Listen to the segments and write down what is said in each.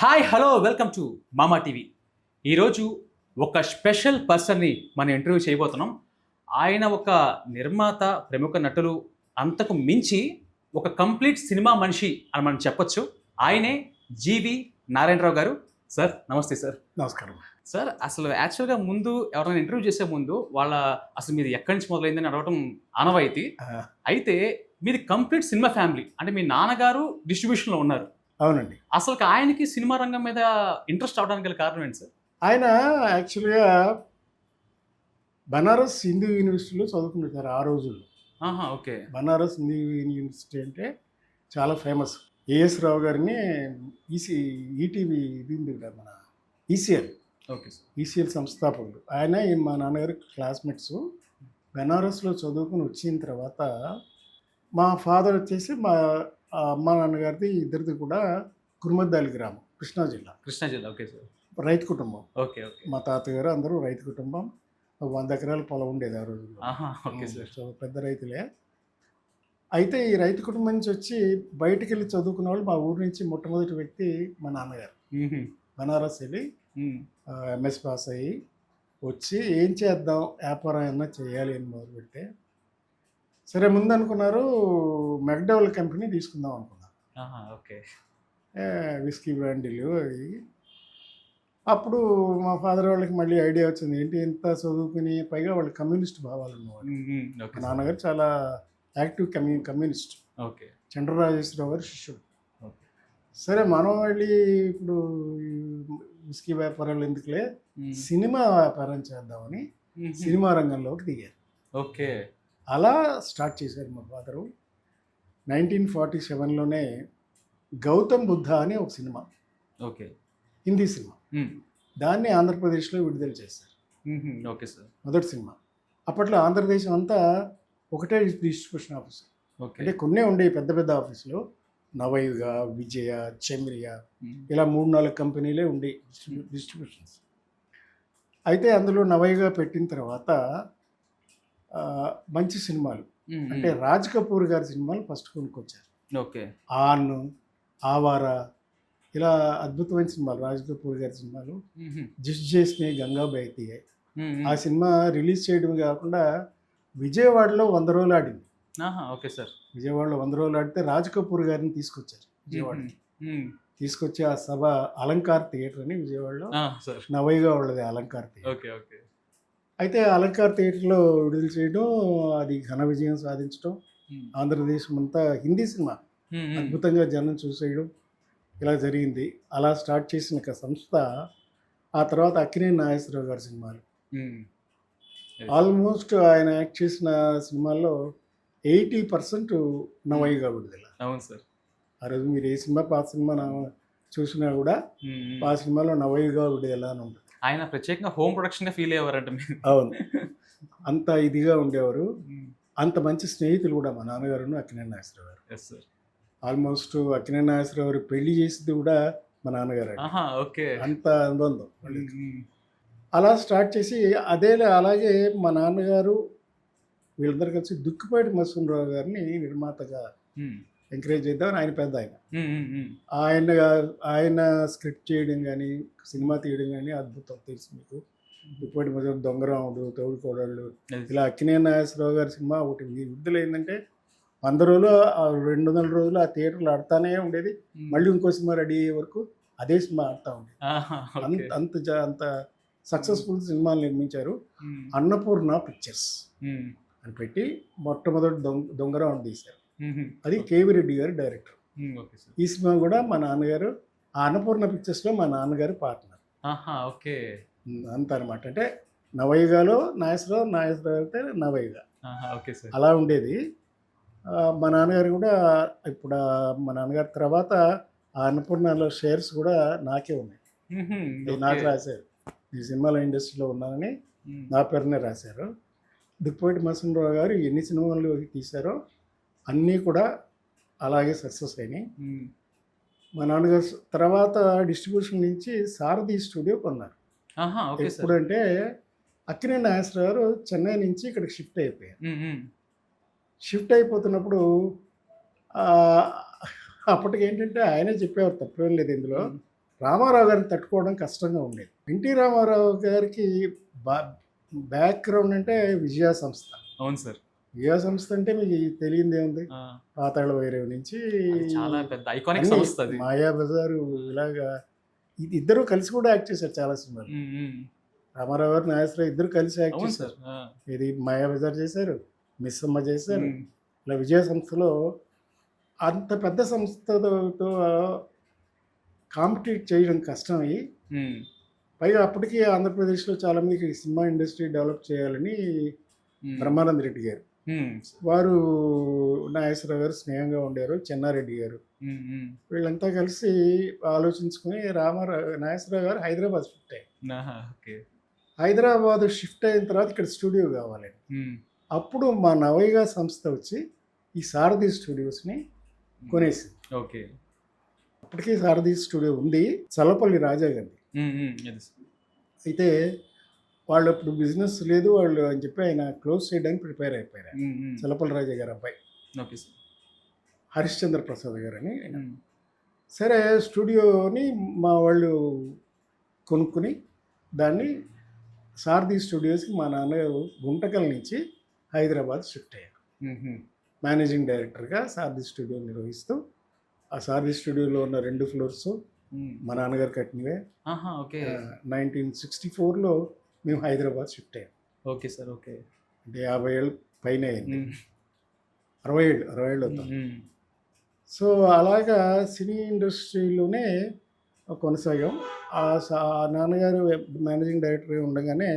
Hi hello welcome to మామా TV. ఈరోజు ఒక స్పెషల్ పర్సన్ని మనం ఇంటర్వ్యూ చేయబోతున్నాం. ఆయన ఒక నిర్మాత, ప్రముఖ నటులు, అంతకు మించి ఒక కంప్లీట్ సినిమా మనిషి అని మనం చెప్పొచ్చు. ఆయనే జీవి నారాయణరావు గారు. సార్ నమస్తే సార్. నమస్కారం. సార్ అసలు యాక్చువల్గా ముందు ఎవరైనా ఇంటర్వ్యూ చేసే ముందు అసలు మీది ఎక్కడి నుంచి మొదలైందని అడగటం ఆనవాయితీ. అయితే మీది కంప్లీట్ సినిమా ఫ్యామిలీ. అంటే మీ నాన్నగారు డిస్ట్రిబ్యూషన్లో ఉన్నారు. అవునండి. అసలు ఆయనకి సినిమా రంగం మీద ఇంట్రెస్ట్ అవడానికి గల కారణం ఏంటి సార్? ఆయన యాక్చువల్‌గా బనారస్ హిందూ యూనివర్సిటీలో చదువుకున్నారు ఆ రోజుల్లో. ఆహా! ఓకే. బనారస్ హిందూ యూనివర్సిటీ అంటే చాలా ఫేమస్. ఏఎస్ రావు గారిని ఈటీవీ ఇది ఉంది కదా మన ఈసీఎల్. Okay sir. ఈసీఎల్ సంస్థాపకుడు. ఆయన మా నాన్నగారి క్లాస్‌మేట్స్. బనారస్‌లో చదువుకొని వచ్చిన తర్వాత మా ఫాదర్ వచ్చేసి అమ్మ నాన్నగారిది ఇద్దరిది కూడా కుర్మద్దాలి గ్రామం, కృష్ణా జిల్లా. కృష్ణా జిల్లా. Okay sir. రైతు కుటుంబం. ఓకే. ఓకే. మా తాతగారు అందరూ రైతు కుటుంబం. 100 ఎకరాల పొలం ఉండేది ఆ రోజుల్లో. ఆహా! Okay sir. సో పెద్ద రైతులే. అయితే ఈ రైతు కుటుంబం నుంచి వచ్చి బయటికెళ్ళి చదువుకున్న వాళ్ళు మా ఊరు నుంచి మొట్టమొదటి వ్యక్తి మా నాన్నగారు. హుహు. బనారస్ వెళ్ళి హ్మ్. ఎంఎస్ పాస్ అయ్యి వచ్చి ఏం చేద్దాం, వ్యాపారం ఏమన్నా చేయాలి అని మొదలుపెడితే, సరే ముందు అనుకున్నారు మెక్డవల్ కంపెనీ తీసుకుందాం అనుకున్నారు. ఆహా! ఓకే. విస్కీ బ్రాండీలు అవి. అప్పుడు మా ఫాదర్ వాళ్ళకి మళ్ళీ ఐడియా వచ్చింది. ఏంటి ఇంత చదువుకుని పైగా వాళ్ళు కమ్యూనిస్ట్ భావాలు ఉన్నవాళ్ళు. ఓకే మా సార్. నాన్నగారు చాలా యాక్టివ్ కమ్యూనిస్ట్. ఓకే. చంద్రరాజేశ్వరరావు గారు శిష్యుడు. ఓకే. సరే మనం వెళ్ళి ఇప్పుడు ఈ విస్కీ వ్యాపారాలు ఎందుకులే, సినిమా వ్యాపారం చేద్దామని సినిమా రంగంలోకి దిగారు. ఓకే. అలా స్టార్ట్ చేశారు మా ఫాదరు. 1947లోనే గౌతమ్ బుద్ధ అని ఒక సినిమా, ఓకే. హిందీ సినిమా, దాన్ని ఆంధ్రప్రదేశ్లో విడుదల చేశారు. Okay sir. మొదటి సినిమా. అప్పట్లో ఆంధ్రదేశం అంతా ఒకటే డిస్ట్రిబ్యూషన్ ఆఫీస్. ఓకే. అంటే కొన్నే ఉండేవి పెద్ద పెద్ద ఆఫీసులు. నవయుగ, విజయ, చమిరియ ఇలా 3-4 కంపెనీలే ఉండే డిస్ట్రిబ్యూషన్స్. అయితే అందులో నవయుగ పెట్టిన తర్వాత మంచి సినిమాలు అంటే రాజ్ కపూర్ గారి సినిమాలు ఫస్ట్ కొనుక్కొచ్చారు. ఓకే. ఆన్, ఆవారా ఇలా అద్భుతమైన సినిమాలు రాజ్ కపూర్ గారి సినిమాలు. జిస్ చేసిన గంగా బయతియే ఆ సినిమా రిలీజ్ చేయడం కాకుండా విజయవాడలో 100 రోజులు ఆడింది. ఆహా! Okay sir. విజయవాడలో 100 రోజులు ఆడితే రాజ్ కపూర్ గారిని తీసుకొచ్చారు విజయవాడకి. తీసుకొచ్చి ఆ సభ అలంకార్ థియేటర్ అని విజయవాడలో, నవైగా వాళ్ళది అలంకార్ థియేటర్. ఓకే. ఓకే. అయితే అలంకార్ థియేటర్లో విడుదల చేయడం, అది ఘన విజయం సాధించడం, ఆంధ్రదేశం అంతా హిందీ సినిమా అద్భుతంగా జనం చూసేయడం ఇలా జరిగింది. అలా స్టార్ట్ చేసిన సంస్థ ఆ తర్వాత అక్కినేని నాగేశ్వరరావు గారి సినిమాలు. ఆల్మోస్ట్ ఆయన యాక్ట్ చేసిన సినిమాల్లో 80% నవైగా విడుదల. అవును సార్. ఆ రోజు మీరు ఏ సినిమా పాత సినిమా చూసినా కూడా ఆ సినిమాలో నవైగా విడుదల అని ఉంటుంది. ఆయన ప్రత్యేకంగా హోమ్ ప్రొడక్షన్ గా ఫీల్ అయ్యేవారంట మీరు. అవును, అంత ఇదిగా ఉండేవారు. అంత మంచి స్నేహితులు కూడా మా నాన్నగారు అక్కినేని నాగేశ్వరరావు గారు. Yes sir. Almost Akkineni Nageswara Rao గారు పెళ్లి చేసింది కూడా మా నాన్నగారు. ఓకే. అంత అనుబంధం. అలా స్టార్ట్ చేసి అలాగే మా నాన్నగారు వీళ్ళందరూ కలిసి దుక్కిపాటి మసూనరావు గారిని నిర్మాతగా ఎంకరేజ్ చేద్దామని, ఆయన పెద్ద ఆయన ఆయన స్క్రిప్ట్ చేయడం కానీ సినిమా తీయడం కానీ అద్భుతం. తెలుసు మీకు దుక్కిపాటి మసూనరావు, దొంగరాముడు, తోడుకోడళ్ళు, ఇలా అక్కినేని నాగేశ్వరరావు గారి సినిమా ఒకటి విడుదలైందంటే 100 రోజులు 200 రోజులు ఆ థియేటర్లో ఆడుతూనే ఉండేది. మళ్ళీ ఇంకో సినిమా రెడీ అయ్యే వరకు అదే సినిమా ఆడుతూ ఉండేది. అంత సక్సెస్ఫుల్ సినిమాలు నిర్మించారు. అన్నపూర్ణ పిక్చర్స్ అని పెట్టి మొట్టమొదటి దొంగరాముడు తీశారు. అది కేవీ రెడ్డి గారు డైరెక్టర్. ఈ సినిమా కూడా మా నాన్నగారు, ఆ అన్నపూర్ణ పిక్చర్స్లో మా నాన్నగారు పార్ట్నర్. ఓకే. అంత అనమాట. అంటే నవయుగాలో నాగేశ్వరరావు అయితే నవయుగ అలా ఉండేది. మా నాన్నగారు కూడా ఇప్పుడు మా నాన్నగారి తర్వాత ఆ అన్నపూర్ణలో షేర్స్ కూడా నాకే ఉన్నాయి. నాకు రాశారు, ఈ సినిమాల ఇండస్ట్రీలో ఉన్నానని నా పేరునే రాశారు. దుక్కిపాటి మసూనరావు గారు ఎన్ని సినిమాలు తీశారో అన్నీ కూడా అలాగే సక్సెస్ అయినాయి. మా నాన్నగారు తర్వాత డిస్ట్రిబ్యూషన్ నుంచి సారథి స్టూడియో కొన్నారు. ఎప్పుడంటే అక్కినేని నాగేశ్వరరావు గారు చెన్నై నుంచి ఇక్కడికి షిఫ్ట్ అయిపోయారు. షిఫ్ట్ అయిపోతున్నప్పుడు అప్పటికి ఏంటంటే ఆయనే చెప్పేవారు, తప్పేం లేదు ఇందులో. రామారావు గారిని తట్టుకోవడం కష్టంగా ఉండేది. ఎన్టీ రామారావు గారికి బా బ్యాక్గ్రౌండ్ అంటే విజయ సంస్థ. అవును సార్. విజయ సంస్థ అంటే మీకు తెలియంది ఏముంది, పాతాళ భైరవి నుంచి అది చాలా పెద్ద ఐకానిక్ అన్ని, సంస్థ అది. మాయాబజారు, ఇలాగా ఇది ఇద్దరు కలిసి కూడా యాక్ట్ చేశారు చాలా సినిమాలు. రామారావు గారు, నాగేశ్వరరావు ఇద్దరు కలిసి యాక్ట్ అవును చేశారు. సార్. ఇది మాయాబజార్ చేశారు, మిస్ అమ్మ చేశారు. ఇలా విజయ సంస్థలో అంత పెద్ద సంస్థతో కాంపిటీట్ చేయడం కష్టం అయ్యి, పైగా అప్పటికి ఆంధ్రప్రదేశ్లో చాలా మందికి సినిమా ఇండస్ట్రీ డెవలప్ చేయాలని బ్రహ్మానంద రెడ్డి గారు, వారు నాగేశ్వరరావు గారు స్నేహంగా ఉండేవారు, చెన్నారెడ్డి గారు, వీళ్ళంతా కలిసి ఆలోచించుకుని నాగేశ్వరరావు గారు హైదరాబాద్ షిఫ్ట్ అయ్యారు. హైదరాబాద్ షిఫ్ట్ అయిన తర్వాత ఇక్కడ స్టూడియో కావాలని, అప్పుడు మా నవయుగ సంస్థ వచ్చి ఈ సారథి స్టూడియోస్ని కొనేసింది. ఓకే. అప్పటికీ సారథి స్టూడియో ఉంది, చల్లపల్లి రాజా గారిది. అయితే వాళ్ళు అప్పుడు బిజినెస్ లేదు వాళ్ళు అని చెప్పి ఆయన క్లోజ్ చేయడానికి ప్రిపేర్ అయిపోయారు. చల్లపల్లి రాజా గారు అబ్బాయి హరిశ్చంద్ర ప్రసాద్ గారు అని ఆయన. సరే స్టూడియోని మా వాళ్ళు కొనుక్కుని దాన్ని సారథి స్టూడియోస్కి మా నాన్నగారు గుంటకల్ నుంచి హైదరాబాద్ షిఫ్ట్ అయ్యారు. మేనేజింగ్ డైరెక్టర్గా సారథి స్టూడియో నిర్వహిస్తూ, ఆ సారథి స్టూడియోలో ఉన్న 2 ఫ్లోర్స్ మా నాన్నగారు కట్టినవే. 1964లో మేము హైదరాబాద్ షిఫ్ట్ అయ్యాం. Okay sir. ఓకే. అంటే 50 ఏళ్ళు పైన అయింది, 60 ఏళ్ళు అవుతాం. సో అలాగా సినీ ఇండస్ట్రీలోనే కొనసాగాం. నాన్నగారు మేనేజింగ్ డైరెక్టర్ ఉండగానే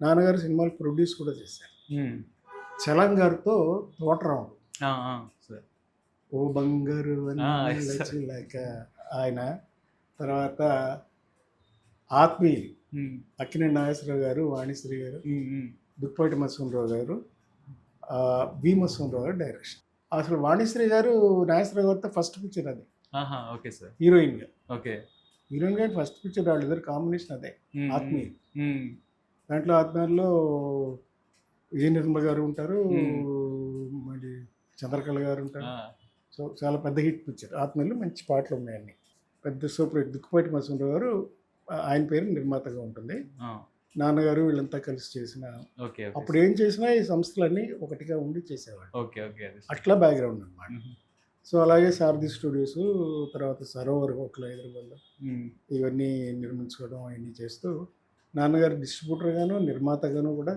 నాన్నగారు సినిమాలు ప్రొడ్యూస్ కూడా చేశారు. చలం గారితో తోటరాముడు, ఓ బంగారు లేక ఆయన, తర్వాత ఆత్మీయులు, అక్కినేని నాగేశ్వరరావు గారు, వాణిశ్రీ గారు, దుక్పాటి మత్స్యరావు గారు, వి మత్స్యరావు గారు డైరెక్షన్. అసలు వాణిశ్రీ గారు నాగేశ్వరరావు గారితో ఫస్ట్ పిక్చర్ అది. Okay sir. హీరోయిన్గా. ఓకే. హీరోయిన్గా ఫస్ట్ పిక్చర్ వాళ్ళిద్దరు కాంబినేషన్ అదే, ఆత్మీయులు. దాంట్లో ఆత్మీయుల్లో విజయ నిర్మల్ గారు ఉంటారు, మళ్ళీ చంద్రకళ గారు ఉంటారు. సో చాలా పెద్ద హిట్ పిక్చర్ ఆత్మీయులు, మంచి పాటలు ఉన్నాయండి. పెద్ద సూపర్ హిట్. దుక్కుపాటి మత్స్యరావు గారు, ఆయన పేరు నిర్మాతగా ఉంటుంది. నాన్నగారు వీళ్ళంతా కలిసి చేసిన, అప్పుడు ఏం చేసినా ఈ సంస్థలన్నీ ఒకటిగా ఉండి చేసేవాళ్ళు. అట్లా బ్యాక్గ్రౌండ్ అనమాట. సో అలాగే సారథి స్టూడియోస్, తర్వాత సరోవర్ హోటల్ హైదరాబాద్లో ఇవన్నీ నిర్మించుకోవడం అవన్నీ చేస్తూ నాన్నగారు డిస్ట్రిబ్యూటర్గాను నిర్మాతగాను కూడా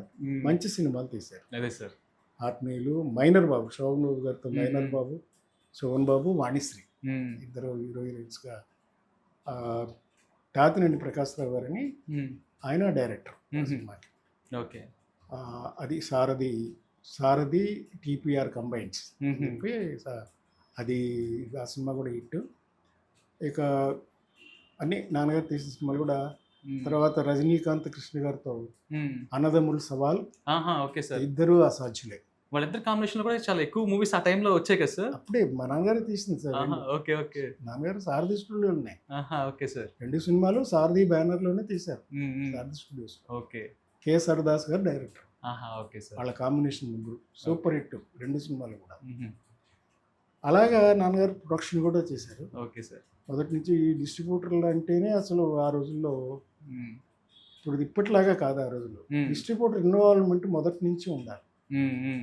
మంచి సినిమాలు తీశారు. అదే సార్. ఆత్మీయులు, మైనర్ బాబు, శోభన్ బాబు గారితో మైనర్ బాబు, శోభన్ బాబు, వాణిశ్రీ ఇద్దరు హీరోయిన్స్గా. తాతినేని ప్రకాశ్రావు గారని ఆయన డైరెక్టర్ సినిమాకి. ఓకే. అది సారథి టీపీఆర్ కంబైన్స్ చెప్పి అది, ఆ సినిమా కూడా హిట్. ఇక అన్ని నాన్నగారు తీసిన సినిమాలు కూడా. తర్వాత రజనీకాంత్ కృష్ణ గారితో అన్నదమ్ముల సవాల్, ఇద్దరు అసాధ్యులే. వాళ్ళిద్దరు కాంబినేషన్ కూడా చాలా ఎక్కువ మూవీస్ ఆ టైంలో వచ్చాయి కదా సార్. అప్పుడే మా నాన్నగారు తీసింది సార్. నాన్నగారు సారథి స్టూడియో ఉన్నాయి. Okay sir. 2 సినిమాలు సారథి బ్యానర్లోనే తీశారు, సారథి స్టూడియోస్. ఓకే. కె సరదాస్ గారు డైరెక్టర్. Okay sir. వాళ్ళ కాంబినేషన్ ముగ్గురు సూపర్ హిట్ 2 సినిమాలు కూడా. అలాగా నాన్నగారు ప్రొడక్షన్ కూడా చేశారు. Okay sir. మొదటి నుంచి ఈ డిస్ట్రిబ్యూటర్లు అంటేనే అసలు ఆ రోజుల్లో, ఇప్పుడు ఇప్పటిలాగా కాదు, ఆ రోజుల్లో డిస్ట్రిబ్యూటర్ ఇన్వాల్వ్మెంట్ మొదటి నుంచి ఉండాలి.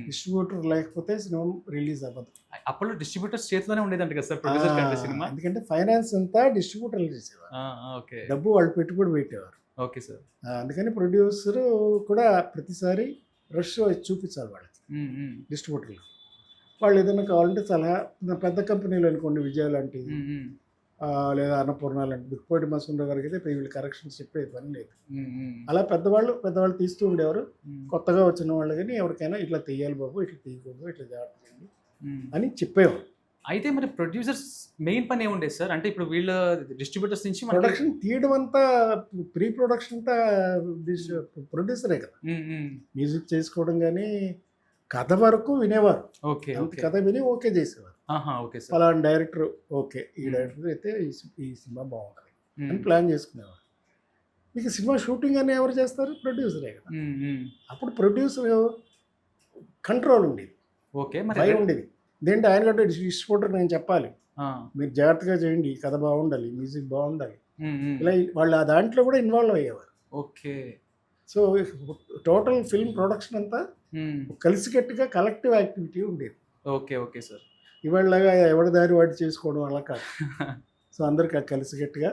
డిస్ట్రిబ్యూటర్ లేకపోతే సినిమా రిలీజ్ అవ్వదు. అప్పుడు డిస్ట్రిబ్యూటర్స్ చేతిలోనే ఉండేదంట కదా సార్ ప్రొడ్యూసర్ కంటే సినిమా. ఎందుకంటే ఫైనాన్స్ అంతా డిస్ట్రిబ్యూటర్లు చేసేవారు. ఓకే. డబ్బు వాళ్ళు పెట్టుబడి పెట్టేవారు. Okay sir. అందుకని ప్రొడ్యూసర్ కూడా ప్రతిసారి రష్ చూపించాలి వాళ్ళకి, డిస్ట్రిబ్యూటర్లు. వాళ్ళు ఏదైనా కావాలంటే సలహా, పెద్ద కంపెనీలు అనుకోండి, విజయ లాంటివి లేదా అన్నపూర్ణ లాంటి, దుక్పాటి మత్స్యరావు గారికి అయితే వీళ్ళు కరెక్షన్స్ చెప్పేది పని లేదు. అలా పెద్దవాళ్ళు తీస్తూ ఉండేవారు. కొత్తగా వచ్చిన వాళ్ళు కానీ ఎవరికైనా ఇట్లా తీయాలి బాబు, ఇట్లా తీయకూడదు, ఇట్లా జాగ్రత్త చేయండి అని చెప్పేవారు. అయితే మరి ప్రొడ్యూసర్స్ మెయిన్ పని ఏముండేది సార్? అంటే ఇప్పుడు వీళ్ళ డిస్ట్రిబ్యూటర్స్ నుంచి ప్రొడక్షన్ తీయడం అంతా, ప్రీ ప్రొడక్షన్ అంతా ప్రొడ్యూసరే కదా. మ్యూజిక్ చేసుకోవడం కానీ, కథ వరకు వినేవారు. కథ విని ఓకే చేసేవారు. ఫలానా డైరెక్టర్ ఓకే, ఈ డైరెక్టర్ అయితే ఈ సినిమా బాగుంటుంది అని ప్లాన్ చేసుకునేవారు. మీకు సినిమా షూటింగ్ అని ఎవరు చేస్తారు? ప్రొడ్యూసరే కదా. అప్పుడు ప్రొడ్యూసర్ కంట్రోల్ ఉండేది, భయం ఉండేది. దేంటే ఆయన కంటే డిస్ట్రిబ్యూటర్ నేను చెప్పాలి, మీరు జాగ్రత్తగా చేయండి, కథ బాగుండాలి, మ్యూజిక్ బాగుండాలి, ఇలా వాళ్ళు ఆ దాంట్లో కూడా ఇన్వాల్వ్ అయ్యేవారు. Okay. So total film production అంతా కలిసికట్టుగా కలెక్టివ్ యాక్టివిటీ ఉండేది. ఓకే. Okay sir. ఇవాళగా ఎవరి దారి వాడి చేసుకోవడం అలా కాదు. సో అందరు కలిసికట్టుగా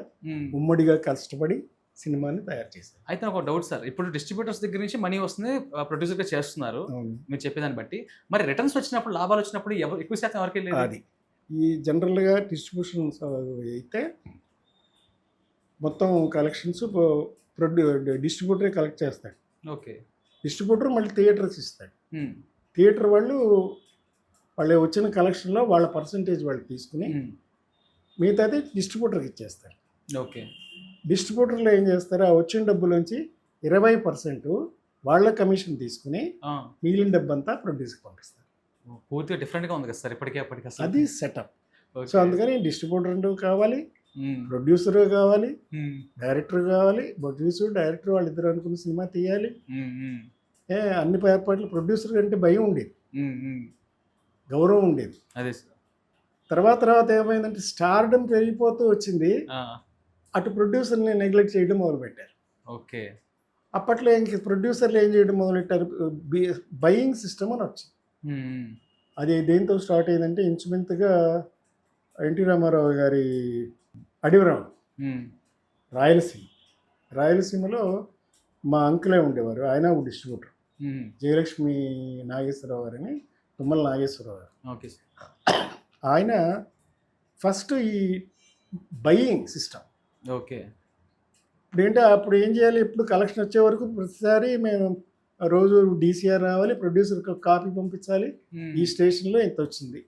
ఉమ్మడిగా కష్టపడి సినిమాని తయారు చేశారు. అయితే నాకు ఒక డౌట్ సార్, ఇప్పుడు డిస్ట్రిబ్యూటర్స్ దగ్గర నుంచి మనీ వస్తుంది, ప్రొడ్యూసర్గా చేస్తున్నారు మీరు చెప్పేదాన్ని బట్టి. మరి రిటర్న్స్ వచ్చినప్పుడు, లాభాలు వచ్చినప్పుడు ఎక్కువ శాతం ఎవరికి వెళ్ళేది? అది ఈ జనరల్గా డిస్ట్రిబ్యూషన్ అయితే మొత్తం కలెక్షన్స్ డిస్ట్రిబ్యూటరే కలెక్ట్ చేస్తాడు. ఓకే. డిస్ట్రిబ్యూటర్ మళ్ళీ థియేటర్స్ ఇస్తాడు. థియేటర్ వాళ్ళు వచ్చిన కలెక్షన్లో వాళ్ళ పర్సంటేజ్ వాళ్ళు తీసుకుని మిగతాది డిస్ట్రిబ్యూటర్కి ఇచ్చేస్తారు. ఓకే. డిస్ట్రిబ్యూటర్లు ఏం చేస్తారు, ఆ వచ్చిన డబ్బులోంచి 20% వాళ్ళ కమిషన్ తీసుకుని మిగిలిన డబ్బు అంతా ప్రొడ్యూసర్కి పంపిస్తారు. పూర్తిగా డిఫరెంట్గా ఉంది కదా సార్ ఇప్పటికే అప్పటికి అసలు. అది సెటప్. సో అందుకని డిస్ట్రిబ్యూటర్ కావాలి, ప్రొడ్యూసర్ కావాలి, డైరెక్టర్ కావాలి. ప్రొడ్యూసర్ డైరెక్టర్ వాళ్ళిద్దరు అనుకున్న సినిమా తీయాలి. అన్ని ఏర్పాట్లు ప్రొడ్యూసర్ అంటే భయం ఉండేది, గౌరవం ఉండేది. అదే తర్వాత ఏమైందంటే స్టార్డమ్ పెరిగిపోతూ వచ్చింది. అటు ప్రొడ్యూసర్ని నెగ్లెక్ట్ చేయడం మొదలుపెట్టారు. ఓకే. అప్పట్లో ప్రొడ్యూసర్లు ఏం చేయడం మొదలెట్టారు, బయింగ్ సిస్టమ్ అని వచ్చింది. అది దేంతో స్టార్ట్ అయిందంటే ఇంచుమించుగా ఎన్టీ రామారావు గారి అడవిరావు రాయలసీమలో మా అంకులే ఉండేవారు. ఆయన డిస్ట్రిబ్యూటర్, జయలక్ష్మి నాగేశ్వరరావు గారని, తుమ్మల నాగేశ్వరరావు గారు. ఓకే. ఆయన ఫస్ట్ ఈ బయింగ్ సిస్టమ్. ఓకే. ఇప్పుడు ఏంటంటే అప్పుడు ఏం చేయాలి, ఎప్పుడు కలెక్షన్ వచ్చే వరకు ప్రతిసారి మేము రోజు డీసీఆర్ రావాలి, ప్రొడ్యూసర్కి కాపీ పంపించాలి, ఈ స్టేషన్లో ఇంత వచ్చింది.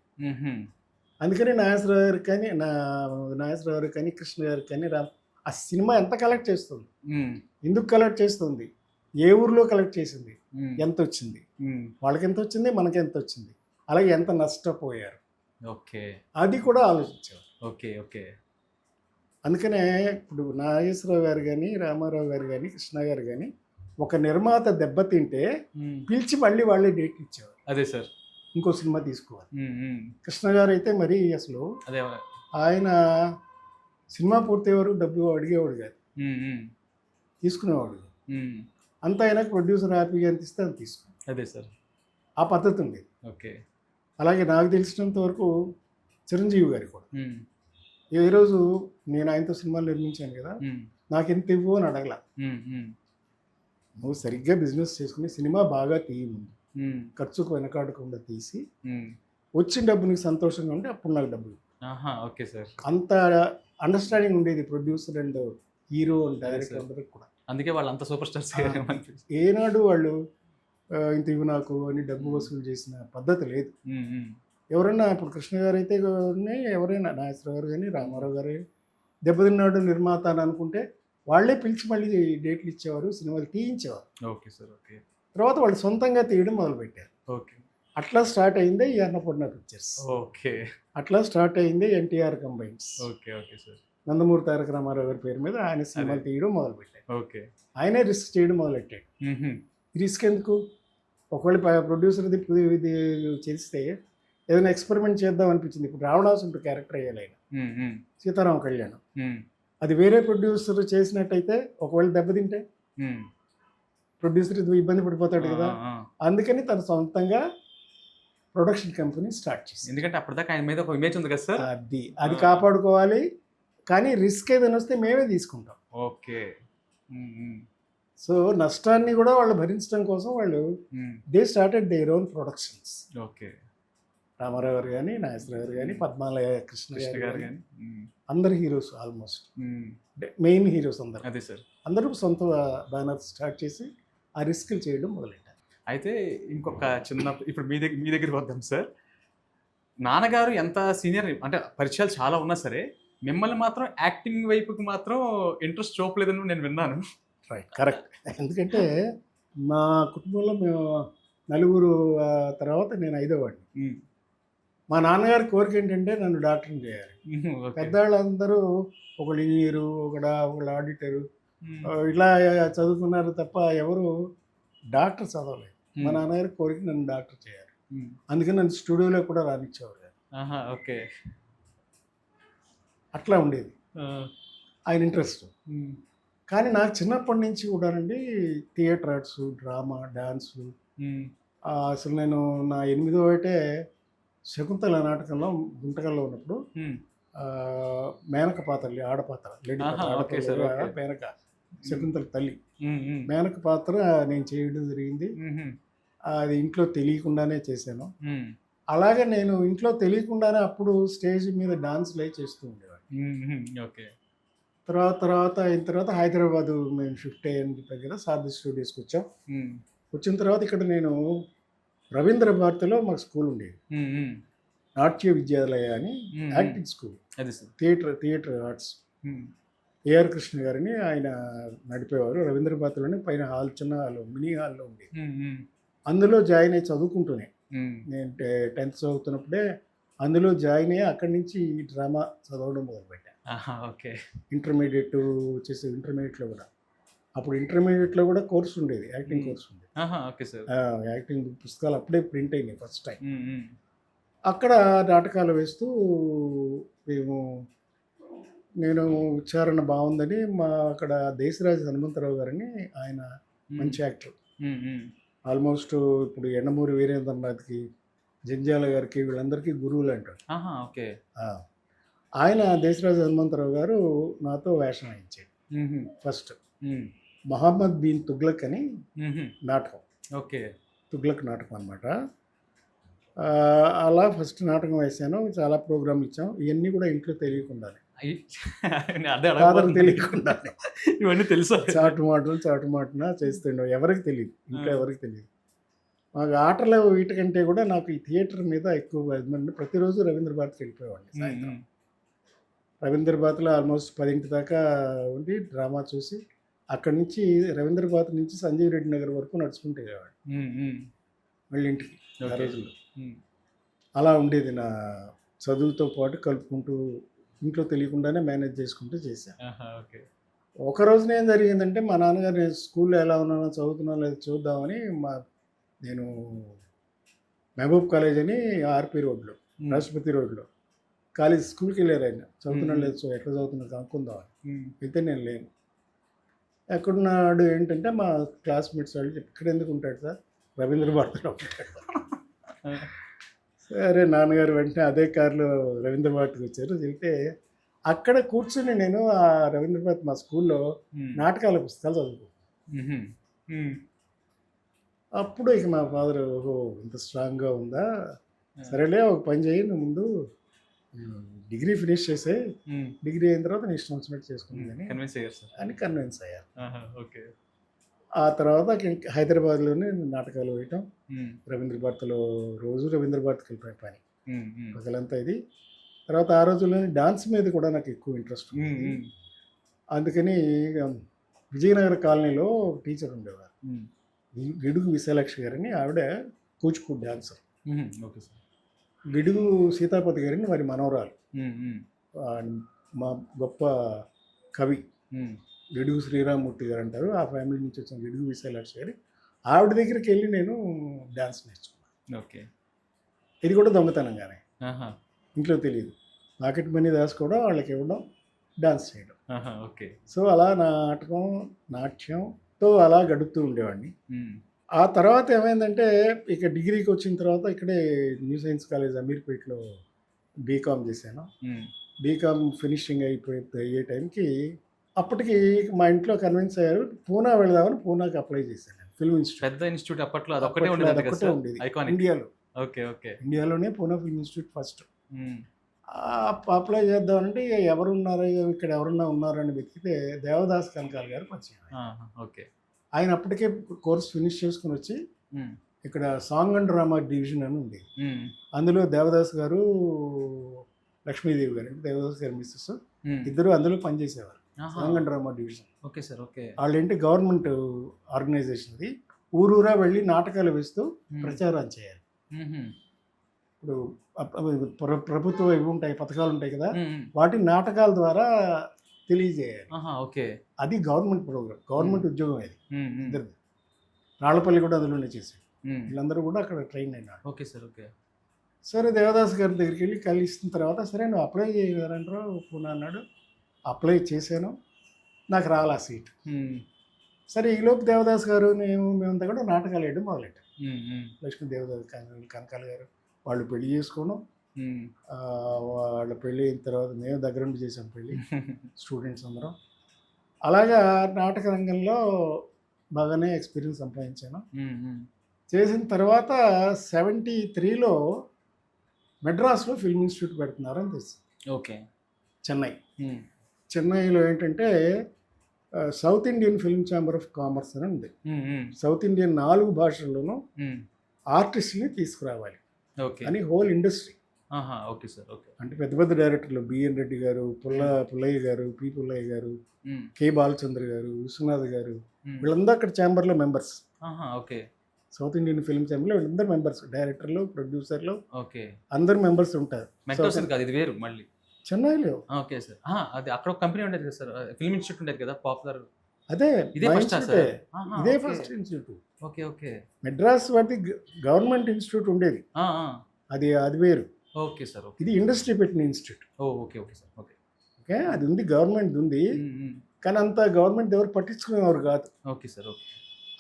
అందుకని నాగేశ్వరరావు గారికి కానీ కృష్ణ గారికి కానీ ఆ సినిమా ఎంత కలెక్ట్ చేస్తుంది, ఎందుకు కలెక్ట్ చేస్తుంది, ఏ ఊర్లో కలెక్ట్ చేసింది, ఎంత వచ్చింది, వాళ్ళకి ఎంత వచ్చింది, మనకి ఎంత వచ్చింది, అలాగే ఎంత నష్టపోయారు, ఓకే, అది కూడా ఆలోచించారు. ఓకే. ఓకే. అందుకనే ఇప్పుడు నాగేశ్వరరావు గారు కానీ, రామారావు గారు కానీ, కృష్ణ గారు కానీ ఒక నిర్మాత దెబ్బతింటే పిలిచి మళ్ళీ వాళ్ళే డేట్ ఇచ్చేవారు. అదే సార్, ఇంకో సినిమా తీసుకోవాలి. కృష్ణ గారు అయితే మరి అసలు ఆయన సినిమా పూర్తయ్యే వరకు డబ్బు అడిగేవాడు కాదు, తీసుకునేవాడు. అంత అయినా ప్రొడ్యూసర్ హ్యాపీగా ఎంత ఇస్తే అంత తీసుకుని. అదే సార్, ఆ పద్ధతి ఉండేది. ఓకే. అలాగే నాకు తెలిసినంత వరకు చిరంజీవి గారు కూడా ఏ రోజు నేను ఆయనతో సినిమాలు నిర్మించాను కదా, నాకు ఎంత ఇవ్వు అని అడగల. నువ్వు సరిగ్గా బిజినెస్ చేసుకుని సినిమా బాగా తీయి, ముందు ఖర్చుకు వెనకాడకుండా తీసి వచ్చిన డబ్బు నీకు సంతోషంగా ఉంటే అప్పుడు నాకు డబ్బులు. Okay sir. అంత అండర్స్టాండింగ్ ఉండేది producer and hero and director అందరికి కూడా. అందుకే వాళ్ళు అంత సూపర్ స్టార్స్. ఏనాడు వాళ్ళు ఇంత ఇవి నాకు అని డబ్బు వసూలు చేసిన పద్ధతి లేదు. ఎవరైనా ఇప్పుడు కృష్ణ గారు అయితే ఎవరైనా నాగేశ్వరరావు గారు కానీ, రామారావు గారు దెబ్బతిన్నాడు నిర్మాత అని అనుకుంటే వాళ్ళే పిలిచి మళ్ళీ డేట్లు ఇచ్చేవారు, సినిమాలు తీయించేవారు. Okay sir. ఓకే. తర్వాత వాళ్ళు సొంతంగా తీయడం మొదలుపెట్టారు. ఓకే. అట్లా స్టార్ట్ అయిందే ఈ అన్నపూర్ణ పిక్చర్స్. ఓకే. అట్లా స్టార్ట్ అయిందే NTR combines. Okay. Okay sir. Nandamuri Taraka Ramarao గారి పేరు మీద ఆయన సినిమాలు తీయడం మొదలుపెట్టారు. ఓకే. ఆయనే రిస్క్ చేయడం మొదలెట్టాడు. రిస్క్ ఎందుకు, ఒకవేళ ప్రొడ్యూసర్ది ఇది చేస్తే ఏదైనా ఎక్స్పెరిమెంట్ చేద్దాం అనిపించింది. ఇప్పుడు రావణాసురుడు క్యారెక్టర్ అయ్యాలి ఆయన, సీతారామ కళ్యాణం. అది వేరే ప్రొడ్యూసర్ చేసినట్టయితే ఒకవేళ దెబ్బతింటే ప్రొడ్యూసర్ ఇబ్బంది పడిపోతాడు కదా. అందుకని తను సొంతంగా ప్రొడక్షన్ కంపెనీ స్టార్ట్ చేసింది. ఎందుకంటే అప్పటిదాకా ఆయన మీద ఒక ఇమేజ్ ఉంది కదా సార్, అది కాపాడుకోవాలి. కానీ రిస్క్ ఏదైనా వస్తే మేమే తీసుకుంటాం. ఓకే. సో నష్టాన్ని కూడా వాళ్ళు భరించడం కోసం వాళ్ళు they started their own productions. Okay. Rama Rao గారు కానీ, నాగేశ్వరరావు గారు కానీ, పద్మాలయ కృష్ణ గారు కానీ, అందరు హీరోస్ ఆల్మోస్ట్ మెయిన్ హీరోస్ అందరు. అదే సార్, అందరూ సొంత బ్యానర్ స్టార్ట్ చేసి ఆ రిస్క్లు చేయడం మొదలెట్టారు. అయితే ఇంకొక చిన్న, ఇప్పుడు మీ దగ్గరికి వద్దాం సార్. నాన్నగారు ఎంత సీనియర్ అంటే పరిచయాలు చాలా ఉన్నా సరే మిమ్మల్ని మాత్రం యాక్టింగ్ వైపుకి మాత్రం ఇంట్రెస్ట్ చూపలేదని నేను విన్నాను. Right, correct. ఎందుకంటే మా కుటుంబంలో మేము నలుగురు తర్వాత నేను 5వ వాడిని. మా నాన్నగారి కోరిక ఏంటంటే నన్ను డాక్టర్ని చేయాలి. పెద్దవాళ్ళందరూ ఒకళ్ళు ఇంజనీరు, ఒకళ్ళు ఆడిటరు ఇట్లా చదువుకున్నారు తప్ప ఎవరు డాక్టర్ చదవలేదు. మా నాన్నగారి కోరిక నన్ను డాక్టర్ చేయాలి. అందుకని నన్ను స్టూడియోలో కూడా రానిచ్చేవారు. ఓకే. అట్లా ఉండేది. ఆయన ఇంట్రెస్ట్. కానీ నాకు చిన్నప్పటి నుంచి కూడానండి థియేటర్ ఆర్ట్స్, డ్రామా, డాన్సు. అసలు నేను నా 8వ ఏటే శకుంతల నాటకంలో గుంటకల్లో ఉన్నప్పుడు మేనక పాత్ర, ఆడపాత్ర, లేడీ ఆహా, పాత్ర, ఓకే సార్, ఆడపాత్ర, ఓకే. మేనక, శకుంతల తల్లి మేనక పాత్ర నేను చేయడం జరిగింది. అది ఇంట్లో తెలియకుండానే చేశాను. అలాగే నేను ఇంట్లో తెలియకుండానే అప్పుడు స్టేజ్ మీద డాన్స్లు చేస్తూ ఉండేవాడిని. ఓకే. తర్వాత అయిన తర్వాత హైదరాబాద్ మేము షిఫ్ట్ అయ్యాను దగ్గర సారథి స్టూడియోస్కి వచ్చాం. వచ్చిన తర్వాత ఇక్కడ నేను రవీంద్ర భారతిలో మాకు స్కూల్ ఉండేది, నాట్య విద్యాలయ అని, యాక్టింగ్ స్కూల్, అది sir. Theatre arts. AR Krishna గారిని ఆయన నడిపేవారు. రవీంద్ర భారతిలోనే పైన హాల్, చిన్న హాల్, మినీ హాల్లో ఉండేది. అందులో జాయిన్ అయ్యి చదువుకుంటూనే నేను 10th చదువుతున్నప్పుడే అందులో జాయిన్ అయ్యి అక్కడి నుంచి డ్రామా చదవడం మొదలుపెట్టాను. ఓకే. ఇంటర్మీడియట్ వచ్చేసి ఇంటర్మీడియట్లో కూడా, అప్పుడు ఇంటర్మీడియట్లో కూడా కోర్స్ ఉండేది, యాక్టింగ్ కోర్స్ ఉండేది. Okay sir. యాక్టింగ్ పుస్తకాలు అప్పుడే ప్రింట్ అయినాయి ఫస్ట్ టైం. అక్కడ నాటకాలు వేస్తూ నేను ఉచ్చారణ బాగుందని అక్కడ దేశరాజు హనుమంతరావు గారిని, ఆయన మంచి యాక్టర్, ఆల్మోస్ట్ ఇప్పుడు ఎండమూరి వీరేంద్రనాథ్కి, జంజాల గారికి, వీళ్ళందరికీ గురువులు అంటారు. ఓకే. ఆయన దేశరాజు హనుమంతరావు గారు నాతో వేషం వేయించాడు ఫస్ట్. మహమ్మద్ బిన్ తుగ్లక్ అని నాటకం. ఓకే. తుగ్లక్ నాటకం అనమాట. అలా ఫస్ట్ నాటకం వేసాను. చాలా ప్రోగ్రాంలు ఇచ్చాం. ఇవన్నీ కూడా ఇంట్లో తెలియకుండానే, ఫాదర్ తెలియకుండానే, ఇవన్నీ తెలుసు. చాటుమాటున చేస్తుండే, ఎవరికి తెలియదు, ఇంట్లో ఎవరికి తెలియదు. మాకు ఆటలు వీటికంటే కూడా నాకు ఈ థియేటర్ మీద ఎక్కువ అభిమానం. ప్రతిరోజు రవీంద్ర భారతికి వెళ్ళిపోయేవాడిని సాయంత్రం. రవీంద్ర భారతిలో ఆల్మోస్ట్ 10 దాకా ఉండి డ్రామా చూసి అక్కడి నుంచి రవీంద్ర భారతి నుంచి సంజీవ్ రెడ్డి నగర్ వరకు నడుచుకుంటూ వెళ్ళేవాడు మళ్ళీ ఇంటికి ఆ రోజుల్లో. అలా ఉండేది నా చదువుతో పాటు కలుపుకుంటూ, ఇంట్లో తెలియకుండానే మేనేజ్ చేసుకుంటూ చేశాను. ఒక రోజున ఏం జరిగిందంటే, మా నాన్నగారు నేను స్కూల్లో ఎలా ఉన్నానో, చదువుతున్నానో లేదో చూద్దామని నేను మహబూబ్ కాలేజ్ అని ఆర్పి రోడ్లో, రాష్ట్రపతి రోడ్లో కాలేజ్ స్కూల్కి వెళ్ళారు. ఆయన చదువుతున్నాను లేదు, సో ఎట్లా చదువుతున్నా కనుక్కుందామని అయితే నేను లేను. ఎక్కడున్నాడు ఏంటంటే, మా క్లాస్మేట్స్ వాళ్ళు చెప్పి, ఇక్కడ ఎందుకు ఉంటాడు సార్, రవీంద్ర భారతిలో ఉంటాడు. సరే నాన్నగారు వెంటనే అదే కారులో రవీంద్ర భారతికి వచ్చారు. వెళ్తే అక్కడ కూర్చుని నేను ఆ రవీంద్ర భారతి మా స్కూల్లో నాటకాల పుస్తకాలు చదువుకున్నాను. అప్పుడు ఇక మా ఫాదర్, ఓహో ఇంత స్ట్రాంగ్గా ఉందా, సరేలే ఒక పని చేయి, నువ్వు ముందు డిగ్రీ ఫినిష్ చేసే, డిగ్రీ అయిన తర్వాత నీ ఇష్టం వచ్చినట్టు చేసుకుందని కన్విన్స్ అయ్యారు. ఆ తర్వాత హైదరాబాద్లోనే నాటకాలు వేయటం, రవీంద్ర భారతిలో రోజు రవీంద్ర భారతికి వెళ్ళిపోయే పని పగలంతా ఇది. తర్వాత ఆ రోజుల్లోనే డాన్స్ మీద కూడా నాకు ఎక్కువ ఇంట్రెస్ట్ ఉంది. అందుకని విజయనగర కాలనీలో టీచర్ ఉండేవారు, గిడుగు విశాలాక్షి గారని, ఆవిడ కూచిపూడి డాన్సర్. గిడుగు సీతాపతి గారిని వారి మనవరాలు, మా గొప్ప కవి గిడుగు శ్రీరామూర్తి గారు అంటారు. ఆ ఫ్యామిలీ నుంచి వచ్చిన గిడుగు విశాలాక్షి గారి ఆవిడ దగ్గరికి వెళ్ళి నేను డాన్స్ నేర్చుకున్నాను. ఇది కూడా దొంగతనంగానే, ఇంట్లో తెలియదు. పాకెట్ మనీ దాచుకోవడం, వాళ్ళకి ఇవ్వడం, డాన్స్ చేయడం. సో అలా నాట్యంతో అలా గడుపుతూ ఉండేవాడిని. ఆ తర్వాత ఏమైందంటే, ఇక డిగ్రీకి వచ్చిన తర్వాత ఇక్కడే న్యూ సైన్స్ కాలేజ్ అమీర్పేటలో బీకామ్ చేశాను. బీకామ్ ఫినిషింగ్ అయ్యే టైంకి అప్పటికి మా ఇంట్లో కన్విన్స్ అయ్యారు, పూనా వెళదామని పూనాకి అప్లై చేశాను. ఫిల్మ్ ఇన్స్టిట్యూట్, పెద్ద ఇన్స్టిట్యూట్ అప్పట్లో, అదొక్కటే ఉండేది ఇండియాలో. ఇండియాలోనే Poona film institute first. Apply చేద్దామంటే ఎవరున్నారు ఇక్కడ, ఎవరున్నా ఉన్నారని వెతికితే దేవదాస్ కనకాల గారు పరిచయం. ఆయన అప్పటికే కోర్స్ ఫినిష్ చేసుకుని వచ్చి ఇక్కడ సాంగ్ అండ్ డ్రామా డివిజన్ అని ఉంది. అందులో దేవదాస్ గారు, లక్ష్మీదేవి గారు, దేవదాస్ గారు మిస్సెస్, ఇద్దరు అందులో పనిచేసేవారు. Song and drama division. వాళ్ళేంటి గవర్నమెంట్ ఆర్గనైజేషన్. అది ఊరూరా వెళ్ళి నాటకాలు వేస్తూ ప్రచారం చేయాలి. ఇప్పుడు ప్రభుత్వ ఇవి ఉంటాయి, పథకాలు ఉంటాయి కదా, వాటి నాటకాల ద్వారా తెలియజేయాలి. అది గవర్నమెంట్ ప్రోగ్రామ్, గవర్నమెంట్ ఉద్యోగం. అది ఇద్దరు, రాళ్లపల్లి కూడా అందులోనే చేశారు. వీళ్ళందరూ కూడా అక్కడ ట్రైన్ అయినారు. సరే దేవదాస్ గారి దగ్గరికి వెళ్ళి కలిసిన తర్వాత, సరే నువ్వు అప్లై చేయగలరంటారు పూనా అన్నాడు. అప్లై చేశాను, నాకు రాలా సీట్. సరే ఈలోపు దేవదాస్ గారు మేమంతా కూడా నాటకాలు వేయడం మొదలెట్టాం. లక్ష్మీ దేవదాస్ కనకాల గారు వాళ్ళు పెళ్లి చేసుకోవడం, వాళ్ళ పెళ్ళి అయిన తర్వాత మేము దగ్గరుండి చేసాం పెళ్ళి, స్టూడెంట్స్ అందరం. అలాగా నాటక రంగంలో బాగానే ఎక్స్పీరియన్స్ సంపాదించాను. చేసిన తర్వాత 73లో మెడ్రాస్లో ఫిల్మ్ ఇన్స్టిట్యూట్ పెడుతున్నారని తెలుసు. ఓకే. చెన్నైలో ఏంటంటే south Indian film chamber of commerce అని ఉంది. సౌత్ ఇండియన్ 4 భాషల్లోనూ ఆర్టిస్ట్ని తీసుకురావాలి అని whole industry. Okay sir. Okay. అంటే పెద్ద పెద్ద డైరెక్టర్లు బిఎన్ రెడ్డి గారు, పుల్లయ్య గారు, పి పుల్లయ్య గారు, కె బాలచంద్ర గారు, విశ్వనాథ్ గారు, వీళ్ళందరూ అక్కడ ఛాంబర్లో members. Okay. South Indian film ఛాంబర్లో వీళ్ళందరూ మెంబర్స్, డైరెక్టర్లు, ప్రొడ్యూసర్లు, ఓకే, అందరు మెంబర్స్ ఉంటారు. ఇది వేరు మళ్ళీ చెన్నైలో. Okay sir. అది అక్కడ ఒక కంపెనీ ఉండేది కదా సార్, ఫిల్మ్ ఇన్స్టిట్యూట్ ఉండేది కదా పాపులర్. అదే ఇదే ఫస్ట్ ఇదే first institute. Okay. Okay. Madras వాటి గవర్నమెంట్ ఇన్స్టిట్యూట్ ఉండేది, అది వేరు. Okay sir. ఇది ఇండస్ట్రీ పెట్టిన institute. Okay. Okay sir. Okay. Okay, అది ఉంది, గవర్నమెంట్ ఉంది, కానీ అంత గవర్నమెంట్ ఎవరు పట్టించుకునేవారు కాదు. Okay sir. ఓకే.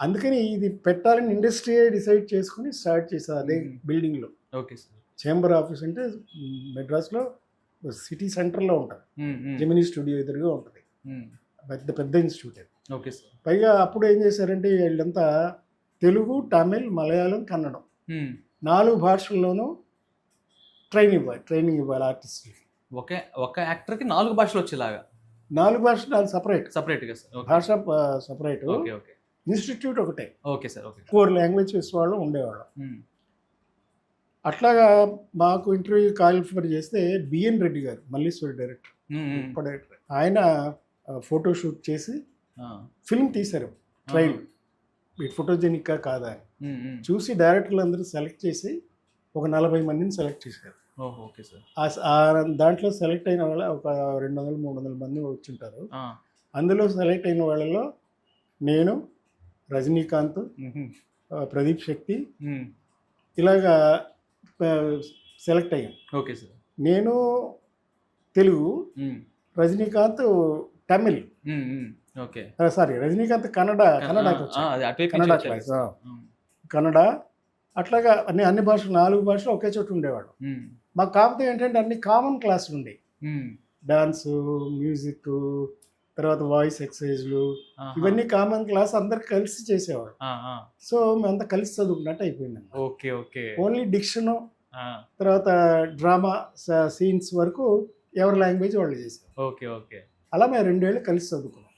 అందుకని ఇది పెట్టాలని ఇండస్ట్రీయే డిసైడ్ చేసుకుని స్టార్ట్ చేశారు అదే బిల్డింగ్లో. Okay sir. చేంబర్ ఆఫీస్ అంటే మెడ్రాస్లో సిటీ సెంటర్లో ఉంటుంది, జెమినీ స్టూడియో ఎదురుగా ఉంటుంది, పెద్ద ఇన్స్టిట్యూట్ అది. Okay sir. పైగా అప్పుడు ఏం చేశారంటే వీళ్ళంతా తెలుగు, తమిళ్, మలయాళం, కన్నడం 4 భాషల్లోనూ ట్రైనింగ్ ఇవ్వాలి ఆర్టిస్ట్కి. ఒక యాక్టర్కి 4 భాషలు వచ్చేలాగా. 4 భాషలు సపరేట్గా సార్. భాష సపరేట్, ఓకే. ఓకే. ఇన్స్టిట్యూట్ ఒకటే. Okay sir. ఓకే. 4 లాంగ్వేజెస్ వాళ్ళు ఉండేవాళ్ళం. అట్లాగా మాకు ఇంటర్వ్యూ క్వాలిఫై చేస్తే బిఎన్ రెడ్డి గారు, మల్లీశ్వరి డైరెక్టర్, ఆయన ఫోటోషూట్ చేసి ఫిల్మ్ తీశారు, ట్రైల్ ఫోటోజెనిక్గా కాదా అని చూసి డైరెక్టర్లు అందరూ సెలెక్ట్ చేసి ఒక 40 మందిని సెలెక్ట్ చేశారు. Okay sir. దాంట్లో సెలెక్ట్ అయిన వాళ్ళ ఒక 200-300 మంది వచ్చింటారు. అందులో సెలెక్ట్ అయిన వాళ్ళలో నేను, రజనీకాంత్, ప్రదీప్ శక్తి ఇలాగా సెలెక్ట్ అయ్యాను. Okay sir. నేను Telugu, Rajinikanth Tamil, okay, sorry Rajinikanth Kannada class, Kannada. అట్లాగా అన్ని భాషలు 4 భాషలు ఒకే చోట ఉండేవాడు. మాకు కాకపోతే ఏంటంటే అన్ని కామన్ క్లాసులు ఉండేవి, డాన్సు, మ్యూజిక్, తర్వాత వాయిస్ ఎక్సర్సైజ్లు, ఇవన్నీ కామన్ క్లాస్, అందరు కలిసి చేసేవాడు. సో మేమంతా కలిసి చదువుకున్నట్టు అయిపోయింది. ఓకే. ఓకే. ఓన్లీ డిక్షను, తర్వాత డ్రామా సీన్స్ వరకు ఎవరి లాంగ్వేజ్ వాళ్ళు చేశారు. ఓకే. ఓకే. అలా మేము 2 ఏళ్ళు కలిసి చదువుకున్నాం.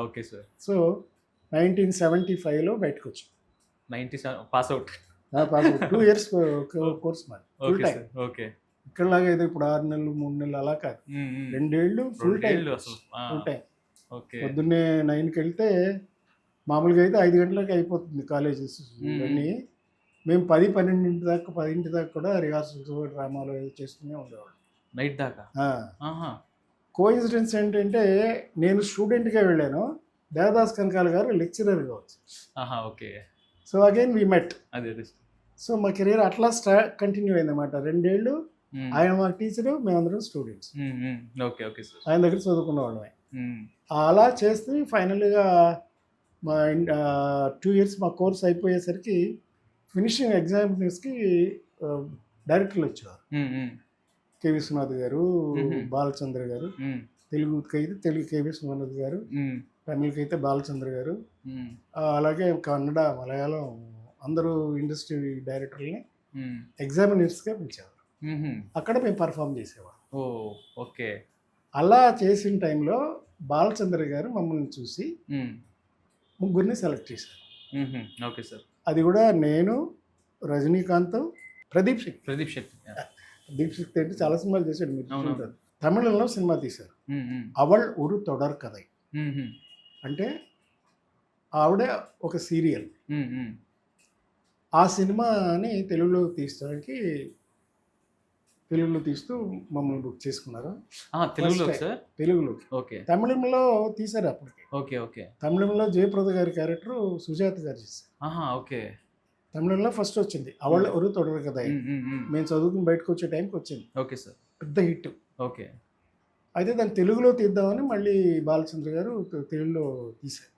Okay sir. సో 1975లో బయటకు వచ్చాం. 97 పాస్ అవుట్. 2 years కోర్స్ మాది, ఫుల్ టైం. ఓకే. ఇక్కడలాగా ఏదో ఇప్పుడు 6 నెలలు 3 నెలలు అలా కాదు, 2 ఏళ్ళు ఫుల్ టైం. ఓకే. పొద్దున్నే 9కి వెళ్తే మామూలుగా అయితే 5 గంటలకు అయిపోతుంది కాలేజెస్ ఇవన్నీ. మేము 10-12 దాకా 10 దాకా కూడా రిహార్సల్స్, డ్రామాలు చేస్తూనే ఉండేవాళ్ళం, నైట్ దాకా. కోఇన్సిడెన్స్ ఏంటంటే నేను స్టూడెంట్గా వెళ్ళాను, దేవదాస్ కనకాల గారు లెక్చరర్గా వచ్చారు. Okay. So again we met. So మా కెరీర్ అట్లా కంటిన్యూ అయిందన్నమాట. 2 ఏళ్ళు ఆయన మా టీచరు, మేమందరం స్టూడెంట్స్. ఓకే. Okay sir. ఆయన దగ్గర చదువుకున్న వాళ్ళమే. అలా చేస్తే ఫైనల్గా మా 2 years మా కోర్స్ అయిపోయేసరికి ఫినిషింగ్ ఎగ్జామినర్స్కి డైరెక్టర్లు వచ్చేవారు. కె విశ్వనాథ్ గారు, బాలచంద్ర గారు, తెలుగుకి అయితే కె విశ్వనాథ్ గారు, తమిళకి అయితే బాలచంద్ర గారు, అలాగే కన్నడ, మలయాళం అందరూ ఇండస్ట్రీ డైరెక్టర్ని ఎగ్జామినర్స్గా పిలిచేవారు. అక్కడ మేము పర్ఫామ్ చేసేవాళ్ళం. ఓకే. అలా చేసిన టైంలో బాలచంద్ర గారు మమ్మల్ని చూసి 3 సెలెక్ట్ చేశారు. Okay sir. అది కూడా నేను, రజనీకాంత్, ప్రదీప్ శక్తి అంటే చాలా సినిమాలు చేశాడు, మీరు చూసుకుంటారు. తమిళంలో సినిమా తీశారు, అవల్ ఉరు తొడర్ కథై, అంటే ఆవిడ ఒక సీరియల్. ఆ సినిమాని తెలుగులో తీస్తూ మమ్మల్ని బుక్ చేసుకున్నారు. తెలుగులో. తమిళంలో తీశారు అప్పటికి. తమిళంలో జయప్రద గారి క్యారెక్టర్ సుజాత గారు చేశారు. తమిళంలో ఫస్ట్ వచ్చింది అవళ ఒరు తొడరు కదా, మేము చదువుకుని బయటకు వచ్చే టైంకి వచ్చింది. పెద్ద హిట్. అయితే దాన్ని తెలుగులో తీద్దామని మళ్ళీ బాలచంద్ర గారు తెలుగులో తీశారు.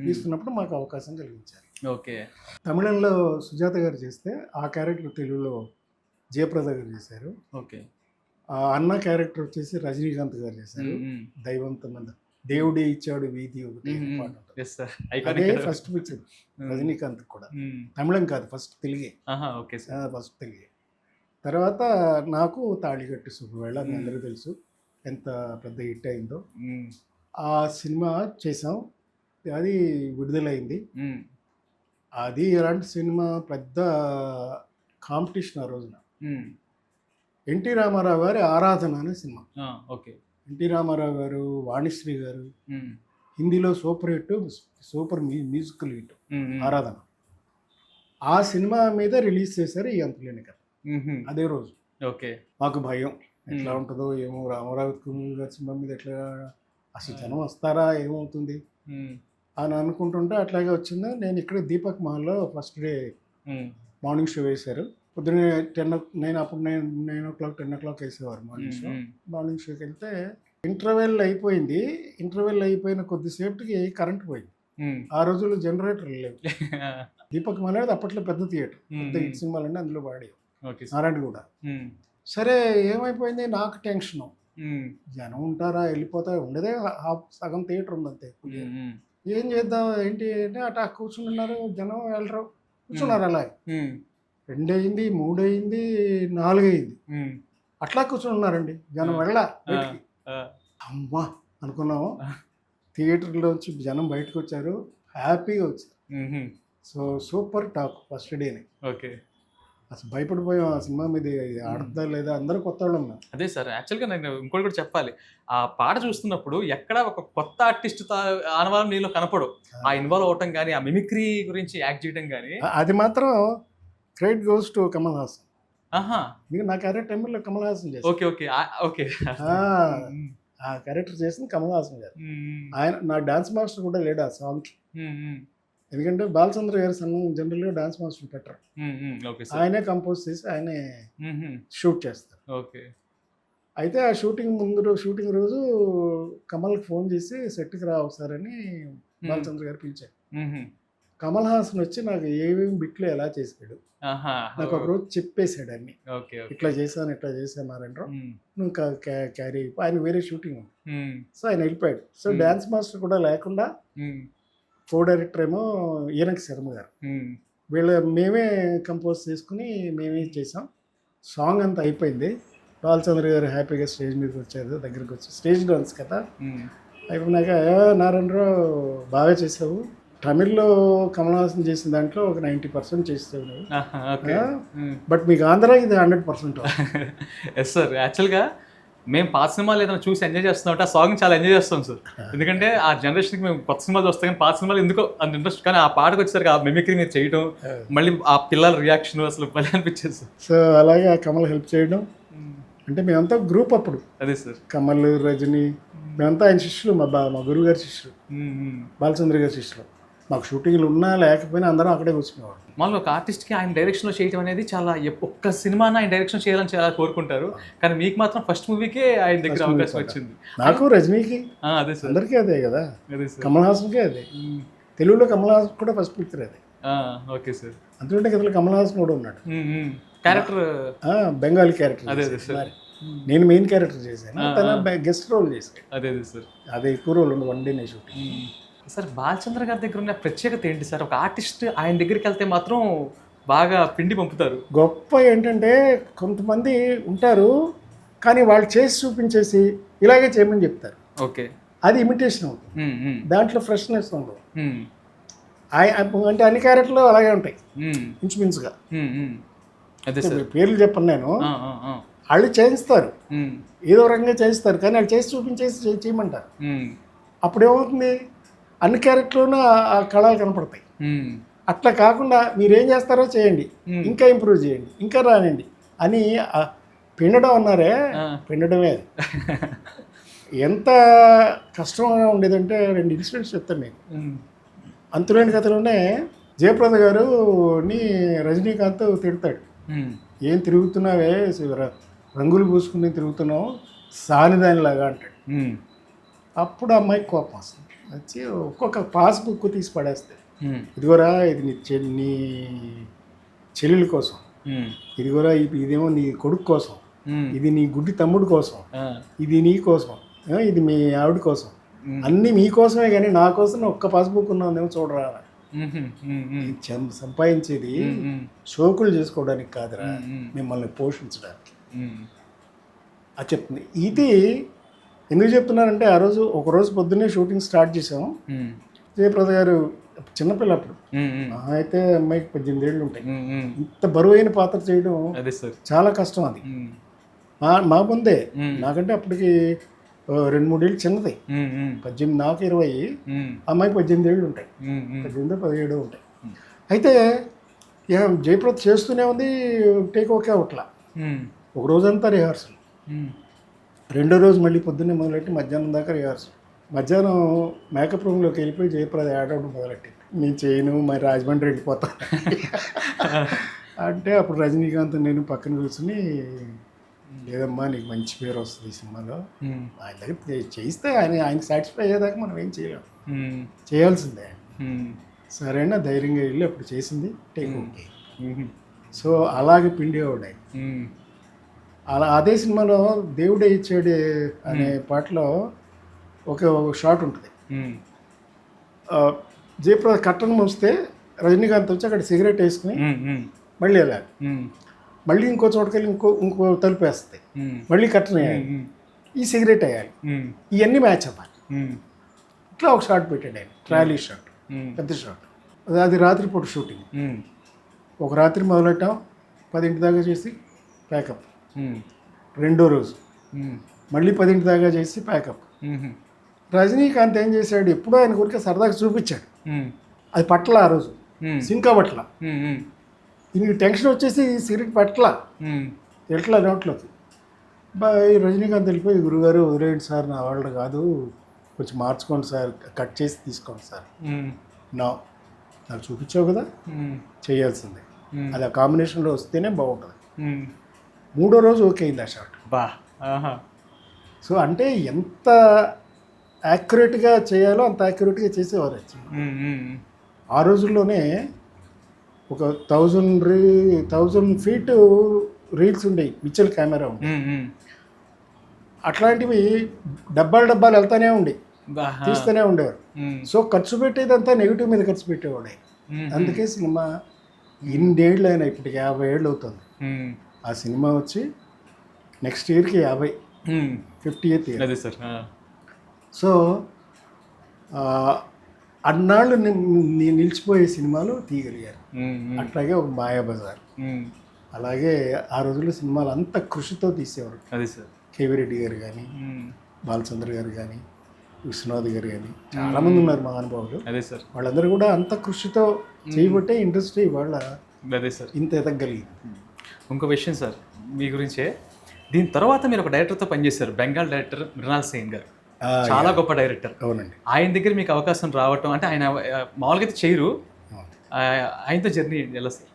తీస్తున్నప్పుడు మాకు అవకాశం కలిగించారు. ఓకే. తమిళంలో సుజాత గారు చేస్తే ఆ క్యారెక్టర్ తెలుగులో జయప్రద గారు చేశారు. ఓకే. ఆ అన్న క్యారెక్టర్ వచ్చేసి రజనీకాంత్ గారు చేశారు. దైవంతో మంది దేవుడే ఇచ్చాడు వీధి ఒకటి పాట ఉంటుంది. అదే ఫస్ట్ పిక్చర్ రజనీకాంత్ కూడా. తమిళం కాదు, ఫస్ట్ తెలుగే. ఫస్ట్ తెలుగే. తర్వాత నాకు తాళిగట్టు శుభవేళ మీ అందరికీ తెలుసు ఎంత పెద్ద హిట్ అయిందో. ఆ సినిమా చేసాం, అది విడుదలైంది. అది ఎలాంటి సినిమా, పెద్ద కాంపిటీషన్ ఆ రోజున. ఎన్టీ రామారావు గారి ఆరాధన అనే సినిమా. ఓకే. ఎన్టీ రామారావు గారు, వాణిశ్రీ గారు, హిందీలో super hit, super musical hit ఆరాధన. ఆ సినిమా మీద రిలీజ్ చేశారు ఈ అంతులేని కథ అదే రోజు. ఓకే. మాకు భయం ఎట్లా ఉంటుందో ఏమో, రామారావు గారి సినిమా మీద ఎట్లా అసలు జనం వస్తారా, ఏమవుతుంది అని అనుకుంటుంటే అట్లాగే వచ్చింది. నేను ఇక్కడ దీపక్ మహల్లో ఫస్ట్ డే మార్నింగ్ షో వేశారు. పొద్దున్నే 9 o'clock 10 o'clock వేసేవారు మార్నింగ్ షో. మార్నింగ్ షోకి వెళ్తే ఇంటర్వెల్ అయిపోయింది. ఇంటర్వెల్ అయిపోయిన కొద్దిసేపటికి కరెంట్ పోయింది. ఆ రోజుల్లో జనరేటర్ లేవు. దీపక్ మహల్ అనేది అప్పట్లో పెద్ద థియేటర్, పెద్ద హిట్ సినిమాలన్నీ అందులో పాడేవి, నారాయణగూడ. సరే ఏమైపోయింది, నాకు టెన్షను, జనం ఉంటారా, వెళ్ళిపోతారా, ఉండేదే సగం థియేటర్ ఉందంతే. ఏం చేద్దాం ఏంటి అంటే అట్లా కూర్చున్నారు, జనం వెళ్ళరు, కూర్చున్నారు అలా. 2 అయింది, 3 అయింది, 4 అయింది, అట్లా కూర్చున్నారండి జనం. వెళ్ళా బయటికి, అమ్మా అనుకున్నాము. థియేటర్లోంచి జనం బయటకు వచ్చారు, హ్యాపీగా వచ్చారు. సో సూపర్ టాక్ ఫస్ట్ డేని. ఓకే. అసలు భయపడిపోయాం ఆ సినిమా మీద, ఆడతా లేదా, అందరూ కొత్త వాళ్ళు ఉన్నారు. అదే సార్, యాక్చువల్గా నేను ఇంకోటి కూడా చెప్పాలి. ఆ పాట చూస్తున్నప్పుడు ఎక్కడ ఒక కొత్త ఆర్టిస్ట్ ఆనవాళ్ళం నీలో కనపడు. ఆ ఇన్వాల్వ్ అవటం కానీ, ఆ మిమిక్రీ గురించి యాక్ట్ చేయడం కానీ, అది మాత్రం credit goes to Kamal Haasan. మీకు నా క్యారెక్టర్ టైంలో కమల్ హాసన్ చేశారు. ఓకే. ఓకే. ఓకే. ఆ క్యారెక్టర్ చేసింది కమల్ హాసన్ గారు. ఆయన నా డాన్స్ మాస్టర్ కూడా లేడు ఆ సాంగ్కి. ఎందుకంటే బాలచంద్ర గారి సంఘం జనరల్గా డాన్స్ మాస్టర్ పెట్టరు, ఆయనే కంపోజ్ చేసి ఆయనే షూట్ చేస్తారు. ఓకే. అయితే ఆ షూటింగ్ రోజు కమల్కి ఫోన్ చేసి సెట్కి రా ఒకసారని బాలచంద్ర గారు పిలిచారు. కమల్ హాసన్ వచ్చి నాకు ఏమేమి బిట్లు ఎలా చేశాడు నాకు ఒకరోజు చెప్పేశాడు అన్ని. ఇట్లా చేశాను నారాయణరావు, నువ్వు క్యారీ అయిపో. ఆయన వేరే షూటింగ్ ఉంది, సో ఆయన వెళ్ళిపోయాడు. సో డాన్స్ మాస్టర్ కూడా లేకుండా కో డైరెక్టర్ ఏమో ఈనక్ శర్మ గారు, మేమే కంపోజ్ చేసుకుని మేమే చేసాం. సాంగ్ అంతా అయిపోయింది. బాలచంద్ర గారు హ్యాపీగా స్టేజ్ మీదకి వచ్చారు, దగ్గరికి వచ్చి స్టేజ్ డాన్స్ కదా అయిపోయినాక, నారాయణరావు బాగా చేసావు, తమిళ్లో కమల్ హాసన్ చేసిన దాంట్లో ఒక 90% చేస్తావు నువ్వు, బట్ మీకు ఆంధ్ర ఇది 100%. ఎస్ సార్, యాక్చువల్గా మేము పాత సినిమాలు ఏదైనా చూసి ఎంజాయ్ చేస్తున్నాం, ఆ సాంగ్ చాలా ఎంజాయ్ చేస్తాం సార్. ఎందుకంటే ఆ జనరేషన్కి మేము కొత్త సినిమాలు చూస్తాం, కానీ పాత సినిమాలు ఎందుకో అంత ఇంట్రెస్ట్. కానీ ఆ పాటకు వచ్చేసరికి ఆ మిమిక్రీ మీరు చేయడం, మళ్ళీ ఆ పిల్లల రియాక్షన్ అసలు భలే అనిపించేది సార్. సో అలాగే కమల్ హెల్ప్ చేయడం, అంటే మేమంతా గ్రూప్ అప్పుడు. అదే సార్, కమల్, రజనీ, మేమంతా ఆయన శిష్యులు, మా గురువు గారి శిష్యులు, బాలచంద్ర గారి శిష్యులు. మాకు షూటింగ్లు ఉన్నా లేకపోయినా అందరం అక్కడే కూర్చునేవాడు. మళ్ళీ ఒక ఆర్టిస్ట్కి ఆయన డైరెక్షన్లో చేయడం అనేది చాలా, ఒక్క సినిమాని ఆయన డైరెక్షన్ చేయాలని చాలా కోరుకుంటారు, కానీ మీకు మాత్రం ఫస్ట్ మూవీకే ఆయన దగ్గర అవకాశం వచ్చింది. నాకు, రజనీకి, అదే సార్, అందరికీ అదే కదా. కమల్ హాసన్కే అదే, తెలుగులో కమల్ హాసన్ కూడా ఫస్ట్ పిక్చర్ అదే. Okay sir. అందుకంటే కదా కమల్ హాసన్ కూడా ఉన్నాడు క్యారెక్టర్, బెంగాలీ క్యారెక్టర్. అదే సార్, నేను మెయిన్ క్యారెక్టర్ చేశాను, తన గెస్ట్ రోల్ చేశాను. అదే సార్, అదే ఎక్కువ రోల్ ఉంది, 1 day షూటింగ్. సార్ బాలచంద్ర గారి దగ్గర ఉన్న ప్రత్యేకత ఏంటి సార్? ఒక ఆర్టిస్ట్ ఆయన దగ్గరికి వెళ్తే మాత్రం బాగా పిండి పంపుతారు. గొప్ప ఏంటంటే కొంతమంది ఉంటారు, కానీ వాళ్ళు చేసి చూపించేసి ఇలాగే చేయమని చెప్తారు. ఓకే. అది ఇమిటేషన్ అవుతుంది, దాంట్లో ఫ్రెష్నెస్ ఉండదు. అంటే అన్ని క్యారెక్టర్లు అలాగే ఉంటాయి ఇంచుమించుగా. అదే సార్, పేర్లు చెప్పను నేను. వాళ్ళు చేయిస్తారు, ఏదో రకంగా చేయిస్తారు, కానీ వాళ్ళు చేసి చూపించేసి చేయమంటారు. అప్పుడేమవుతుంది, అన్ని క్యారెక్టర్లోనూ ఆ కళలు కనపడతాయి. అట్లా కాకుండా మీరేం చేస్తారో చేయండి, ఇంకా ఇంప్రూవ్ చేయండి, ఇంకా రానండి అని పిండడం అన్నారే, పిండడమే. ఎంత కష్టంగా ఉండేదంటే 2 ఇన్సిడెంట్స్ చెప్తాను నేను. అంతులేని కథలోనే జయప్రద గారుని రజనీకాంత్ తిడతాడు, ఏం తిరుగుతున్నావే, రంగులు పూసుకుని తిరుగుతున్నావు సానిదానిలాగా అంటాడు. ఉమ్, అప్పుడు అమ్మాయికి కోపం వస్తుంది. వచ్చి ఒక్కొక్క పాస్బుక్ తీసి పడేస్తే, ఉమ్, ఇదిగోరా ఇది నీ చెల్లెల కోసం, ఉమ్, ఇదిగోరా ఇదేమో నీ కొడుకు కోసం, ఉమ్, ఇది నీ గుడ్డి తమ్ముడు కోసం, ఆ, ఇది నీ కోసం, ఇది మీ ఆవిడ కోసం, ఉమ్, అన్నీ మీకోసమే కానీ నా కోసం ఒక్క పాస్బుక్ ఉన్నదేమో చూడరా. ఉహు, ఉమ్, ఉమ్, ఈ సంపాదించేది ఉమ్, షోకులు చేసుకోవడానికి కాదురా, ఉమ్, మిమ్మల్ని పోషించడానికి ఉమ్, అది చెప్తుంది. ఇది ఎందుకు చెప్తున్నానంటే, ఆ రోజు ఒకరోజు పొద్దున్నే షూటింగ్ స్టార్ట్ చేసాము. ఉమ్, జయప్రద గారు చిన్నపిల్ల అప్పుడు, ఉమ్, ఉమ్, అయితే అమ్మాయికి 18 ఏళ్ళు ఉంటాయి. ఉమ్, ఉమ్, ఇంత బరువైన పాత్ర చేయడం అదే సార్. చాలా కష్టం. అది ఉమ్, మా ముందే, ఉమ్, నాకంటే అప్పటికి 2-3 ఏళ్ళు చిన్నది. ఉమ్, ఉమ్, 18, నాకు 20, ఉమ్, అమ్మాయికి 18 ఏళ్ళు ఉంటాయి, ఉమ్, ఉమ్, 18-17 ఉంటాయి. అయితే జయప్రద చేస్తూనే ఉంది, టేక్ ఓకే అవట్లా. ఉమ్, ఒక రోజంతా రిహార్సల్, ఉమ్, రెండో రోజు మళ్ళీ పొద్దున్నే మొదలెట్టి మధ్యాహ్నం దాకా రిహార్సల్. మధ్యాహ్నం మేకప్ రూమ్లోకి వెళ్ళిపోయి జయప్రద ఆడవడం మొదలెట్టింది. నేను చేయను, మరి రాజమండ్రి వెళ్ళిపోతాను అంటే అప్పుడు రజనీకాంత్ నేను పక్కన కూర్చుని, లేదమ్మా నీకు మంచి పేరు వస్తుంది ఈ సినిమాలో, ఉమ్, ఆయన దగ్గర చేయిస్తే ఆయన సాటిస్ఫై అయ్యేదాకా మనం ఏం చేయలేం, ఉమ్, చేయాల్సిందే. ఉమ్, సరైన ధైర్యంగా వెళ్ళి అప్పుడు చేసింది టేక్ ఓకే. ఉమ్, సో అలాగే పిండేవాడు. ఉమ్, అలా అదే సినిమాలో దేవుడే ఇచ్చాడు అనే పాటలో ఒక షాట్ ఉంటుంది. ఉమ్, జయప్రద కట్టను మూస్తే రజనీకాంత్ వచ్చి అక్కడ సిగరెట్ వేసుకుని ఉమ్, ఉమ్, మళ్ళీ వెళ్ళాలి, ఉమ్, మళ్ళీ ఇంకో చోటుకెళ్ళి ఇంకో తలుపు వేస్తుంది, ఉమ్, మళ్ళీ కట్టను వేయాలి, ఉమ్, ఈ సిగరెట్ వేయాలి, ఉమ్, ఇవన్నీ మ్యాచ్ అవ్వాలి. ఉమ్, ఇట్లా ఒక షాట్ పెట్టాడు ఆయన, ట్రాలీ షాట్, ఉమ్, పెద్ద షాట్. అది రాత్రిపూట షూటింగ్. ఉమ్, ఒక రాత్రి మొదలెట్టాం, 10 దాకా చేసి ప్యాకప్. ఉమ్, రెండో రోజు ఉమ్, మళ్ళీ 10 దాకా చేసి ప్యాకప్. ఉమ్, రజనీకాంత్ ఏం చేశాడు, ఎప్పుడో ఆయన గురికి సరదాగా చూపించాడు, ఉమ్, అది పట్ల ఆ రోజు ఉమ్, సింకా పట్ల, ఉమ్, ఉమ్, దీనికి టెన్షన్ వచ్చేసి సిగరెట్ పట్ల ఉమ్, ఎట్లా నోట్లోకి. ఈ రజనీకాంత్ వెళ్ళిపోయి, గురుగారు వదిలేయండి సార్, నా వాళ్ళు కాదు, కొంచెం మార్చుకోండి సార్, కట్ చేసి తీసుకోండి సార్. ఉమ్, నాకు చూపించావు కదా, ఉమ్, చేయాల్సిందే, ఉమ్, అది ఆ కాంబినేషన్లో వస్తేనే బాగుంటుంది. ఉమ్, మూడో రోజు ఓకే అయింది ఆ షాట్. బా, ఆహా, సో అంటే ఎంత యాక్యురేట్గా చేయాలో అంత యాక్యురేట్గా చేసేవారు యాక్చువల్లీ. ఉమ్, ఉమ్, ఆ రోజుల్లోనే ఒక 1000 ఫీట్ రీల్స్ ఉండేవి, పిక్చర్ కెమెరా ఉండే, ఉమ్, ఉమ్, అట్లాంటివి డబ్బాలు వెళ్తానే ఉండే, బా, తీస్తూనే ఉండేవారు. ఉమ్, సో ఖర్చు పెట్టేదంతా నెగిటివ్ మీద ఖర్చు పెట్టేవాడే. ఉమ్, అందుకే సినిమా ఇన్నేళ్ళు అయినా, ఇప్పటికి 50 ఏళ్ళు అవుతుంది. ఉమ్, ఆ సినిమా వచ్చి నెక్స్ట్ ఇయర్కి 50th ఇయర్. అదే సార్. సో అన్నాళ్ళు నిలిచిపోయే సినిమాలు తీయగలిగారు. అట్లాగే ఒక మాయాబజార్, అలాగే ఆ రోజుల్లో సినిమాలు అంత కృషితో తీసేవారు. అదే సార్. కేవీ రెడ్డి గారు కానీ, బాలచంద్ర గారు కానీ, విశ్వనాథ్ గారు కానీ, చాలామంది ఉన్నారు మహానుభావులు. అదే సార్. వాళ్ళందరూ కూడా అంత కృషితో చేయబట్టే ఇండస్ట్రీ వాళ్ళ అదే సార్ ఇంత ఎదగలిగింది. ఇంకో విషయం సార్ మీ గురించే, దీని తర్వాత మీరు ఒక డైరెక్టర్తో పనిచేశారు, బెంగాల్ డైరెక్టర్ మృణాల్ సేన్ గారు, చాలా గొప్ప డైరెక్టర్. అవునండి. ఆయన దగ్గర మీకు అవకాశం రావటం అంటే, ఆయన మామూలుగా అయితే చేయరు, ఆయనతో జర్నీ ఎలా సార్?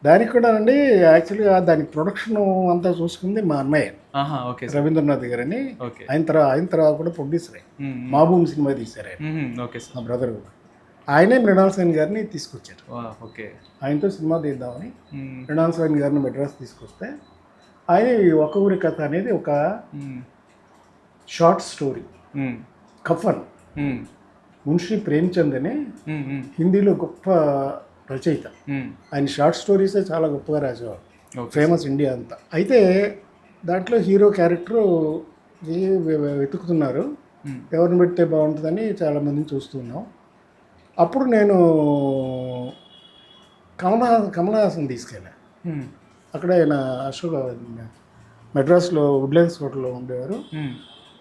దానికి కూడా అండి, యాక్చువల్గా దానికి ప్రొడక్షన్ అంతా చూసుకుంది మా అన్నయ్య. ఓకే. రవీంద్రనాథ్ గారు అని. ఓకే. ఆయన తర్వాత కూడా ప్రొడ్యూసర్, మా భూమి సినిమా తీశారు ఆయన. Okay sir. మా బ్రదర్ కూడా ఆయనే మృణాల్ సేన్ గారిని తీసుకొచ్చారు. ఓకే. ఆయనతో సినిమా తీద్దామని మృణాల్ సేన్ గారిని మెడ్రాస్ తీసుకొస్తే, ఆయన ఒక ఊరి కథ అనేది ఒక షార్ట్ స్టోరీ, కఫన్, మున్షి ప్రేమ్చంద్ అని హిందీలో గొప్ప రచయిత. ఆయన షార్ట్ స్టోరీసే చాలా గొప్పగా రాసేవారు, ఫేమస్ ఇండియా అంతా. అయితే దాంట్లో హీరో క్యారెక్టరు వెతుకుతున్నారు, ఎవరిని పెడితే బాగుంటుందని చాలామందిని చూస్తున్నాం. అప్పుడు నేను కమల్ హాసన్ తీసుకెళ్ళాను. అక్కడ ఆయన అశోక్ మెడ్రాస్లో వుడ్లాండ్స్ హోటల్లో ఉండేవారు.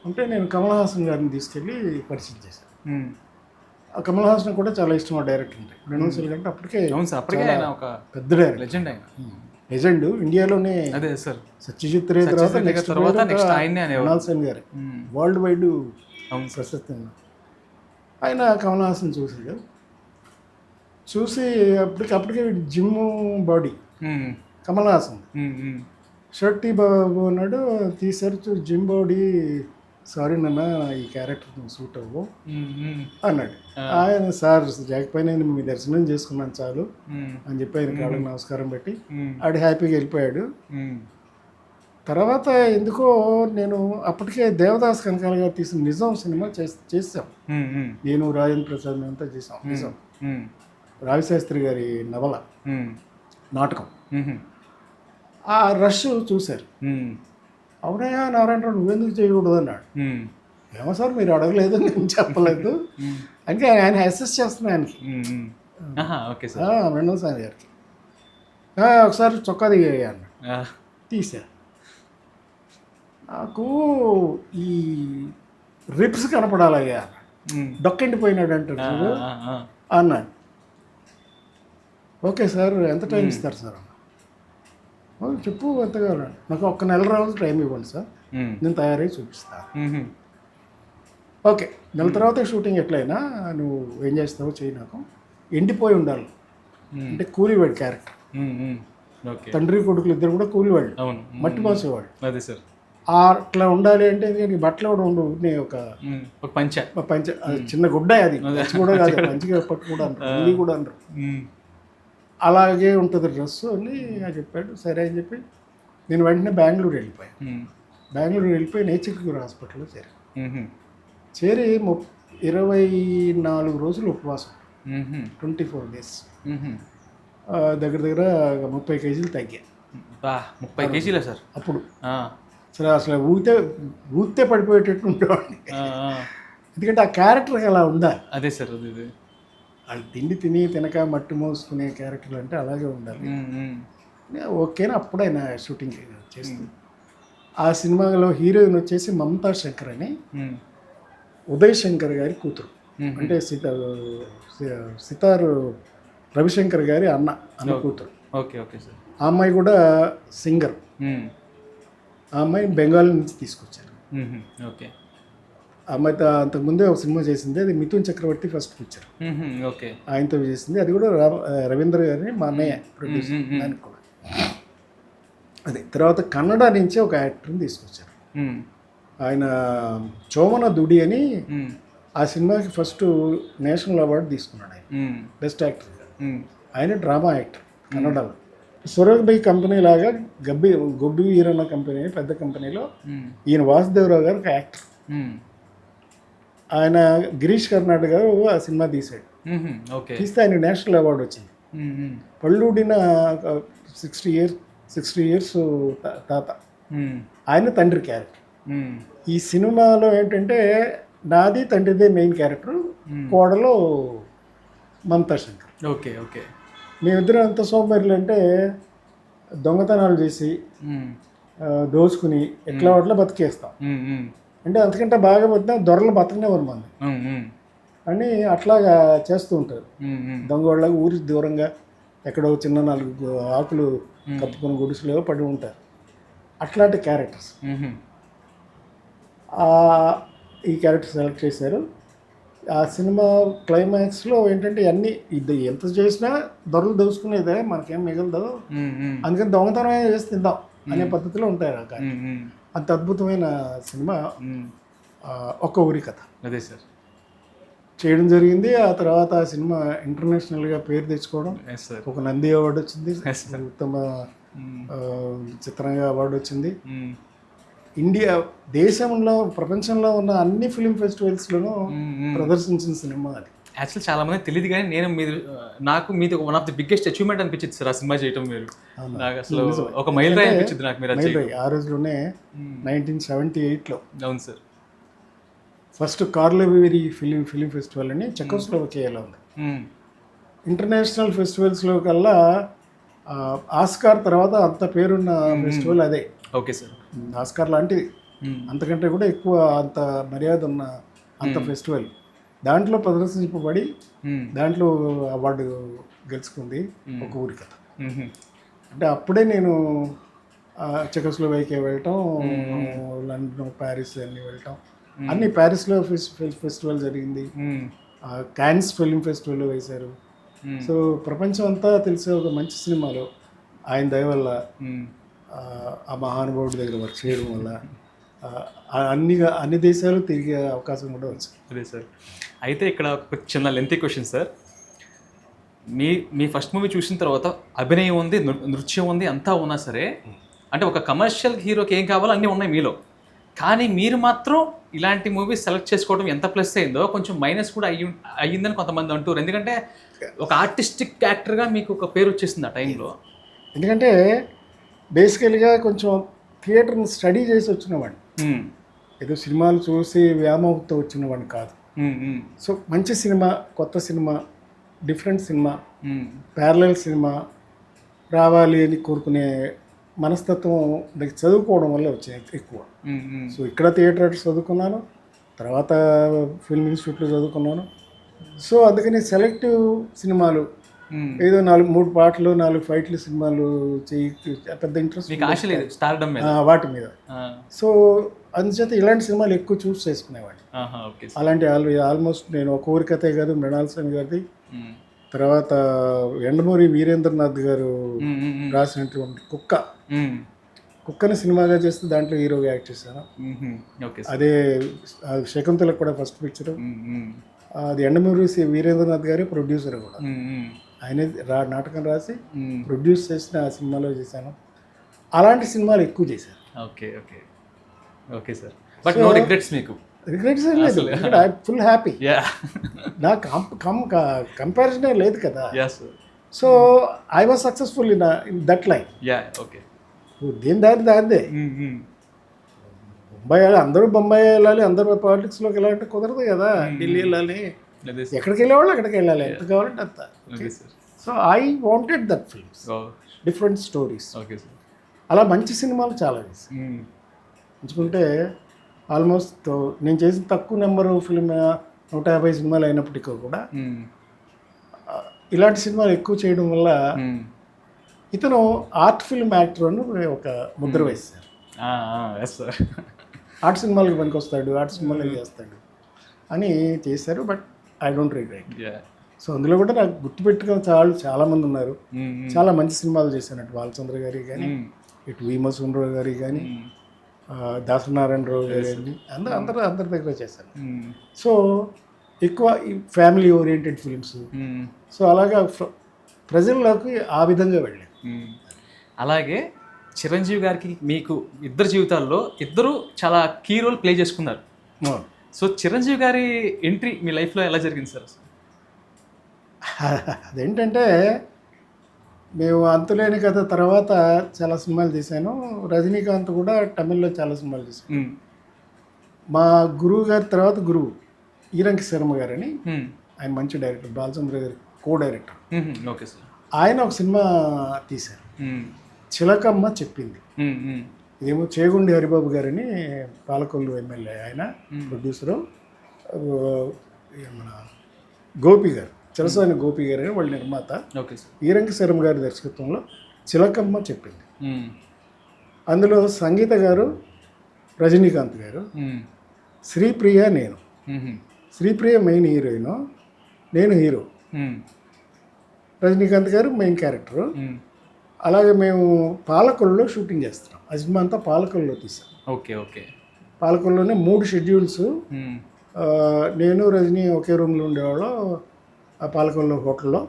అంటే నేను కమల్ హాసన్ గారిని తీసుకెళ్ళి పరిచయం చేశాను. ఆ కమల్ హాసన్ కూడా చాలా ఇష్టం ఆ డైరెక్టర్ అంటే. మృణాల్ సేన్ అంటే అప్పటికే పెద్ద డైరెక్టర్, లెజెండ్ ఇండియాలోనే. అదే సార్. సత్యజిత్ రే తర్వాత మృణాల్ సేన్ గారు వరల్డ్ వైడ్ ప్రశస్తి. ఆయన కమల్ హాసన్ చూసాడు, చూసి అప్పటికే జిమ్ బాడీ కమల్ హాసన్, షర్టీ బాబు అన్నాడు, తీసారు జిమ్ బాడీ సారీ నాన్న ఈ క్యారెక్టర్ నువ్వు సూట్ అవ్వు అన్నాడు. ఆయన సార్ లేకపోయినా నేను మీ దర్శనం చేసుకున్నాను చాలు అని చెప్పి ఆయన కాళ్ళకి నమస్కారం పెట్టి ఆడు హ్యాపీగా వెళ్ళిపోయాడు. తర్వాత ఎందుకో నేను అప్పటికే దేవదాస్ కనకాల గారు తీసిన నిజం సినిమా చేసాం. నేను రాజేంద్ర ప్రసాద్ మేమంతా చేసాం నిజం. రావిశాస్త్రి గారి నవల నాటకం. ఆ రష్ చూశారు. అవునయ్యా నారాయణరావు నువ్వెందుకు చేయకూడదు అన్నాడు. ఏమో సార్ మీరు అడగలేదు నేను చెప్పలేదు అంటే ఆయన అసెస్ చేస్తున్నా ఆయనకి మృణాల్ సాయి గారికి. ఒకసారి చొక్కా దిగయ్యా అన్నాడు. తీసా. నాకు ఈ రిప్స్ కనపడాలయ్యా డొక్కెండిపోయినాడు అంటాడు అన్నాడు. ఓకే సార్ ఎంత టైం ఇస్తారు సార్ అన్న. చెప్పు ఎంత కావాలి. నాకు ఒక్క నెల రోజులు టైం ఇవ్వండి సార్ నేను తయారై చూపిస్తాను. ఓకే నెల తర్వాత షూటింగ్ ఎట్లయినా నువ్వు ఏం చేస్తావో చెయ్యి. నాకు ఎండిపోయి ఉండాలి అంటే కూలివాడు క్యారెక్టర్. తండ్రి కొడుకులు ఇద్దరు కూడా కూలివాళ్ళు, మట్టి పోసేవాళ్ళు. అదే సార్ అట్లా ఉండాలి అంటే నీ బట్టలు కూడా ఉండు. నేను ఒక పంచ చిన్న గుడ్డ అది కూడా కాదు మంచిగా పట్టు కూడా అంటారు ఇది కూడా అంటారు. అలాగే ఉంటుంది డ్రెస్ అని చెప్పాడు. సరే అని చెప్పి నేను వెంటనే బెంగళూరు వెళ్ళిపోయాను. బెంగళూరు వెళ్ళిపోయి నేచర్ క్యూర్ హాస్పిటల్లో చేరి 24 రోజులు ఉపవాసం 24 days దగ్గర 30 కేజీలు తగ్గా. 30 కేజీలా సార్ అప్పుడు? అసలు ఊతే పడిపోయేటట్టు ఉండేవాడిని. ఎందుకంటే ఆ క్యారెక్టర్ అలా ఉందా. అదే సార్ వాళ్ళు తిండి తినక మట్టి మోసుకునే క్యారెక్టర్లు అంటే అలాగే ఉండాలి. ఓకేనా అప్పుడు ఆయన షూటింగ్ చేస్తుంది. ఆ సినిమాలో హీరోయిన్ వచ్చేసి మమతా శంకర్ అని ఉదయ్ శంకర్ గారి కూతురు. అంటే సితారు రవిశంకర్ గారి అన్న కూతురు. Okay okay sir. ఆ అమ్మాయి కూడా సింగర్. ఆ అమ్మాయిని బెంగాల్ నుంచి తీసుకొచ్చారు. ఓకే. ఆ అమ్మాయితో అంతకుముందే ఒక సినిమా చేసింది, అది మిథున్ చక్రవర్తి ఫస్ట్ పిక్చర్. ఓకే. ఆయనతో చేసింది. అది కూడా రవీంద్ర గారిని మా అన్నయ్య ప్రొడ్యూసర్ దానికి కూడా. అదే తర్వాత కన్నడ నుంచి ఒక యాక్టర్ని తీసుకొచ్చారు. ఆయన చోమన దుడి అని ఆ సినిమాకి ఫస్ట్ నేషనల్ అవార్డు తీసుకున్నాడు ఆయన బెస్ట్ యాక్టర్. ఆయన డ్రామా యాక్టర్ కన్నడలో. సురభి కంపెనీ లాగా గొబ్బి ఈరన్న కంపెనీ పెద్ద కంపెనీలో ఈయన వాసుదేవరావు గారు ఒక యాక్టర్. ఆయన గిరీష్ కర్నాడ్ గారు ఆ సినిమా తీశాడు. తీస్తే ఆయన నేషనల్ అవార్డు వచ్చింది. పళ్ళుడిన 60 years తాత ఆయన తండ్రి క్యారెక్టర్. ఈ సినిమాలో ఏంటంటే నాది తండ్రిదే మెయిన్ క్యారెక్టర్, కోడలో మమతా శంకర్. Okay okay. మేమిద్దరం ఎంత సోమవారులు అంటే దొంగతనాలు చేసి దోచుకుని ఎట్లా వాటిలో బతికేస్తాం. అంటే అంతకంటే బాగా బతికినా దొరలు బతకనేవారు మంది అని అట్లాగా చేస్తూ ఉంటారు. దొంగవాళ్ళగా ఊరి దూరంగా ఎక్కడో చిన్న 4 ఆకులు కప్పుకుని గుడిసెలో పడి ఉంటారు. అట్లాంటి క్యారెక్టర్స్. ఈ క్యారెక్టర్ సెలెక్ట్ చేశారు. ఆ సినిమా క్లైమాక్స్లో ఏంటంటే అన్నీ ఎంత చేసినా దొరలు దోచుకునేదే, మనకేం మిగలదు, అందుకని దొంగతనమే చేసి తిందాం అనే పద్ధతిలో ఉంటారు. అంత అద్భుతమైన సినిమా ఒక్క ఊరి కథ. అదే సార్ చేయడం జరిగింది. ఆ తర్వాత ఆ సినిమా ఇంటర్నేషనల్గా పేరు తెచ్చుకోవడం, ఒక నంది అవార్డు వచ్చింది, ఉత్తమ చిత్రంగా అవార్డు వచ్చింది. ఇండియా దేశంలో ప్రపంచంలో ఉన్న అన్ని ఫిలిం ఫెస్టివల్స్లోనూ ప్రదర్శించిన సినిమా అది. యాక్చువల్ చాలా మంది తెలియదు కానీ నాకు మీది one of the biggest achievement అనిపించింది సార్ ఆ సినిమా చేయడం. మీరు నాకు అసలు ఒక మైల్ రాయి అనిపించింది నాకు. మీరు ఆ రోజులోనే 1978లో. అవును సార్. ఫస్ట్ కార్లోవేరీ ఫిలిం ఫెస్టివల్ అని చెకోస్లోవకియాలో ఉంది. ఇంటర్నేషనల్ ఫెస్టివల్స్లో కల్లా ఆస్కార్ తర్వాత అంత పేరున్న ఫెస్టివల్ అదే. Okay sir. ఆస్కార్ లాంటిది, అంతకంటే కూడా ఎక్కువ అంత మర్యాద ఉన్న అంత ఫెస్టివల్. దాంట్లో ప్రదర్శింపబడి దాంట్లో అవార్డు గెలుచుకుంది ఒక ఊరి కథ. అంటే అప్పుడే నేను చెకోస్లోవేకియా వెళ్ళటం, లండన్, ప్యారిస్ అన్నీ వెళ్ళటం. అన్ని ప్యారిస్లో ఫెస్టివల్ జరిగింది. కాన్స్ ఫిల్మ్ ఫెస్టివల్ వేశారు. సో ప్రపంచం అంతా తెలిసే ఒక మంచి సినిమాలో ఆయన దయ వల్ల, ఆ మహానుభావుడి దగ్గర వర్క్ చేయడం వల్ల అన్ని దేశాలు తిరిగే అవకాశం కూడా వచ్చింది. అదే సార్. అయితే ఇక్కడ ఒక చిన్న లెంతీ క్వశ్చన్ సార్. మీ ఫస్ట్ మూవీ చూసిన తర్వాత అభినయం ఉంది, నృత్యం ఉంది, అంతా ఉన్నా సరే, అంటే ఒక కమర్షియల్ హీరోకి ఏం కావాలో అన్నీ ఉన్నాయి మీలో, కానీ మీరు మాత్రం ఇలాంటి మూవీస్ సెలెక్ట్ చేసుకోవడం ఎంత ప్లస్ అయిందో కొంచెం మైనస్ కూడా అయ్యిందని కొంతమంది అంటారు. ఎందుకంటే ఒక ఆర్టిస్టిక్ యాక్టర్గా మీకు ఒక పేరు వచ్చేసింది ఆ టైంలో. ఎందుకంటే బేసికల్గా కొంచెం థియేటర్ని స్టడీ చేసి వచ్చినవాడిని, ఏదో సినిమాలు చూసి వ్యామోహంతో వచ్చినవాడిని కాదు. సో మంచి సినిమా, కొత్త cinema, different cinema, parallel cinema రావాలి అని కోరుకునే మనస్తత్వం నాకు చదువుకోవడం వల్ల వచ్చేది ఎక్కువ. సో ఇక్కడ థియేటర్ ఆర్ట్స్ చదువుకున్నాను, తర్వాత ఫిల్మ్ ఇన్స్టిట్యూట్లో చదువుకున్నాను. సో అందుకని సెలెక్టివ్ సినిమాలు, ఏదో 3 పాటలు 4 ఫైట్లు సినిమాలు పెద్ద ఇంట్రెస్ట్ వాటి మీద. సో అందుచేత ఇలాంటి సినిమాలు ఎక్కువ చూస్ చేసుకునేవాడిని. అలాంటి ఆల్మోస్ట్ నేను ఒక ఊరి కథే కాదు, మృణాల్ స్వామి గారిది, తర్వాత ఎండమూరి వీరేంద్రనాథ్ గారు రాసినటువంటి కుక్కని సినిమాగా చేస్తే దాంట్లో హీరోగా యాక్ట్ చేశాను. అదే శకుంతలకు కూడా ఫస్ట్ పిక్చర్. అది ఎండమూరి వీరేంద్రనాథ్ గారి ప్రొడ్యూసర్ కూడా, ఆయన నాటకం రాసి ప్రొడ్యూస్ చేసిన ఆ సినిమాలో చేశాను. అలాంటి సినిమాలు ఎక్కువ చేశాను. Okay okay okay sir. But no regrets మీకు? రిగ్రెట్స్ ఏం లేదు, ఐ ఫుల్ హ్యాపీ. నా కంపారిజనే లేదు కదా. So I was successful in that line. దేని దారిదే. బొంబాయి అందరూ బొంబాయి వెళ్ళాలి, అందరూ పాలిటిక్స్లోకి వెళ్ళాలంటే కుదరదు కదా. ఢిల్లీ వెళ్ళాలి, ఎక్కడికి వెళ్ళేవాళ్ళు అక్కడికి వెళ్ళాలి, ఎంత కావాలంటే అంత. So I wanted that films, different stories. అలా మంచి సినిమాలు చాలా చేశాను. ఎంచుకుంటే ఆల్మోస్ట్ నేను చేసిన తక్కువ నెంబరు ఫిల్మ్ 150 సినిమాలు అయినప్పటికీ కూడా ఇలాంటి సినిమాలు ఎక్కువ చేయడం వల్ల ఇతను ఆర్ట్ ఫిల్మ్ యాక్టర్ అని ఒక ముద్ర వేశారు. ఆర్ట్ సినిమాలకి పనికి వస్తాడు, ఆర్ట్ సినిమాలు చేస్తాడు అని చేశారు. But I don't regret. So అందులో కూడా నాకు గుర్తుపెట్టుకున్న చాలామంది ఉన్నారు. చాలా మంచి సినిమాలు చేశాను. బాలచంద్ర గారి కానీ, ఇటు వి మసూన్ గారి కానీ, దాసనారాయణరావు గారి కానీ, అందరి దగ్గర చేశాను. సో ఎక్కువ ఈ ఫ్యామిలీ ఓరియంటెడ్ ఫిలిమ్స్. సో అలాగా ప్రజల్లోకి ఆ విధంగా వెళ్ళాను. అలాగే చిరంజీవి గారికి మీకు ఇద్దరు జీవితాల్లో ఇద్దరు చాలా కీ రోల్ ప్లే చేసుకున్నారు. సో చిరంజీవి గారి ఎంట్రీ మీ లైఫ్లో ఎలా జరిగింది సార్? అదేంటంటే మేము అంతులేని కథ తర్వాత చాలా సినిమాలు తీశాను. రజనీకాంత్ కూడా తమిళ్లో చాలా సినిమాలు చేశాను. మా గురువు గారి తర్వాత గురువు ఈరంకి శర్మ గారని, ఆయన మంచి డైరెక్టర్, బాలచంద్ర గారి కో డైరెక్టర్. Okay sir. ఆయన ఒక సినిమా తీశారు, చిలకమ్మ చెప్పింది. ఇదేమో చేగుండి హరిబాబు గారని పాలకొల్లు ఎమ్మెల్యే, ఆయన ప్రొడ్యూసరు. మన గోపి గారు, చిరసాని గోపి గారు అని వాళ్ళ నిర్మాత. ఈరంకి శర్మ గారి దర్శకత్వంలో చిలకమ్మ చెప్పింది. అందులో సంగీత గారు, రజనీకాంత్ గారు, శ్రీప్రియ, నేను. శ్రీప్రియ మెయిన్ హీరోయిన్, నేను హీరో. రజనీకాంత్ గారు మెయిన్ క్యారెక్టరు. అలాగే మేము పాలకొల్లులో షూటింగ్ చేస్తున్నాం. ఆ సినిమా అంతా పాలకొల్లులో తీసాం. ఓకే. పాలకొల్లులోనే 3 షెడ్యూల్స్. నేను రజనీ ఒకే రూమ్లో ఉండేవాళ్ళం ఆ పాలకొల్లు హోటల్లో.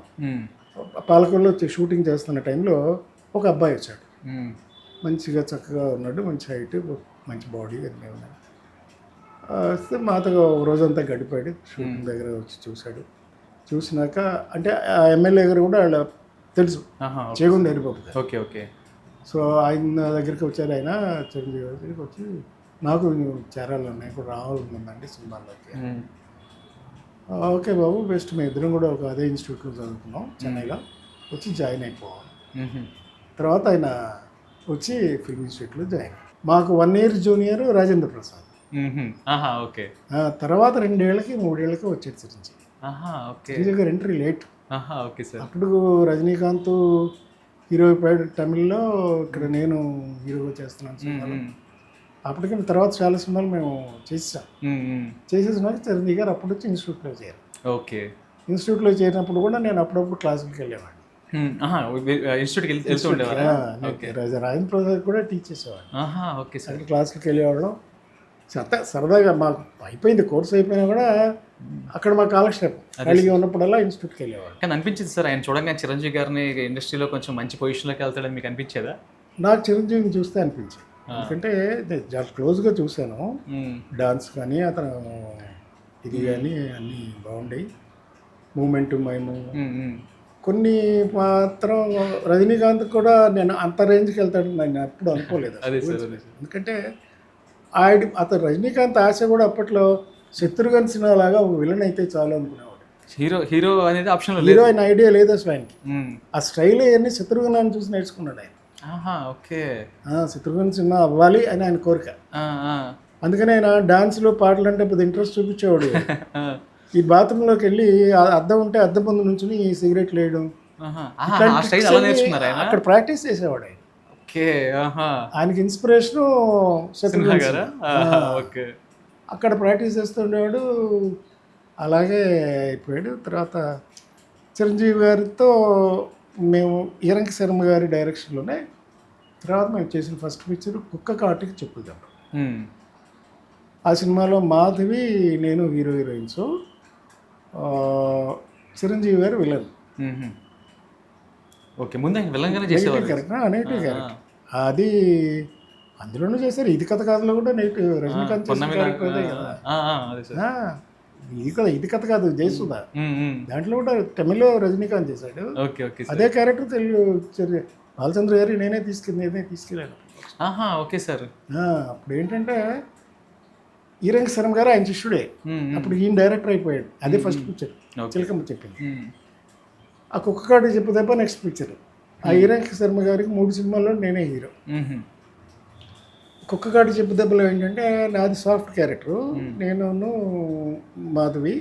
పాలకొల్లులో షూటింగ్ చేస్తున్న టైంలో ఒక అబ్బాయి వచ్చాడు. మంచిగా చక్కగా ఉన్నాడు, మంచి హైట్, మంచి బాడీ అన్నీ ఉన్నాయి. వస్తే మాతో రోజంతా గడిపాడు. షూటింగ్ దగ్గర వచ్చి చూశాడు. చూసినాక అంటే ఆ ఎమ్మెల్యే గారు కూడా వాళ్ళ తెలుసు, చేగుండి హరిబాబు గారు. ఓకే. సో ఆయన దగ్గరికి వచ్చారు. ఆయన చిరంజీవి గారి దగ్గరికి వచ్చి, నాకు చేరాలన్నాయి, ఇప్పుడు రావాలనుందండి సినిమాల్లోకి. ఓకే బాబు, బెస్ట్. మేము ఇద్దరం కూడా ఒక అదే ఇన్స్టిట్యూట్లో చదువుకున్నాం చెన్నైలో, వచ్చి జాయిన్ అయిపోవాలి. తర్వాత ఆయన వచ్చి ఫిల్మ్ ఇన్స్టిట్యూట్లో జాయిన్. మాకు 1 year junior Rajendra Prasad. Okay. తర్వాత 2 ఏళ్ళకి 3 ఏళ్ళకి వచ్చేది చిరంజీవి. చిరంజీవి గారు ఎంట్రీ లేట్. Okay sir. అప్పుడు రజనీకాంత్ హీరో అయిపోయాడు తమిళ్లో, ఇక్కడ నేను హీరోగా చేస్తున్నాను సినిమాలో. అప్పటికి తర్వాత చాలా సినిమాలు మేము చేసేసినాక చిరంజీవి గారు అప్పుడు వచ్చి ఇన్స్టిట్యూట్లో చేరారు. ఓకే. ఇన్స్టిట్యూట్లో చేరినప్పుడు కూడా నేను అప్పుడప్పుడు క్లాసులకు వెళ్ళేవాడిని. ఇన్స్టిట్యూట్కి రాజేంద్ర ప్రసాద్ కూడా టీచ్ చేసేవాడు. అక్కడ క్లాసులకు వెళ్ళేవాళ్ళం. సరదాగా మాకు అయిపోయింది, కోర్స్ అయిపోయినా కూడా అక్కడ మా కాలక్షేపం ఖాళీగా ఉన్నప్పుడల్లా ఇన్స్టిట్యూట్కి వెళ్ళేవాడు. కానీ అనిపించింది సార్ ఆయన చూడగానే చిరంజీవి గారిని ఇండస్ట్రీలో కొంచెం మంచి పొజిషన్లోకి వెళ్తాడని మీకు అనిపించేదా? నాకు చిరంజీవిని చూస్తే అనిపించింది, ఎందుకంటే చాలా క్లోజ్గా చూశాను. డాన్స్ కానీ అతను ఇది కానీ అన్నీ బాగుంటాయి, మూమెంట్ మేము కొన్ని మాత్రం రజనీకాంత్ కూడా నేను అంత రేంజ్కి వెళ్తాడు నేను ఎప్పుడు అనుకోలేదు. ఎందుకంటే అతను రజనీకాంత్ ఆశ కూడా అప్పట్లో శత్రుఘ్న సిన్హా లాగా ఒక విలన్ అయితే చాలు అనుకునేవాడు. హీరో అనేది ఆప్షన్ హీరో అయిన ఐడియా లేదు అసలు ఆయనకి. ఆ స్టైల్ అవన్నీ శత్రుఘ్నాన్ని చూసి నేర్చుకున్నాడు ఆయన. ఓకే, శత్రుఘ్న సిన్హా అవ్వాలి అని ఆయన కోరిక. అందుకని ఆయన డాన్స్లో పాటలు అంటే పెద్ద ఇంట్రెస్ట్ చూపించేవాడు. ఈ బాత్రూంలోకి వెళ్ళి అద్దం ఉంటే అద్దం ముందు నుంచి సిగరెట్లు వేయడం అక్కడ ప్రాక్టీస్ చేసేవాడు ఆయన. ఆయనకి ఇన్స్పిరేషను శత్రుఘ్న గారు. అక్కడ ప్రాక్టీస్ చేస్తుండేవాడు, అలాగే అయిపోయాడు. తర్వాత చిరంజీవి గారితో మేము ఈరంకి శర్మ గారి డైరెక్షన్లోనే తర్వాత మేము చేసిన ఫస్ట్ పిక్చర్ కుక్క కాటికి చెప్పుదాం. ఆ సినిమాలో మాధవి నేను హీరోయిన్స్, చిరంజీవి గారు విలన్. ఓకే, ముందు విలన్గానే చేసేవారు. నెగిటివ్ క్యారెక్టర్ అది అందులోనూ చేశారు. ఇది కథ కాదులో కూడా నెగిటివ్ రజనీకాంత్ క్యారెక్టర్ అదే కదా. ఇది కథ కాదు జయసుధా, దాంట్లో కూడా తమిళ్లో రజనీకాంత్ చేశాడు. అదే క్యారెక్టర్ తెలుగు బాలచంద్ర గారి నేనే తీసుకెళ్ళాను. Okay sir. అప్పుడు ఏంటంటే ఈరంకి శర్మ గారు ఆయన శిష్యుడే, అప్పుడు ఈయన డైరెక్టర్ అయిపోయాడు. అదే ఫస్ట్ పిక్చర్ చిలకమ్మ చెప్పింది. ఆ కుక్కకాడు చెప్పు తప్ప నెక్స్ట్ పిక్చర్. ఆ ఈరంకి శర్మ గారికి 3 సినిమాల్లో నేనే హీరో. కుక్కకాడు చెప్పు దెబ్బలో ఏంటంటే నాది సాఫ్ట్ క్యారెక్టరు, నేను మాధవి,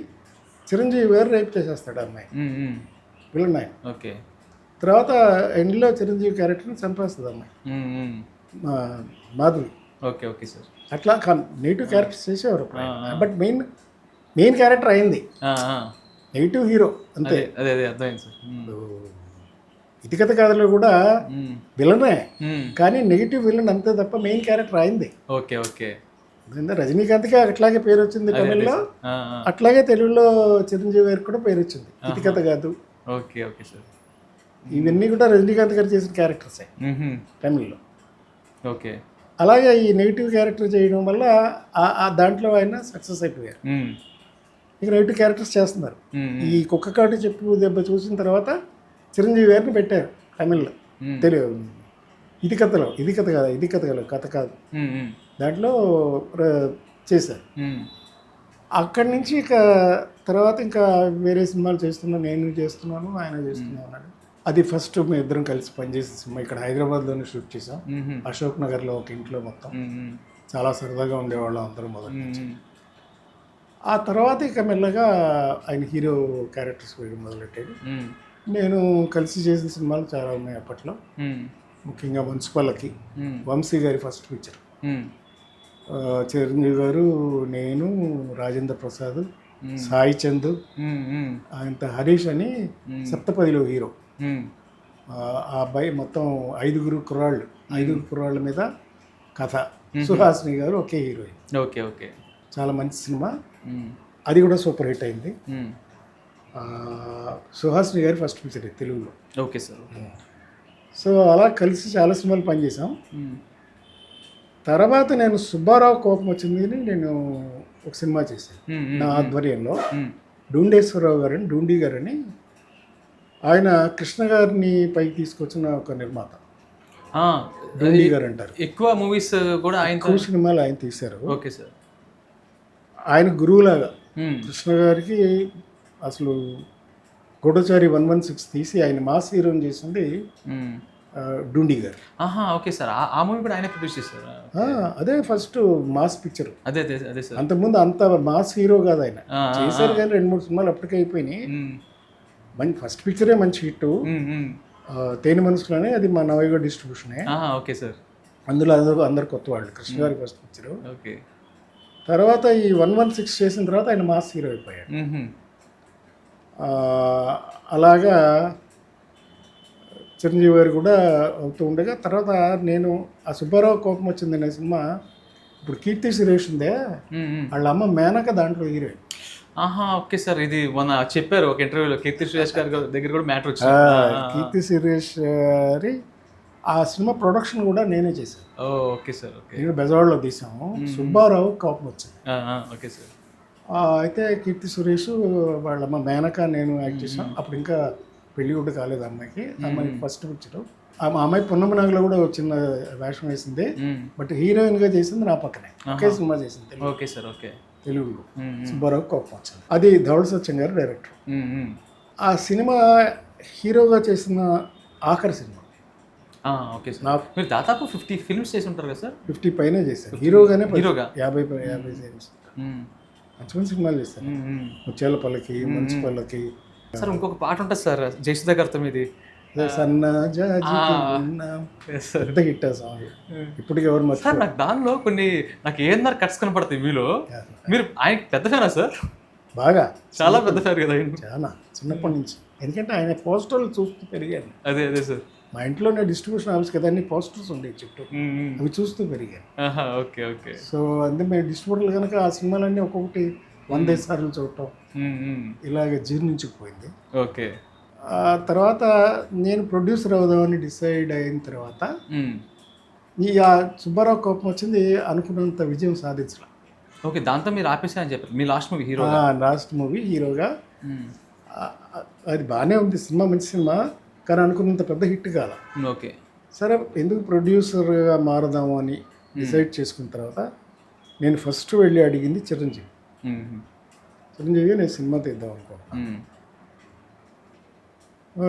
చిరంజీవి గారు రేప్ చేసేస్తాడు అమ్మాయి విలన్ ఆయన. ఓకే, తర్వాత ఎండ్లో చిరంజీవి క్యారెక్టర్ని చంపేస్తుంది అమ్మాయి మాధవి. Okay okay sir. అట్లా నెగిటివ్ క్యారెక్టర్స్ చేసేవారు. బట్ మెయిన్ క్యారెక్టర్ అయింది నెగిటివ్ హీరో అంతే. అర్థమైంది సార్. ఇది కథ కథలో కూడా విలనే, కానీ నెగిటివ్ విలన్ అంతే తప్ప మెయిన్ క్యారెక్టర్ అయింది. Okay okay. రజనీకాంత్కి అట్లాగే పేరు వచ్చింది తమిళ్లో, అట్లాగే తెలుగులో చిరంజీవి గారికి కూడా పేరు వచ్చింది. ఇది కథ కాదు. Okay okay sir. ఇవన్నీ కూడా రజనీకాంత్ గారు చేసిన క్యారెక్టర్సే తమిళ్లో. ఓకే, అలాగే ఈ నెగిటివ్ క్యారెక్టర్ చేయడం వల్ల దాంట్లో ఆయన సక్సెస్ అయిపోయారు. ఇక నెగిటివ్ క్యారెక్టర్స్ చేస్తున్నారు. ఈ కుక్క కాటు చెప్పు దెబ్బ చూసిన తర్వాత చిరంజీవి గారిని పెట్టారు తమిళ్లో. తెలుగు ఇది కథ కదా, ఇది కథ కాదు దాంట్లో చేశారు. అక్కడి నుంచి ఇక తర్వాత ఇంకా వేరే సినిమాలు చేస్తున్నాను, నేను చేస్తున్నాను, ఆయన చేస్తున్నాను అన్నాడు. అది ఫస్ట్ మేము ఇద్దరం కలిసి పనిచేసే సినిమా. ఇక్కడ హైదరాబాద్లోనే షూట్ చేసాం, అశోక్ నగర్లో ఒక ఇంట్లో. మొత్తం చాలా సరదాగా ఉండేవాళ్ళం అందరూ మొదటి నుంచి. ఆ తర్వాత ఇక మెల్లగా ఆయన హీరో క్యారెక్టర్స్ వేయడం మొదలెట్టాడు. నేను కలిసి చేసిన సినిమాలు చాలా ఉన్నాయి అప్పట్లో, ముఖ్యంగా మున్సిపల్కి వంశీ గారి ఫస్ట్ పిక్చర్. చిరంజీవి గారు, నేను, రాజేంద్ర ప్రసాద్, సాయి చంద్, ఆయన హరీష్ అని సప్తపదిలో హీరో. ఆ అబ్బాయి మొత్తం 5 కుర్రాళ్ళ మీద కథ. సుహాసిని గారు ఒకే హీరోయిన్. Okay okay. చాలా మంచి సినిమా, అది కూడా సూపర్ హిట్ అయింది. సుహాసిని గారి ఫస్ట్ పిక్చర్ తెలుగులో. Okay sir. సో అలా కలిసి చాలా సినిమాలు పనిచేసాం. తర్వాత నేను సుబ్బారావు కోపం వచ్చింది అని నేను ఒక సినిమా చేశాను నా ఆధ్వర్యంలో. డూండేశ్వరరావు గారని, డూండి గారని, ఆయన కృష్ణ గారిని పైకి తీసుకొచ్చిన ఒక నిర్మాత. డూండి గారు అంటారు. ఎక్కువ మూవీస్ కూడా ఎక్కువ సినిమాలు ఆయన తీశారు. Okay sir. ఆయన గురువులాగా కృష్ణ గారికి అసలు గూఢచారి 116 తీసి ఆయన మాస్ హీరోని చేసింది డూండి గారు. Okay sir. ఆ మూవీ కూడా ఆయన ప్రొడ్యూస్ చేశారు. అదే ఫస్ట్ మాస్ పిక్చర్. అదే సార్. అంతకుముందు అంత మాస్ హీరో కాదు ఆయన, చేశారు కానీ 2-3 సినిమాలు అప్పటికే అయిపోయినాయి. ఫస్ట్ పిక్చరే మంచి హిట్, తేనె మనసులోనే, అది మా నవయుగ డిస్ట్రిబ్యూషనే. Okay sir. అందులో అందరు కొత్త వాళ్ళు. కృష్ణ గారి ఫస్ట్ పిక్చర్. ఓకే. తర్వాత ఈ 116 చేసిన తర్వాత ఆయన మాస్ హీరో అయిపోయాడు. అలాగా చిరంజీవి గారు కూడా అవుతూ ఉండగా, తర్వాత నేను ఆ సుబ్బారావు కోపం వచ్చింది అనే సినిమా ఇప్పుడు కీర్తి సురేష్ ఉందే, వాళ్ళ అమ్మ మేనక దాంట్లో హీరోయిన్. ఆహా, ఓకే సార్. ఇది మొన్న చెప్పారు ఒక ఇంటర్వ్యూలో, కీర్తి సురేష్ గారి దగ్గర కూడా మ్యాటర్ వచ్చింది. కీర్తి సురేష్ గారి ఆ సినిమా ప్రొడక్షన్ కూడా నేనే చేశాను. Okay sir. ఓకే. నేను బెజవాడలో తీసాము. సుబ్బారావు కోపం వచ్చింది. Okay sir. అయితే కీర్తి సురేష్ వాళ్ళమ్మ మేనక నేను యాక్ట్ చేసాం. అప్పుడు ఇంకా పెళ్లి కూడా కాలేదు అమ్మాయికి. అమ్మాయి ఫస్ట్ పిక్చర్. ఆ అమ్మాయి పున్నమనాగలో కూడా చిన్న వేషం వేసింది. బట్ హీరోయిన్గా చేసింది నా పక్కనే. ఒకే సినిమా చేసింది. Okay sir. ఓకే. తెలుగులో సుబ్బారావు కోపం వచ్చింది. అది ధవళ సత్యం గారు డైరెక్టర్. ఆ సినిమా హీరోగా చేసిన ఆఖరి సినిమా. Okay sir. మీరు దాదాపు 50 ఫిల్మ్స్ చేసి ఉంటారు కదా సార్? 50 పైనే చేశాను హీరోగానే. 50 చేశాను. మంచి మంచి సినిమాలు చేశాను. ముత్యాల పల్లకి, మంచి పల్లకి. సార్ ఇంకొక పాట ఉంటుంది సార్ జయసుధా గారితో మీది, పెద్ద హిట్ ఆ సాంగ్. ఇప్పటికి ఎవరు మరి సార్ నాకు దానిలో కొన్ని నాకు ఏమన్నారు కట్స్ కనపడతాయి మీలో. మీరు ఆయనకి పెద్ద ఫ్యానా సార్? బాగా చాలా పెద్ద ఫ్యాన్ కదా ఆయన. చాలా చిన్నప్పటి నుంచి. ఎందుకంటే ఆయన పోస్టర్లు చూస్తూ పెరిగాను. అదే అదే సార్. మా ఇంట్లోనే డిస్ట్రిబ్యూషన్ ఆఫీస్ కదా, అన్ని పోస్టర్స్ ఉండేవి చుట్టూ. అవి చూస్తూ పెరిగాను. Okay okay. సో అందుకే మేము డిస్ట్రిబ్యూటర్లు కనుక ఆ సినిమాలన్నీ ఒక్కొక్కటి 100 సార్లు చూడటం ఇలాగ జీర్ణించుకుపోయింది. ఓకే. ఆ తర్వాత నేను ప్రొడ్యూసర్ అవుదామని డిసైడ్ అయిన తర్వాత ఈ సుబ్బారావు కోపం వచ్చింది, అనుకున్నంత విజయం సాధించడం. ఓకే. దాంతో మీరు ఆపేసారని చెప్పారు. మీ last movie hero? Last movie హీరోగా. అది బాగానే ఉంది సినిమా, మంచి సినిమా, కానీ అనుకున్నంత పెద్ద హిట్ కాల. ఓకే. సరే ఎందుకు ప్రొడ్యూసర్గా మారదాము అని డిసైడ్ చేసుకున్న తర్వాత నేను ఫస్ట్ వెళ్ళి అడిగింది చిరంజీవి. చిరంజీవి నేను సినిమా తీద్దాం అనుకుంటున్నాను.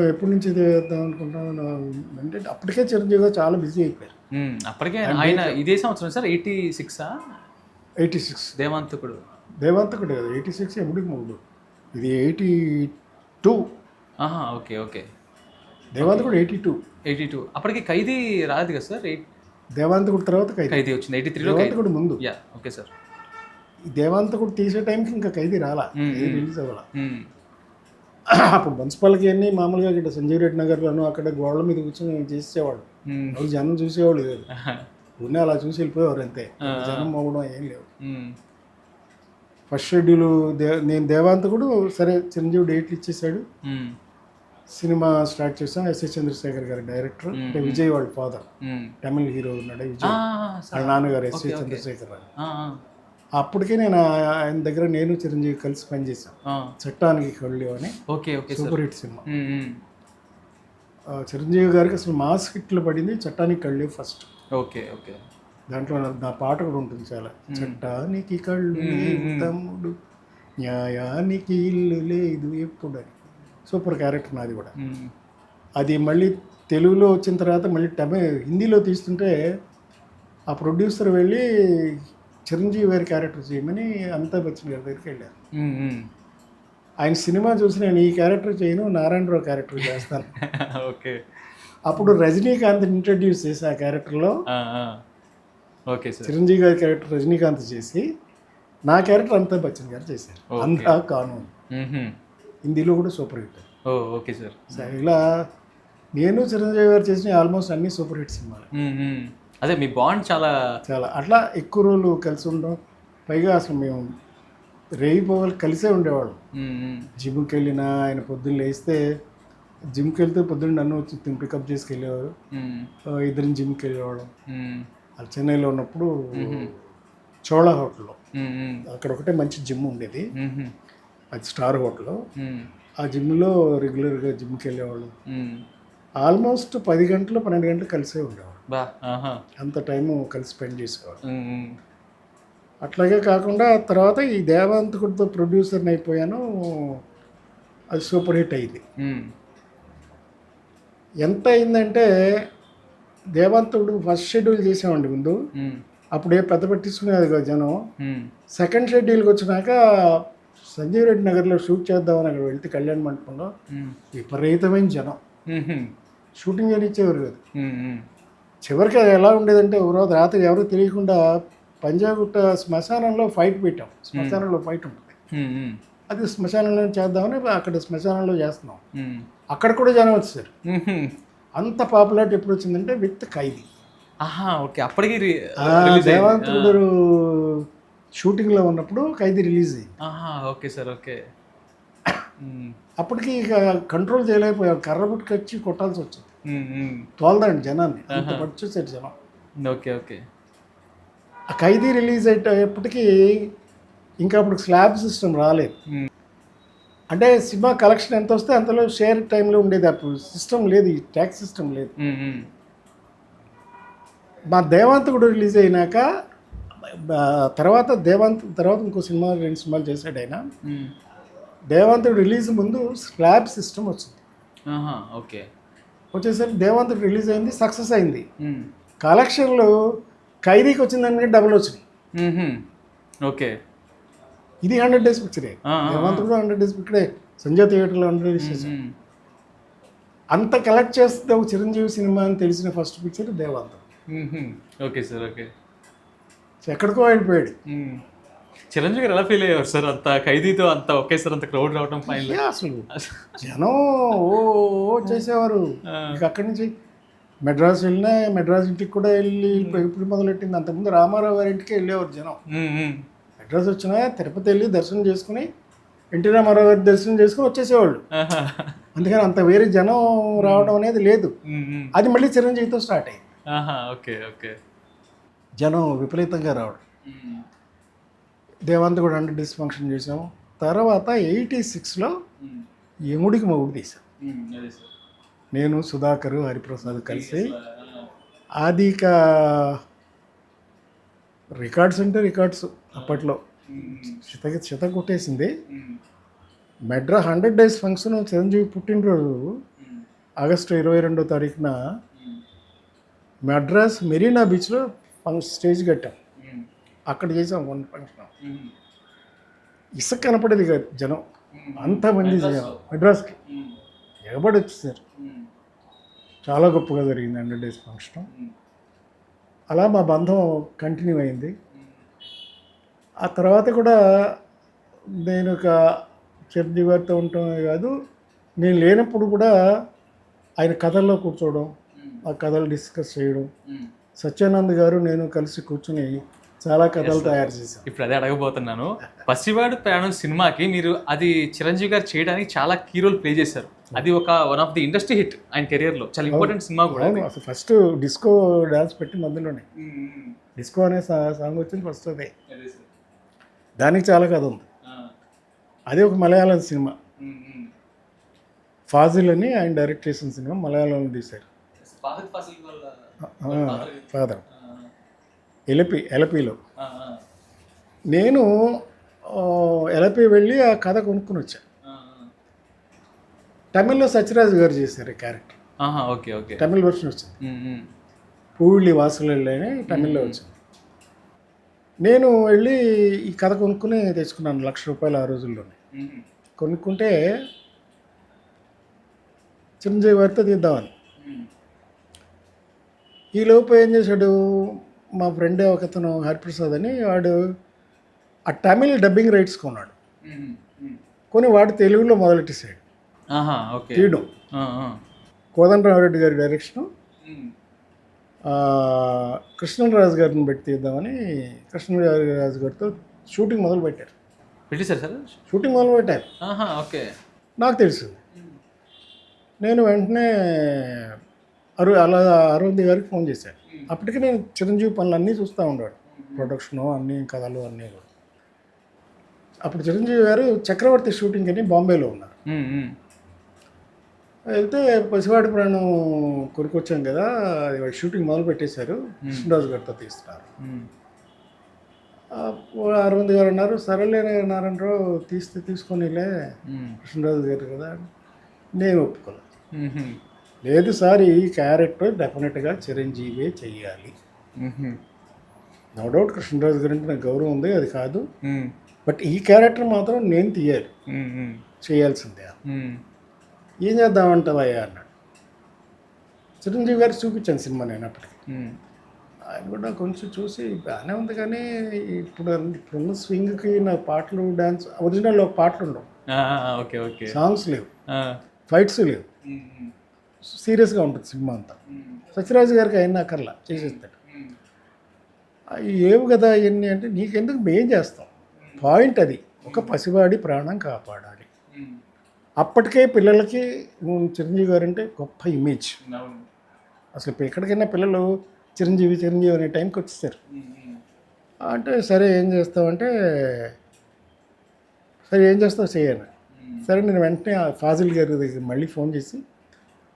ఎప్పటి నుంచి తీద్దాం అనుకుంటాను అంటే అప్పటికే చిరంజీవి గారు చాలా బిజీ అయిపోయారు. అప్పటికే ఆయన ఇదే సంవత్సరం సార్ 86? 86 దేవాంతకుడు. దేవాంతకుడు కదా 86, ఎప్పటికి మూడు. ఇది 82. Okay okay. దేవాంతకుడు 82. అప్పటికి ఖైదీ రాదు కదా సార్? దేవాంతకుడు తర్వాత ఖైదీ వచ్చింది 83లో. దేవాంతకుడు ముందు. Okay sir. దేవాంతకుడు తీసే టైంకి ఇంకా ఖైదీ రాలా, రిలీజ్ అవ్వాలా. అప్పుడు మున్సిపాలిటీ అన్ని మామూలుగా ఇక్కడ సంజీవ్ రెడ్డి నగర్లోనూ అక్కడ గోడల మీద కూర్చొని చేసేవాళ్ళు. వాళ్ళు జనం చూసేవాళ్ళు లేదు, ఊరినే అలా చూసి వెళ్ళిపోయేవారు అంతే. జనం మోగడం ఏం లేవు. ఫస్ట్ షెడ్యూల్ నేను దేవాంతకుడు సరే చిరంజీవి డేట్లు ఇచ్చేసాడు. సినిమా స్టార్ట్ చేసాం. ఎస్ఎస్ చంద్రశేఖర్ గారి డైరెక్టర్, అంటే విజయ్ వాళ్ళ ఫాదర్, తమిళ హీరో ఉన్నాడు విజయ్, వాళ్ళ నాన్నగారు ఎస్ఎస్ చంద్రశేఖర్ గారు. అప్పటికే నేను ఆయన దగ్గర నేను చిరంజీవి కలిసి పనిచేసాం. చట్టానికి కళ్ళు అని సూపర్ హిట్ సినిమా. చిరంజీవి గారికి అసలు మాస్ హిట్లు పడింది చట్టానికి కళ్ళు ఫస్ట్. Okay okay. దాంట్లో నా పాట కూడా ఉంటుంది చాలా. చట్టానికి కళ్ళు లేదు తమ్ముడు, న్యాయానికి ఇల్లు లేదు ఎప్పుడు అని. సూపర్ క్యారెక్టర్ నాది కూడా. అది మళ్ళీ తెలుగులో వచ్చిన తర్వాత మళ్ళీ హిందీలో తీస్తుంటే ఆ ప్రొడ్యూసర్ వెళ్ళి చిరంజీవి గారి క్యారెక్టర్ చేయమని అమితాబ్ బచ్చన్ గారి దగ్గరికి వెళ్ళాను. ఆయన సినిమా చూసి నేను ఈ క్యారెక్టర్ చేయను, నారాయణరావు క్యారెక్టర్ చేస్తాను. ఓకే. అప్పుడు రజనీకాంత్ ఇంట్రడ్యూస్ చేసి ఆ క్యారెక్టర్లో ఓకే సార్ చిరంజీవి గారి క్యారెక్టర్ రజనీకాంత్ చేసి నా క్యారెక్టర్ అమితాబ్ బచ్చన్ గారు చేశారు. అంతా కానూన్ హిందీలో కూడా సూపర్ హిట్. Okay sir. ఇలా నేను చిరంజీవి గారు చేసిన ఆల్మోస్ట్ అన్ని సూపర్ హిట్ సినిమాలు. అదే మీ బాండ్ చాలా చాలా అట్లా ఎక్కువ రోజులు కలిసి ఉండడం. పైగా అసలు మేము రేగిపోవాలి కలిసే ఉండేవాళ్ళం. జిమ్కి వెళ్ళినా ఆయన పొద్దున్న లేస్తే జిమ్కి వెళ్తే పొద్దున్న నన్ను వచ్చి పికప్ చేసుకెళ్ళేవారు. ఇద్దరిని జిమ్కి వెళ్ళేవాళ్ళం. అది చెన్నైలో ఉన్నప్పుడు చోళా హోటల్లో అక్కడ ఒకటే మంచి జిమ్ ఉండేది, అది స్టార్ హోటల్. ఆ జిమ్లో రెగ్యులర్గా జిమ్కి వెళ్ళేవాళ్ళం. ఆల్మోస్ట్ 10 గంటలు 12 గంటలు కలిసే ఉండేవాళ్ళం. అంత టైము కలిసి స్పెండ్ చేసేవాడు. అట్లాగే కాకుండా తర్వాత ఈ దేవాంతకుడితో ప్రొడ్యూసర్ని అయిపోయాను. అది సూపర్ హిట్ అయింది. ఎంత అయిందంటే దేవాంతకుడు ఫస్ట్ షెడ్యూల్ చేసామండి ముందు. అప్పుడే పెద్ద పట్టించుకునేది కదా జనం. సెకండ్ షెడ్యూల్కి వచ్చినాక సంజీవ్ రెడ్డి నగర్లో షూట్ చేద్దామని అక్కడ వెళ్తే కళ్యాణ మండపంలో విపరీతమైన జనం, షూటింగ్ చేయనిచ్చేవారు కదా. చివరికి ఎలా ఉండేదంటే రాత్రి ఎవరో తెలియకుండా పంజాగుట్ట శ్మశానంలో ఫైట్ పెట్టాం. శ్మశానంలో ఫైట్ ఉంటుంది, అది శ్మశానంలో చేద్దామని అక్కడ శ్మశానంలో చేస్తున్నాం. అక్కడ కూడా జనం వచ్చేసారు. అంత పాపులారిటీ ఎప్పుడు వచ్చిందంటే విత్ ఖైదీ. ఆహా ఓకే అప్పటికి దేవాంతుడు షూటింగ్లో ఉన్నప్పుడు ఖైదీ రిలీజ్ అయ్యింది. ఆహా ఓకే సార్ ఓకే. అప్పటికి ఇక కంట్రోల్ చేయలేకపోయాం, కర్ర పుట్టుకొచ్చి కొట్టాల్సి వచ్చింది, తోలదండి జనాన్ని, అంత పట్టుచేసారు జనం. Okay okay. ఆ ఖైదీ రిలీజ్ అయ్యేటప్పటికి ఇంకా అప్పుడు స్లాబ్ సిస్టమ్ రాలేదు. అంటే సినిమా కలెక్షన్ ఎంత వస్తే అంతలో షేర్ టైంలో ఉండేది, అప్పుడు సిస్టమ్ లేదు, ఈ ట్యాక్స్ సిస్టమ్ లేదు. మా దేవాంతకుడు రిలీజ్ అయినాక తర్వాత తర్వాత ఇంకో సినిమా 2 సినిమాలు చేశాడు ఆయన. దేవాంతుడు రిలీజ్ ముందు స్లాబ్ సిస్టమ్ వచ్చింది. ఓకే. వచ్చేసరికి దేవాంతుడు రిలీజ్ అయింది, సక్సెస్ అయింది. కలెక్షన్లు ఖైదీకి వచ్చిందానికి డబుల్ వచ్చినాయి. ఓకే. ఇది 100 డేస్ పిక్చరే, దేవాంతుడు 100 డేస్ పిక్చరే, సంజయ్ థియేటర్లో 100 డేస్ చేశాడు. అంత కలెక్ట్ చేస్తే ఒక చిరంజీవి సినిమా అని తెలిసిన first picture Devanthudu. Okay sir okay. ఎక్కడికో వెళ్ళిపోయాడు. చిరంజీవి గారు ఎలా ఫీల్ అయ్యారు సార్ అంత ఖైదీతో అంత ఒకేసారి అంత క్రౌడ్ రావడం పైన? అసలు జనం ఓ చేసేవారు. ఇక అక్కడి నుంచి మెడ్రాస్ వెళ్ళినా, మెడ్రాస్ ఇంటికి కూడా వెళ్ళి ఇప్పుడు మొదలెట్టింది. అంతకుముందు రామారావు గారి ఇంటికి వెళ్ళేవారు జనం. మెడ్రాస్ వచ్చినా తిరుపతి వెళ్ళి దర్శనం చేసుకుని ఎన్టీ రామారావు గారి దర్శనం చేసుకుని వచ్చేసేవాళ్ళు. అందుకని అంత వేరే జనం రావడం అనేది లేదు. అది మళ్ళీ చిరంజీవితో స్టార్ట్ అయింది. Okay okay. జనం విపరీతంగా రావడం. దేవాంత్ కూడా 100 డేస్ ఫంక్షన్ చేసాము. తర్వాత 86లో యముడికి మొగుడు తీసాం. నేను, సుధాకర్, హరిప్రసాద్ కలిసి. అది ఇక రికార్డ్స్ అంటే రికార్డ్స్ అప్పట్లో చిత కొట్టేసింది. 100 డేస్ ఫంక్షన్ చిరంజీవి పుట్టినరోజు ఆగస్టు 22వ తారీఖున మెడ్రాస్ మెరీనా బీచ్లో స్టేజ్ కట్టాం. అక్కడ చేసాం 1 ఫంక్షన్. ఇసుక కనపడేది కాదు జనం, అంతమంది జనం మెడ్రాస్కి ఎగబడి వచ్చేసారు. చాలా గొప్పగా జరిగింది 100 డేస్ ఫంక్షన్. అలా మా బంధం కంటిన్యూ అయింది. ఆ తర్వాత కూడా నేను ఒక చిరంజీవి గారితో ఉండటమే కాదు, నేను లేనప్పుడు కూడా ఆయన కథల్లో కూర్చోవడం, ఆ కథలు డిస్కస్ చేయడం, సత్యానంద్ గారు నేను కలిసి కూర్చుని చాలా కథలు తయారు చేశాను. ఇప్పుడు అదే అడగబోతున్నాను. పసివాడు ప్రయాణం సినిమాకి మీరు అది చిరంజీవి గారు చేయడానికి చాలా కీ రోల్ ప్లే చేశారు. అది one of the industry hit ఆయన కెరియర్లో, చాలా ఇంపార్టెంట్ సినిమా కూడా. అసలు ఫస్ట్ డిస్కో డాన్స్ పెట్టింది అందులోనే. డిస్కో అనే సాంగ్ వచ్చింది ఫస్ట్ అదే. దానికి చాలా కథ ఉంది. అది ఒక మలయాళం సినిమా, ఫాజిల్ అని ఆయన డైరెక్ట్ చేసిన సినిమా, మలయాళంలో తీశారు. ఫాదర్ ఎలపీలో. నేను ఎలపీ వెళ్ళి ఆ కథ కొనుక్కుని వచ్చాను. తమిళ్లో సత్యరాజు గారు చేశారు ఈ character. Okay okay. Tamil version వచ్చింది, పూళ్ళి వాసులల్లి అని తమిళ్లో వచ్చింది. నేను వెళ్ళి ఈ కథ కొనుక్కుని తెచ్చుకున్నాను, ₹1,00,000 ఆ రోజుల్లోనే. కొనుక్కుంటే చిరంజీవి గారితో తీద్దామని. ఈ లోపు ఏం చేశాడు, మా ఫ్రెండే ఒకతను హరిప్రసాద్ అని, వాడు ఆ తమిళ్ డబ్బింగ్ రైట్స్ కొన్నాడు. కొని వాడు తెలుగులో మొదలెట్టేసాడు తీయడం. కోదండరామరెడ్డి గారి డైరెక్షను, కృష్ణరాజు గారిని పెట్టి తీద్దామని కృష్ణరాజు గారితో షూటింగ్ మొదలు పెట్టారు. పెట్టేశారు సార్? షూటింగ్ మొదలు పెట్టారు. ఓకే. నాకు తెలిసింది. నేను వెంటనే అరవింద్ గారికి ఫోన్ చేశాను. అప్పటికి నేను చిరంజీవి పనులు అన్నీ చూస్తూ ఉన్నాడు, ప్రొడక్షను అన్నీ, కథలు అన్నీ కూడా. అప్పుడు చిరంజీవి గారు చక్రవర్తి షూటింగ్ అని బాంబేలో ఉన్నారు. వెళ్తే పసివాడి ప్రాణం కొనుక్కొచ్చాం కదా, షూటింగ్ మొదలు పెట్టేశారు, కృష్ణరాజు గారితో తీస్తున్నారు. అరవింద్ గారు అన్నారు, సరేలే నారాయణరావు తీసుకొనిలే, కృష్ణరాజు గారు కదా. నేను ఒప్పుకోలేదు. లేదు సార్, ఈ క్యారెక్టర్ డెఫినెట్గా చిరంజీవి చెయ్యాలి. నో డౌట్ కృష్ణరాజు గారి అంటే నాకు గౌరవం ఉంది, అది కాదు, బట్ ఈ క్యారెక్టర్ మాత్రం నేను తీయాలి, చేయాల్సిందే. ఏం చేద్దామంటావయ్యా అన్నాడు. చిరంజీవి గారికి చూపించాను సినిమా నేను అప్పటికి. ఆయన కూడా కొంచెం చూసి బాగానే ఉంది, కానీ ఇప్పుడున్న స్వింగ్కి నా పాటలు, డ్యాన్స్, ఒరిజినల్ పాటలు ఉండవు, సాంగ్స్ లేవు, ఫైట్స్ లేవు. సీరియస్గా ఉంటుంది సినిమా అంతా. సత్యరాజు గారికి అయినా అక్కర్లా చేసేస్తాడు. ఏవు కదా ఇవన్నీ అంటే నీకెందుకు మేం చేస్తాం, పాయింట్ అది. ఒక పసివాడి ప్రాణం కాపాడాలి. అప్పటికే పిల్లలకి చిరంజీవి గారు అంటే గొప్ప ఇమేజ్. అసలు ఇప్పుడు ఎక్కడికైనా పిల్లలు చిరంజీవి చిరంజీవి అనే టైంకి వచ్చేసారు. అంటే సరే ఏం చేస్తావంటే, సరే ఏం చేస్తావు చేయను. సరే నేను వెంటనే ఆ ఫాజిల్ గారి దగ్గర మళ్ళీ ఫోన్ చేసి,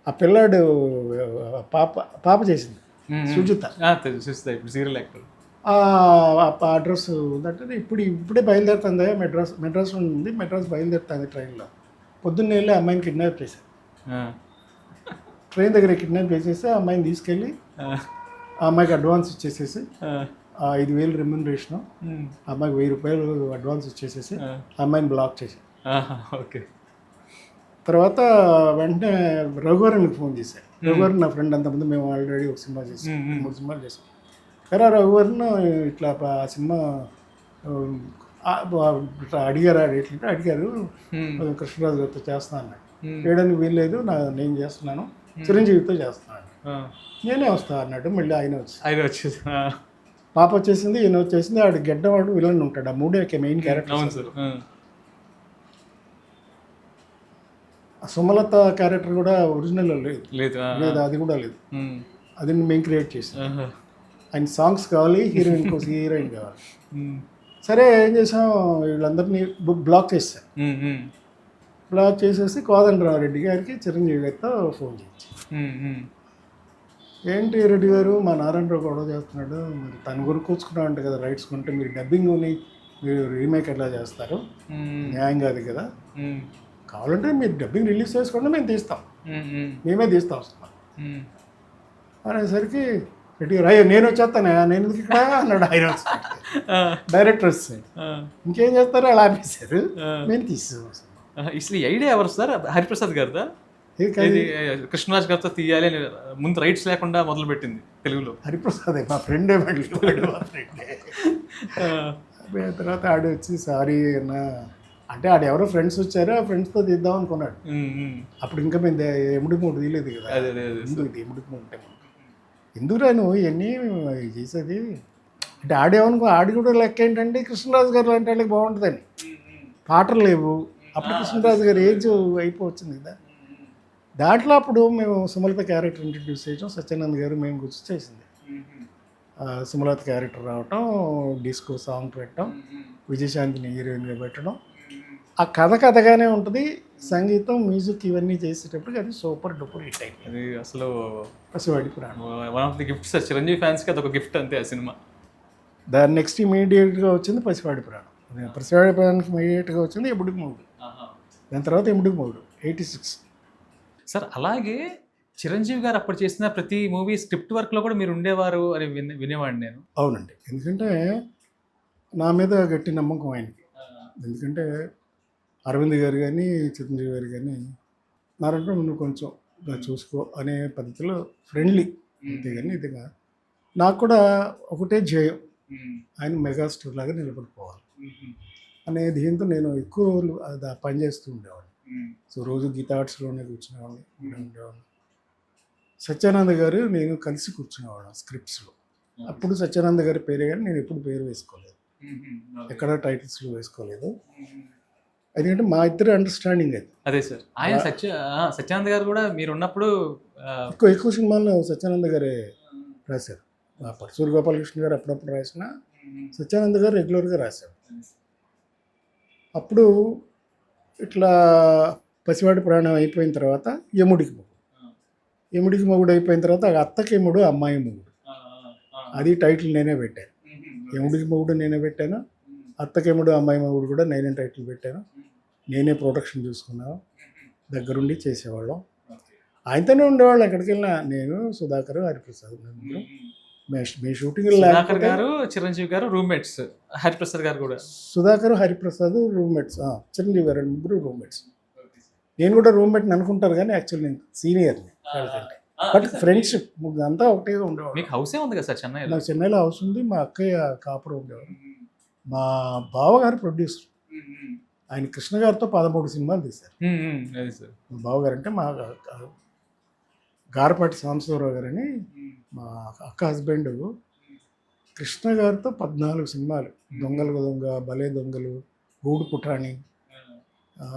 ఆ పిల్లాడు పాప చేసింది సుజిత, ఇప్పుడు సీరియల్ యాక్టర్, అడ్రస్ ఉందంటే ఇప్పుడే బయలుదేరుతుంది, మెడ్రాస్ ఉంది, మెడ్రాస్ బయలుదేరుతుంది ట్రైన్లో. పొద్దున్నే వెళ్ళి అమ్మాయిని కిడ్నాప్ చేశాను. ట్రైన్ దగ్గర కిడ్నాప్ చేసేసి ఆ అమ్మాయిని తీసుకెళ్ళి ఆ అమ్మాయికి అడ్వాన్స్ ఇచ్చేసేసి 5,000 రెమ్యునరేషను, అమ్మాయికి 1,000 రూపాయలు అడ్వాన్స్ ఇచ్చేసేసి ఆ అమ్మాయిని బ్లాక్ చేసి, ఓకే. తర్వాత వెంటనే రఘువరన్కి ఫోన్ చేశాను. రఘువరన్ నా ఫ్రెండ్, అంతకుముందు మేము ఆల్రెడీ ఒక సినిమా చేసాం, 3 సినిమాలు చేసాం. కానీ రఘువరన్ ఇట్లా ఆ సినిమా అడిగారు కృష్ణరాజు గారితో చేస్తా అన్నాడు. చేయడానికి వీల్లేదు, నేను చేస్తున్నాను, చిరంజీవితో చేస్తున్నాను, నేనే వస్తా అన్నాడు. మళ్ళీ ఆయన వచ్చేసి పాప వచ్చేసింది, ఈయన వచ్చేసింది. ఆడు గెడ్డవాడు విలన్ ఉంటాడు, ఆ 3 మెయిన్ క్యారెక్టర్. సుమలత క్యారెక్టర్ కూడా ఒరిజినల్లో లేదు, అది కూడా లేదు, అది మేము క్రియేట్ చేసాం. ఆయన సాంగ్స్ కావాలి, హీరోయిన్ కోసం హీరోయిన్ కావాలి. సరే ఏం చేసాం, వీళ్ళందరినీ బ్లాక్ చేసాం. బ్లాక్ చేసేసి కోదండరామరెడ్డి గారికి చిరంజీవి గారితో ఫోన్ చేసి, ఏంటి రెడ్డి గారు, మా నారాయణరావు గొడవ చేస్తున్నాడు, మరి తను కొనుక్కొచ్చుకున్నా అంటే కదా రైట్స్ కొంటే, మీరు డబ్బింగ్ని మీరు రీమేక్ ఎట్లా చేస్తారు, న్యాయం కాదు కదా, కావాలంటే మీరు డబ్బింగ్ రిలీజ్ చేసుకోండి, మేము తీస్తాం, మేమే తీస్తాం అనేసరికి రెడ్డి గారు, అయ్యో నేను వచ్చేస్తాను, నేను ఎందుకు ఇక్కడ అన్నాడు. ఆయన డైరెక్టర్ వస్తే ఇంకేం చేస్తారు, అలా ఆపేశారు, మేము తీసాం. అసలు ఈ ఐడియా ఎవరు సార్? హరిప్రసాద్ గారిదా? కృష్ణరాజ్ గారితో తీయాలి అని ముందు రైట్స్ లేకుండా మొదలు పెట్టింది తెలుగులో హరిప్రసాద్, మా ఫ్రెండే. మళ్ళీ మా ఫ్రెండే. తర్వాత ఆడు వచ్చి సారీ అన్న అంటే, ఆడు ఎవరో ఫ్రెండ్స్ వచ్చారు, ఆ ఫ్రెండ్స్తో తీద్దాం అనుకున్నాడు. అప్పుడు ఇంకా మేము ఎముడికి 3 తీయలేదు కదా, ఎముడికి 3 ఎందుకురా నువ్వు ఇవన్నీ చేసేది అంటే, ఆడేమనుకో ఆడి కూడా లెక్క ఏంటంటే కృష్ణరాజు గారు లాంటి వాళ్ళకి బాగుంటుందని. పాటలు లేవు అప్పుడు, కృష్ణరాజు గారు ఏజ్ అయిపోవచ్చింది కదా. దాంట్లో అప్పుడు మేము సుమలత క్యారెక్టర్ ఇంట్రడ్యూస్ చేయడం, సత్యానంద్ గారు మేము గుర్తు చేసింది. సుమలత క్యారెక్టర్ రావటం, డిస్కో సాంగ్ పెట్టడం, విజయశాంతిని హీరోయిన్గా పెట్టడం, ఆ కథగానే ఉంటుంది. సంగీతం, మ్యూజిక్ ఇవన్నీ చేసేటప్పటికి అది సూపర్ డూపర్ హిట్ అయింది. అది అసలు పసివాడి ప్రాణం one of the gifts sir, Chiranjeevi ఫ్యాన్స్కి అది ఒక గిఫ్ట్ అంతే ఆ సినిమా. దాని నెక్స్ట్ ఇమీడియట్గా వచ్చింది పసివాడి ప్రాణం. పసివాడి ప్రాణానికి ఇమీడియట్గా వచ్చింది ఎముడికి 3. దాని తర్వాత ఎముడికి 3 86. సార్ అలాగే చిరంజీవి గారు అప్పుడు చేసిన ప్రతి మూవీ స్క్రిప్ట్ వర్క్లో కూడా మీరు ఉండేవారు అని వినేవాడిని నేను. అవునండి, ఎందుకంటే నా మీద గట్టి నమ్మకం ఆయనకి. ఎందుకంటే అరవింద్ గారు కానీ చిరంజీవి గారు కానీ నారంటే నువ్వు కొంచెం చూసుకో అనే పద్ధతిలో ఫ్రెండ్లీ. అంతేగాని ఇదిగా నాకు కూడా ఒకటే ధ్యేయం, ఆయన మెగాస్టార్ లాగా నిలబడిపోవాలి అనే దీంతో నేను ఎక్కువ రోజులు అది పనిచేస్తూ ఉండేవాడిని. సో రోజు గీతా ఆర్ట్స్లోనే కూర్చునేవాడిని ఉండేవాడిని. సత్యానంద గారు నేను కలిసి కూర్చునేవాళ్ళం స్క్రిప్ట్స్లో. అప్పుడు సత్యానంద గారి పేరే కానీ నేను ఎప్పుడు పేరు వేసుకోలేదు, ఎక్కడ టైటిల్స్లో వేసుకోలేదు. ఎందుకంటే మా ఇద్దరు అండర్స్టాండింగ్ అది. అదే సార్, ఆయన సత్యానంద గారు కూడా మీరు ఉన్నప్పుడు ఎక్కువ సినిమాల్లో సత్యానంద గారే రాశారు. పరశూరి గోపాలకృష్ణ గారు అప్పుడప్పుడు రాసిన, సత్యానంద గారు రెగ్యులర్గా రాశారు. అప్పుడు ఇట్లా పసివాడి ప్రాణం అయిపోయిన తర్వాత ఎముడికి మొగుడు అయిపోయిన తర్వాత అత్తకి ఎముడు, అమ్మాయి మొగుడు, అది టైటిల్ నేనే పెట్టాను. ఎముడికి మొగుడు నేనే పెట్టాను, అత్తకెముడు అమ్మాయి మొగుడు కూడా నేనే టైటిల్ పెట్టాను. నేనే ప్రొడక్షన్ చూసుకున్నాను, దగ్గరుండి చేసేవాళ్ళం. ఆయనతోనే ఉండేవాళ్ళు ఎక్కడికి వెళ్ళినా. నేను, సుధాకర్, హరిప్రసాద్, మీ షూటింగ్ గారు, చిరంజీవి గారు రూమ్మేట్స్, హరిప్రసాద్ గారు కూడా. సుధాకర్, హరిప్రసాద్ రూమ్మేట్స్, చిరంజీవి గారు 2 రూమ్మేట్స్. నేను కూడా రూమ్మేట్ని అనుకుంటారు కానీ యాక్చువల్ నేను సీనియర్ని వాళ్ళకంటే. బట్ ఫ్రెండ్షిప్ అంతా ఒకటే ఉండేవాడు. మీకు హౌసే ఉంది కదా సార్ చెన్నైలో? నాకు చెన్నైలో హౌస్ ఉంది, మా అక్కయ్య కాపురం ఉండేవాడు. మా బావగారు ప్రొడ్యూసర్, ఆయన కృష్ణ గారితో 13 సినిమాలు తీశారు. మా బావగారు అంటే మా గారపాటి సాంబశివరావు గారని మా అక్క హస్బెండ్ కృష్ణ గారితో 14 సినిమాలు, దొంగలు దొంగ, భలే దొంగలు, గూడు పుటాణి,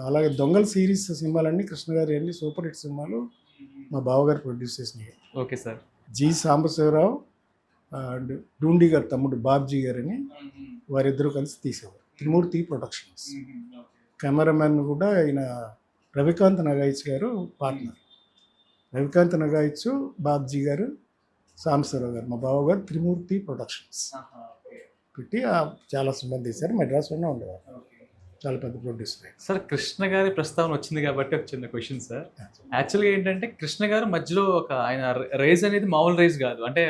అలాగే దొంగల సిరీస్ సినిమాలన్నీ కృష్ణ గారి అన్ని సూపర్ హిట్ సినిమాలు మా బావగారు ప్రొడ్యూస్ చేసినాయి. Okay sir. G Sambasivarao and Dhoondi గారు తమ్ముడు బాబ్జీ గారని వారిద్దరూ కలిసి తీసేవారు. త్రిమూర్తి ప్రొడక్షన్స్. కెమెరామెన్ కూడా ఆయన రవికాంత్ నగాయిచ్ గారు పార్ట్నర్. రవికాంత్ నగాయిచ్, బాబ్జీ గారు, సాంబశివరావు గారు, మా బావగారు త్రిమూర్తి ప్రొడక్షన్స్ పెట్టి చాలా సినిమాలు తీశారు. మెడ్రాస్లోనే ఉండేవారు. చాలా పెద్ద ప్రొడ్యూసర్. సార్, కృష్ణ గారి ప్రస్తావన వచ్చింది కాబట్టి ఒక చిన్న క్వశ్చన్ సార్. యాక్చువల్గా ఏంటంటే కృష్ణ గారు మధ్యలో ఒక ఆయన రేజ్ అనేది మామూలు రేజ్ కాదు, అంటే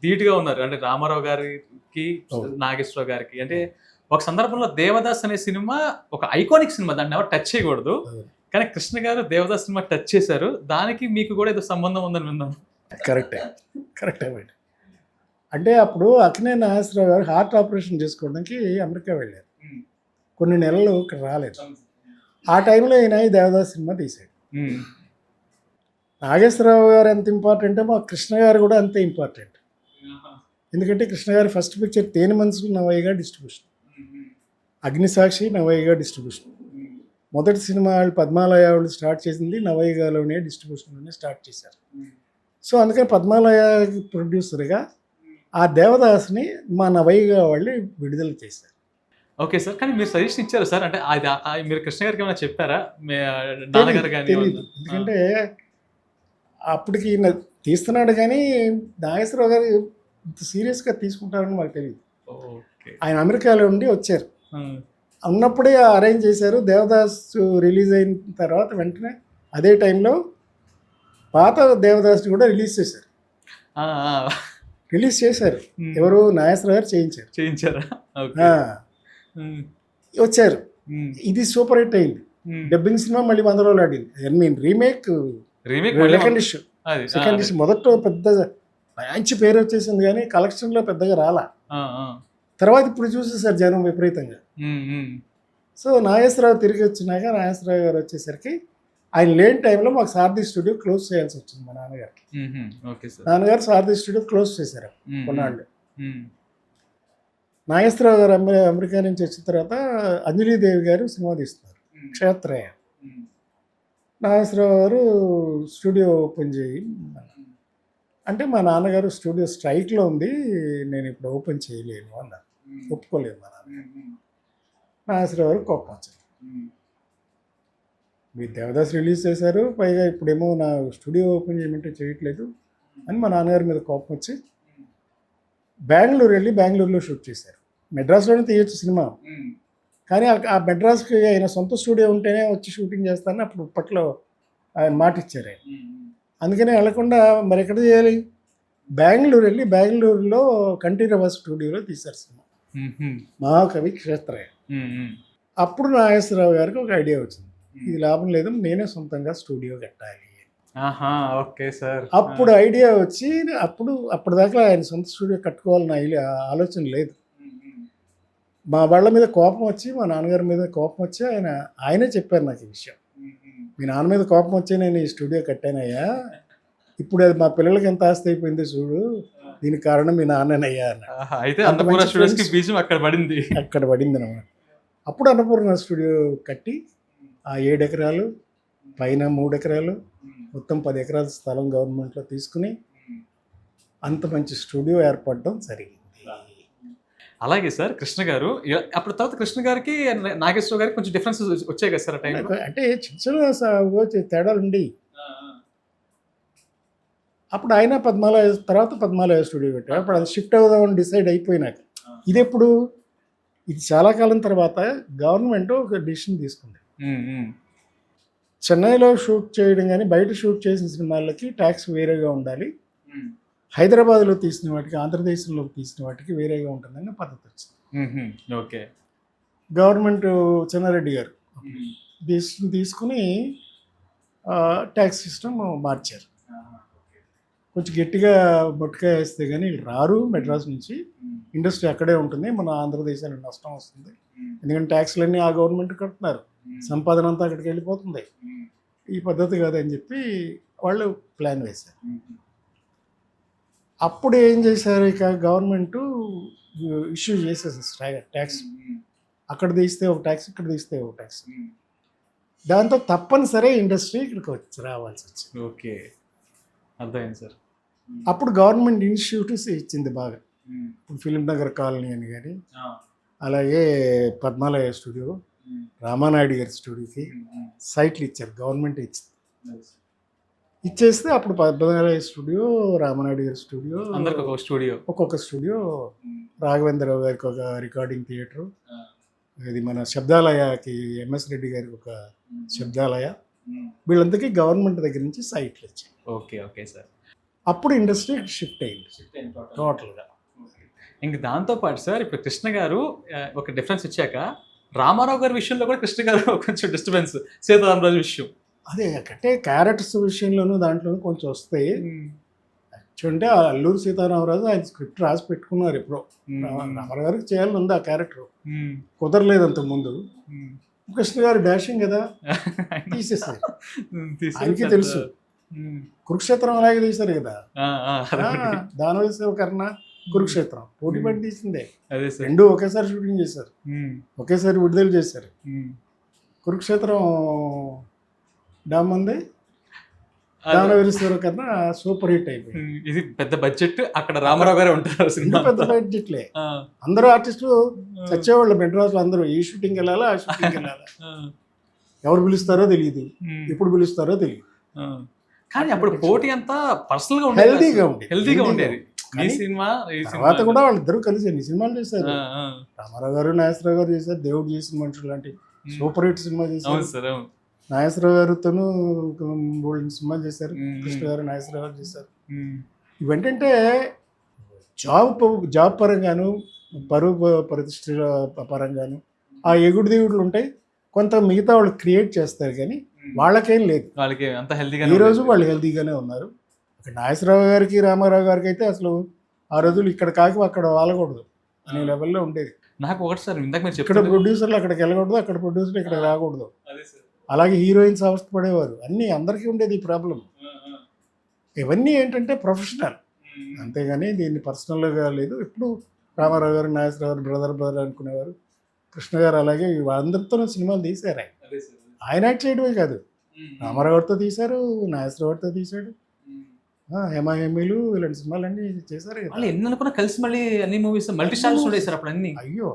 ధీటుగా ఉన్నారు. అంటే రామారావు గారికి, నాగేశ్వరరావు గారికి. అంటే ఒక సందర్భంలో దేవదాస్ అనే సినిమా ఒక ఐకానిక్ సినిమా, దాన్ని ఎవరు టచ్ చేయకూడదు. కానీ కృష్ణ గారు దేవదాస్ సినిమా టచ్ చేశారు. దానికి మీకు కూడా ఏదో సంబంధం ఉందని విన్నాను. కరెక్టే మేడం. అంటే అప్పుడు అక్కినే నాగేశ్వరరావు గారు హార్ట్ ఆపరేషన్ చేసుకోవడానికి అమెరికా వెళ్ళారు. కొన్ని నెలలు ఇక్కడ రాలేదు. ఆ టైంలో ఈయన దేవదాస్ సినిమా తీశాడు. నాగేశ్వరరావు గారు ఎంత ఇంపార్టెంట్, మా కృష్ణ గారు కూడా అంతే ఇంపార్టెంట్. ఎందుకంటే కృష్ణ గారి ఫస్ట్ పిక్చర్ తేనె మనసులు నవయ్యగా డిస్ట్రిబ్యూషన్, అగ్నిసాక్షి నవయ్యగా డిస్ట్రిబ్యూషన్. మొదటి సినిమా వాళ్ళు పద్మాలయ వాళ్ళు స్టార్ట్ చేసింది నవయ్యగాలోనే డిస్ట్రిబ్యూషన్లోనే స్టార్ట్ చేశారు. సో అందుకని పద్మాలయ ప్రొడ్యూసర్గా ఆ దేవదాస్ని మా నవయ్యగా వాళ్ళు విడుదల చేశారు. Okay sir. కానీ మీరు సజెషన్ ఇచ్చారు సార్, అంటే అది మీరు కృష్ణ గారికి ఏమైనా చెప్పారా? నాన్నగారు కానీ? తెలియదు, ఎందుకంటే అప్పటికి ఈయన తీస్తున్నాడు కానీ నాగేశ్వరరావు గారు ఇంత సీరియస్గా తీసుకుంటారని మాకు తెలియదు. ఆయన అమెరికాలో ఉండి వచ్చారు, ఉన్నప్పుడే అరేంజ్ చేశారు. దేవదాస్ రిలీజ్ అయిన తర్వాత వెంటనే అదే టైంలో పాత దేవదాస్ కూడా రిలీజ్ చేశారు. ఎవరు? నాగేశ్వరరావు గారు చేయించారా? వచ్చారు. ఇది సూపర్ హిట్ అయింది. డబ్బింగ్ సినిమా మళ్ళీ 100 రోజులు ఆడింది. I mean remake second issue. మొదట్లో పెద్ద మంచి పేరు వచ్చేసింది కానీ కలెక్షన్లో పెద్దగా రాలా. తర్వాత ఇప్పుడు చూసేసారు జనం విపరీతంగా. సో నాగేశ్వరరావు తిరిగి వచ్చినాక నాగేశ్వరరావు గారు వచ్చేసరికి ఆయన లేని టైంలో మాకు సారథి స్టూడియో క్లోజ్ చేయాల్సి వచ్చింది. మా నాన్నగారు సారథి స్టూడియో క్లోజ్ చేశారు కొన్నాళ్ళు. నాగేశ్వరరావు గారు అమెరికా నుంచి వచ్చిన తర్వాత అంజలీదేవి గారు సినిమా తీస్తున్నారు, క్షేత్రయ్య. నాగేశ్వరరావు గారు స్టూడియో ఓపెన్ చేయి అంటే మా నాన్నగారు స్టూడియో స్ట్రైక్లో ఉంది, నేను ఇప్పుడు ఓపెన్ చేయలేను అన్నారు. ఒప్పుకోలేదు మా నాన్నగారు. నాగేశ్వరరావు గారు కోపం వచ్చింది. మీరు దేవదాస్ రిలీజ్ చేశారు, పైగా ఇప్పుడేమో నా స్టూడియో ఓపెన్ చేయమంటే చేయట్లేదు అని మా నాన్నగారి మీద కోపం వచ్చి బెంగళూరు వెళ్ళి బెంగళూరులో షూట్ చేశారు. మెడ్రాస్లోనే తీయొచ్చు సినిమా, కానీ ఆ మెడ్రాస్కి ఆయన సొంత స్టూడియో ఉంటేనే వచ్చి షూటింగ్ చేస్తానని అప్పుడు ఇప్పట్లో ఆయన మాట ఇచ్చారు ఆయన. అందుకనే వెళ్ళకుండా మరి ఎక్కడ చేయాలి? బెంగళూరు వెళ్ళి బెంగళూరులో కంఠీరవ స్టూడియోలో తీశారు సినిమా, మహాకవి క్షేత్రయ్య. అప్పుడు నాగేశ్వరరావు గారికి ఒక ఐడియా వచ్చింది, ఇది లాభం లేదు, నేనే సొంతంగా స్టూడియో కట్టాలి. Okay sir. అప్పుడు ఐడియా వచ్చి అప్పటిదాకా ఆయన సొంత స్టూడియో కట్టుకోవాలని ఆలోచన లేదు. మా వాళ్ళ మీద కోపం వచ్చి, మా నాన్నగారి మీద కోపం వచ్చి ఆయనే చెప్పారు నాకు ఈ విషయం. మీ నాన్న మీద కోపం వచ్చి నేను ఈ స్టూడియో కట్టానయ్యా, ఇప్పుడు అది మా పిల్లలకి ఎంత ఆస్తి అయిపోయిందో చూడు, దీనికి కారణం మీ నాన్ననయ్యా అన్న. అక్కడ పడింది అన్నమాట. అప్పుడు అన్నపూర్ణ స్టూడియో కట్టి ఆ 7 ఎకరాలు పైన 3 ఎకరాలు మొత్తం 10 ఎకరాల స్థలం గవర్నమెంట్లో తీసుకుని అంత మంచి స్టూడియో ఏర్పడడం జరిగింది. అలాగే సార్. కృష్ణ గారు అప్పుడు తర్వాత కృష్ణ గారికి నాగేశ్వర గారికి కొంచెం డిఫరెన్సెస్ వచ్చాయి కదా సార్ ఆ టైంలో? అంటే చిన్న తేడాలు ఉండి అప్పుడు ఆయన పద్మాలయ స్టూడియో పెట్టారు. అప్పుడు అది షిఫ్ట్ అవుదామని డిసైడ్ అయిపోయినాక ఇది చాలా కాలం తర్వాత గవర్నమెంట్ ఒక డిసిషన్ తీసుకుంది. చెన్నైలో షూట్ చేయడం కానీ బయట షూట్ చేసిన సినిమాలకి ట్యాక్స్ వేరేగా ఉండాలి, హైదరాబాద్లో తీసిన వాటికి ఆంధ్రదేశంలో తీసిన వాటికి వేరేగా ఉంటుందని పద్ధతి వచ్చింది. ఓకే. గవర్నమెంట్ చెన్నారెడ్డి గారు తీసుకుని ట్యాక్స్ సిస్టమ్ మార్చారు. కొంచెం గట్టిగా బొట్టుగా వేస్తే కానీ వీళ్ళు రారు మెడ్రాస్ నుంచి, ఇండస్ట్రీ అక్కడే ఉంటుంది, మన ఆంధ్రదేశానికి నష్టం వస్తుంది, ఎందుకంటే ట్యాక్స్లన్నీ ఆ గవర్నమెంట్ కడుతున్నారు, సంపాదన అంతా అక్కడికి వెళ్ళిపోతుంది, ఈ పద్ధతి కాదని చెప్పి వాళ్ళు ప్లాన్ వేశారు. అప్పుడు ఏం చేశారు, ఇక గవర్నమెంట్ ఇష్యూ చేసేసారు ట్యాక్స్. అక్కడ తీస్తే ఒక ట్యాక్స్, ఇక్కడ తీస్తే ఒక ట్యాక్స్. దాంతో తప్పనిసరి ఇండస్ట్రీ ఇక్కడికి రావాల్సి వచ్చింది. ఓకే, అర్థమైంది సార్. అప్పుడు గవర్నమెంట్ ఇనిషియేటివ్స్ ఇచ్చింది బాగా. ఇప్పుడు ఫిలిం నగర్ కాలనీ అని కానీ, అలాగే పద్మాలయ స్టూడియో, రామానాయుడు గారి స్టూడియోకి సైట్లు ఇచ్చారు, గవర్నమెంట్ ఇచ్చింది. ఇచ్చేస్తే అప్పుడు పద్మనాభ స్టూడియో, రామనాయుడు గారి స్టూడియో, అందరికి ఒక స్టూడియో, ఒక్కొక్క స్టూడియో, రాఘవేంద్రరావు గారికి ఒక రికార్డింగ్ థియేటరు, ఇది మన శబ్దాలయకి ఎంఎస్ రెడ్డి గారికి ఒక శబ్దాలయ, వీళ్ళందరికీ గవర్నమెంట్ దగ్గర నుంచి సైట్లు వచ్చాయి. Okay okay sir. అప్పుడు ఇండస్ట్రీ షిఫ్ట్ అయింది టోటల్గా. ఇంక దాంతోపాటు సార్ ఇప్పుడు కృష్ణ గారు ఒక డిఫరెన్స్ ఇచ్చాక రామారావు గారి విషయంలో కూడా కృష్ణ గారు కొంచెం డిస్టర్బెన్స్, సీతారామరాజు విషయం అదే అంటే క్యారెక్టర్స్ విషయంలోనూ దాంట్లోనూ కొంచెం వస్తాయి. యాక్చువల్గా అల్లూరి సీతారామరాజు ఆయన స్క్రిప్ట్ రాసి పెట్టుకున్నారు ఎప్పుడో, రామారావు గారికి చేయాలని ఉంది ఆ క్యారెక్టర్, కుదరలేదు అంతకుముందు. కృష్ణ గారు డాషింగ్ కదా, తీసేసారు. ఆయనకి తెలుసు, కురుక్షేత్రం అలాగే తీశారు కదా, దానవ శివకర్ణ, కురుక్షేత్రం పోటీ పడి తీసిందే, రెండు ఒకేసారి షూటింగ్ చేశారు, ఒకేసారి విడుదల చేశారు. కురుక్షేత్రం డామ్ ఉంది, దానవ శివకర్ణ సూపర్ హిట్ అయిపోయింది. ఇది పెద్ద బడ్జెట్, అక్కడ రామారావు గారే ఉంటారు, పెద్ద బడ్జెట్లే. అందరూ ఆర్టిస్టులు చచ్చేవాళ్ళు మెడ్రాస్లో, అందరూ ఈ షూటింగ్ వెళ్ళాలా ఆ షూటింగ్ వెళ్ళాలా, ఎవరు పిలుస్తారో తెలియదు, ఎప్పుడు పిలుస్తారో తెలియదు. కానీ అప్పుడు పోటీ అంతా పర్సనల్ గా హెల్దీగా ఉండేది. తర్వాత కూడా వాళ్ళిద్దరూ కలిసి ఎన్ని సినిమాలు చేశారు, రామారావు గారు నాగేశ్వరరావు గారు చేశారు, దేవుడు చేసిన మనుషులు లాంటి సూపర్ హిట్ సినిమా చేశారు. నాగేశ్వరరావు గారితోనూ బోల్డ్ సినిమా చేశారు, కృష్ణ గారు నాగేశ్వరరావు గారు చేశారు. ఇవేంటంటే జాబ్ పరంగాను, పరువు ప్రతిష్ట పరంగాను ఆ ఎగుడు దేవుడులు ఉంటాయి. కొంత మిగతా వాళ్ళు క్రియేట్ చేస్తారు, కానీ వాళ్ళకేం లేదు, వాళ్ళకి అంత హెల్దీగా. ఈరోజు వాళ్ళు హెల్తీగానే ఉన్నారు. నాగేశ్వరరావు గారికి రామారావు గారికి అయితే అసలు ఆ రోజులు ఇక్కడ కాక అక్కడ వాలకూడదు అనే లెవెల్లో ఉండేది. నాకు ఒకటి సార్, ఇందాక మీరు ఇక్కడ ప్రొడ్యూసర్లు అక్కడికి వెళ్ళకూడదు, అక్కడ ప్రొడ్యూసర్లు ఇక్కడ రాకూడదు, అలాగే హీరోయిన్స్ అవస్థ పడేవారు. అందరికీ ఉండేది ఈ ప్రాబ్లం. ఇవన్నీ ఏంటంటే ప్రొఫెషనల్, అంతేగాని దీన్ని పర్సనల్గా లేదు. ఇప్పుడు రామారావు గారు నాగేశ్వరరావు గారు బ్రదర్ అనుకునేవారు. కృష్ణ గారు అలాగే అందరితోనూ సినిమాలు తీశారు. ఆయన యాక్ట్ చేయడమే కాదు, రామారావు గారితో తీశారు, నాగేశ్వరరావు గారితో తీశాడు, హేమాహేమీలు ఇలాంటి సినిమాలన్నీ చేశారు. ఎన్ని అనుకున్నా కలిసి మళ్ళీ అన్ని మూవీస్ మల్టీ స్టార్స్ ఉండేసారు అప్పుడు అన్ని. అయ్యో,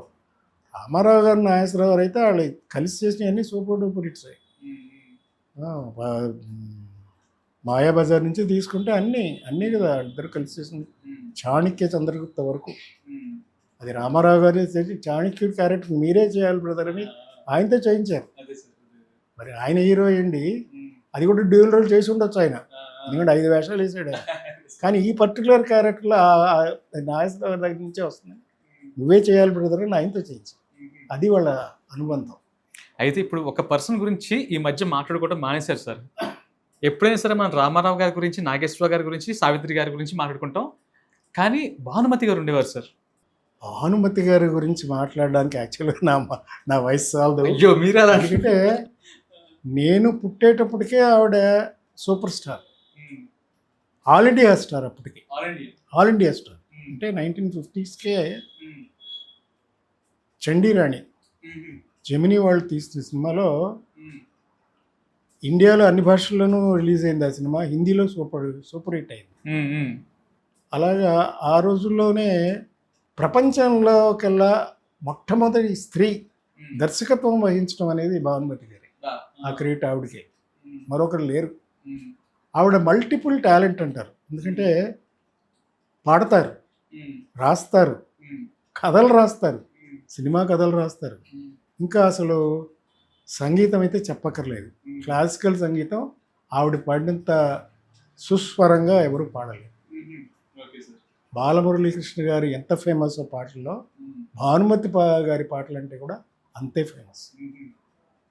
రామారావు గారు నాగేశ్వరరావు గారు అయితే వాళ్ళు కలిసి చేసినవి అన్నీ సూపర్ డూపర్ హిట్స్. మాయాబజార్ నుంచి తీసుకుంటే అన్నీ కదా ఇద్దరు కలిసి చేసింది. చాణక్య చంద్రగుప్త వరకు అది రామారావు గారు చేసి, చాణక్యుడి క్యారెక్టర్ మీరే చేయాలి బ్రదర్ అని ఆయనతో చేయించారు. మరి ఆయన హీరో అయ్యండి, అది కూడా డ్యూయల్ రోల్ చేసి ఉండొచ్చు ఆయన, ఎందుకంటే 5 వేషాలు వేసాడు. కానీ ఈ పర్టికులర్ క్యారెక్టర్లో నాగేశ్వరరావు గారి దగ్గర నుంచే వస్తుంది, నువ్వే చేయాలి బ్రదర్ అని ఆయనతో చేయించారు. అది వాళ్ళ అనుబంధం. అయితే ఇప్పుడు ఒక పర్సన్ గురించి ఈ మధ్య మాట్లాడుకోవడం మానేశారు సార్. ఎప్పుడైనా సరే మనం రామారావు గారి గురించి, నాగేశ్వరరావు గారి గురించి, సావిత్రి గారి గురించి మాట్లాడుకుంటాం, కానీ భానుమతి గారు ఉండేవారు సార్. భానుమతి గారి గురించి మాట్లాడడానికి యాక్చువల్గా నా వయసు చాలదు. అయ్యో మీరే, ఎందుకంటే నేను పుట్టేటప్పటికే ఆవిడ super star, all India star. అప్పటికి ఆల్ ఇండియా స్టార్ అంటే 1950s చండీరాణి జెమినీ వాళ్ళు తీసిన సినిమాలో ఇండియాలో అన్ని భాషల్లోనూ రిలీజ్ అయింది ఆ సినిమా. హిందీలో సూపర్ హిట్ అయింది. అలాగా ఆ రోజుల్లోనే ప్రపంచంలోకెల్లా మొట్టమొదటి స్త్రీ దర్శకత్వం వహించడం అనేది భానుమతి గారి. ఆ క్రియేట్ ఆవిడకి మరొకరు లేరు. ఆవిడ మల్టిపుల్ టాలెంట్ అంటారు, ఎందుకంటే పాడతారు, రాస్తారు, కథలు రాస్తారు, సినిమా కథలు రాస్తారు. ఇంకా అసలు సంగీతం అయితే చెప్పక్కర్లేదు. క్లాసికల్ సంగీతం ఆవిడ పాడినంత సుస్వరంగా ఎవరు పాడలేరు. బాలమురళీకృష్ణ గారు ఎంత ఫేమస్ పాటల్లో, భానుమతి గారి పాటలు అంటే కూడా అంతే ఫేమస్.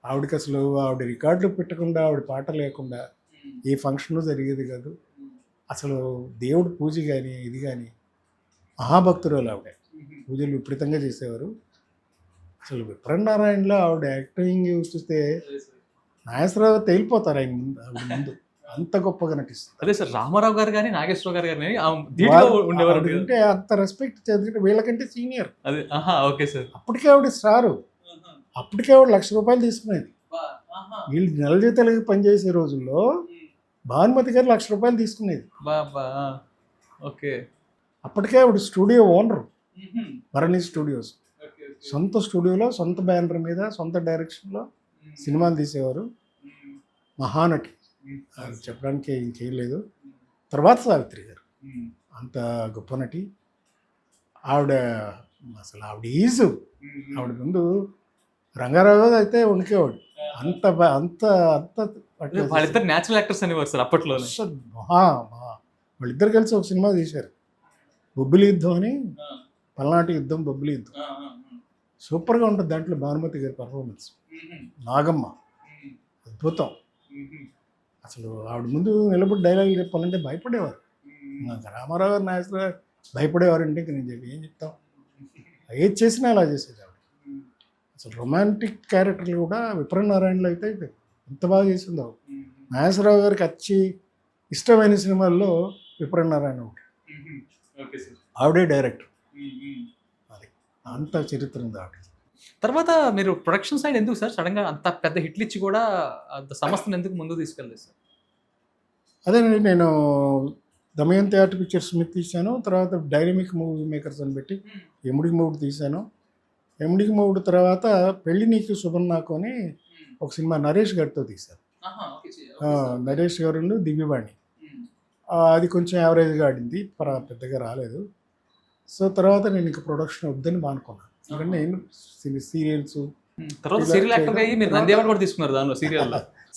ఆవిడకి అసలు ఆవిడ రికార్డులు పెట్టకుండా, ఆవిడ పాట లేకుండా ఏ ఫంక్షను జరిగేది కాదు. అసలు దేవుడు పూజ కానీ ఇది కానీ మహాభక్తురాలు ఆవిడ. పూజలు విపరీతంగా చేసేవారు. అసలు విప్రనారాయణలో ఆవిడ యాక్టింగ్ చూస్తే నాగేశ్వరరావు తేలిపోతారు ఆయన ఆవిడ ముందు. అంత గొప్పగా నటిస్తుంది. అదే సార్ రామారావు గారు కానీ నాగేశ్వరరావు గారు కానీ ధీటుగా ఉండేవారు కదా. అంటే అంత రెస్పెక్ట్ చదివితే వీళ్ళకంటే సీనియర్. అదే ఓకే సార్. అప్పటికే ఆవిడ స్టారు. అప్పటికే ఆవిడ ₹1,00,000 తీసుకునేది. వీళ్ళు నెల జీతాలకి పనిచేసే రోజుల్లో భానుమతి గారు ₹1,00,000 తీసుకునేది. బాబా ఓకే. అప్పటికే ఆవిడ స్టూడియో ఓనరు, భరణి స్టూడియోస్. సొంత స్టూడియోలో సొంత బ్యానర్ మీద సొంత డైరెక్షన్లో సినిమాలు తీసేవారు. మహానటి, అది చెప్పడానికి ఇంకేం లేదు. తర్వాత సావిత్రి గారు అంత గొప్ప నటి. ఆవిడ అసలు ఆవిడ ఈజు. ఆవిడ ముందు రంగారావు అయితే వణికేవాడు. అంత అంత అంత వాళ్ళిద్దరు న్యాచురల్ యాక్టర్స్ అనేవారు సార్ అప్పట్లో. వాళ్ళిద్దరు కలిసి ఒక సినిమా తీశారు, బొబ్బిలి యుద్ధం అని. పల్నాటి యుద్ధం, బొబ్బిలి యుద్ధం. సూపర్గా ఉంటుంది దాంట్లో భానుమతి గారి పర్ఫార్మెన్స్. నాగమ్మ అద్భుతం. అసలు ఆవిడ ముందు నిలబడి డైలాగులు చెప్పాలంటే భయపడేవారు. నాకు రామారావు గారు, నాగేశ్వర గారు భయపడేవారు అంటే నేను చెప్పి ఏం చెప్తాం. ఏది చేసినా అలా చేసేది ఆవిడ. అసలు రొమాంటిక్ క్యారెక్టర్లు కూడా విప్రనారాయణలో అయితే ఎంత బాగా చేసింది ఆవిడ. నాగేశ్వరరావు గారికి ఇష్టమైన సినిమాల్లో విప్రనారాయణ ఒకటి. ఆవిడే డైరెక్టర్. అది అంత చరిత్ర ఉంది ఆవిడ. తర్వాత మీరు ప్రొడక్షన్ సైడ్ ఎందుకు సార్ సడన్గా అంత పెద్ద హిట్లు ఇచ్చి కూడా అంత సంస్థను ఎందుకు ముందుకు తీసుకెళ్ళలేదు సార్? అదేనండి, నేను దమయంతి ఆర్ట్ పిక్చర్స్ మీద తీశాను. తర్వాత డైనమిక్ మూవీ మేకర్స్ అని పెట్టి ఎముడికి మూడు తీశాను. ఎముడికి మూడు తర్వాత పెళ్లి నీకు శుభం నాకు అని ఒక సినిమా నరేష్ గారితో తీశాను. నరేష్ గారు, దివ్యవాణి. అది కొంచెం యావరేజ్గా ఆడింది, పెద్దగా రాలేదు. సో తర్వాత నేను ఇంకా ప్రొడక్షన్ వద్దని మానుకున్నాను. ఎందుకంటే నేను సీరియల్స్ తర్వాత సీరియల్ యాక్టర్ అయ్యి మీరు నంది అవార్డు కూడా తీసుకున్నారు దానిలో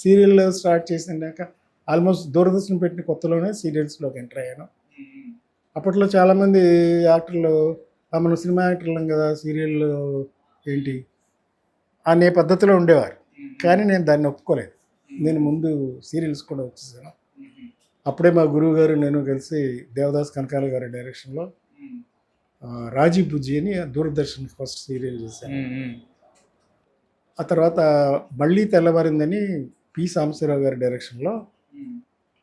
సీరియల్ స్టార్ట్ చేసినాక ఆల్మోస్ట్ దూరదర్శన్ పెట్టిన కొత్తలోనే సీరియల్స్లోకి ఎంటర్ అయ్యాను. అప్పట్లో చాలామంది యాక్టర్లు మనం సినిమా యాక్టర్లం కదా, సీరియల్ ఏంటి అనే పద్ధతిలో ఉండేవారు. కానీ నేను దాన్ని ఒప్పుకోలేదు. నేను ముందు సీరియల్స్ కూడా వచ్చేసాను. అప్పుడే మా గురువు గారు నేను కలిసి దేవదాస్ కనకాల గారి డైరెక్షన్లో రాజీ బుజ్జి అని దూరదర్శన్ ఫస్ట్ సీరియల్ చేశాను. ఆ తర్వాత మళ్ళీ తెల్లవారిందని పి సాంబశివరావు గారి డైరెక్షన్లో,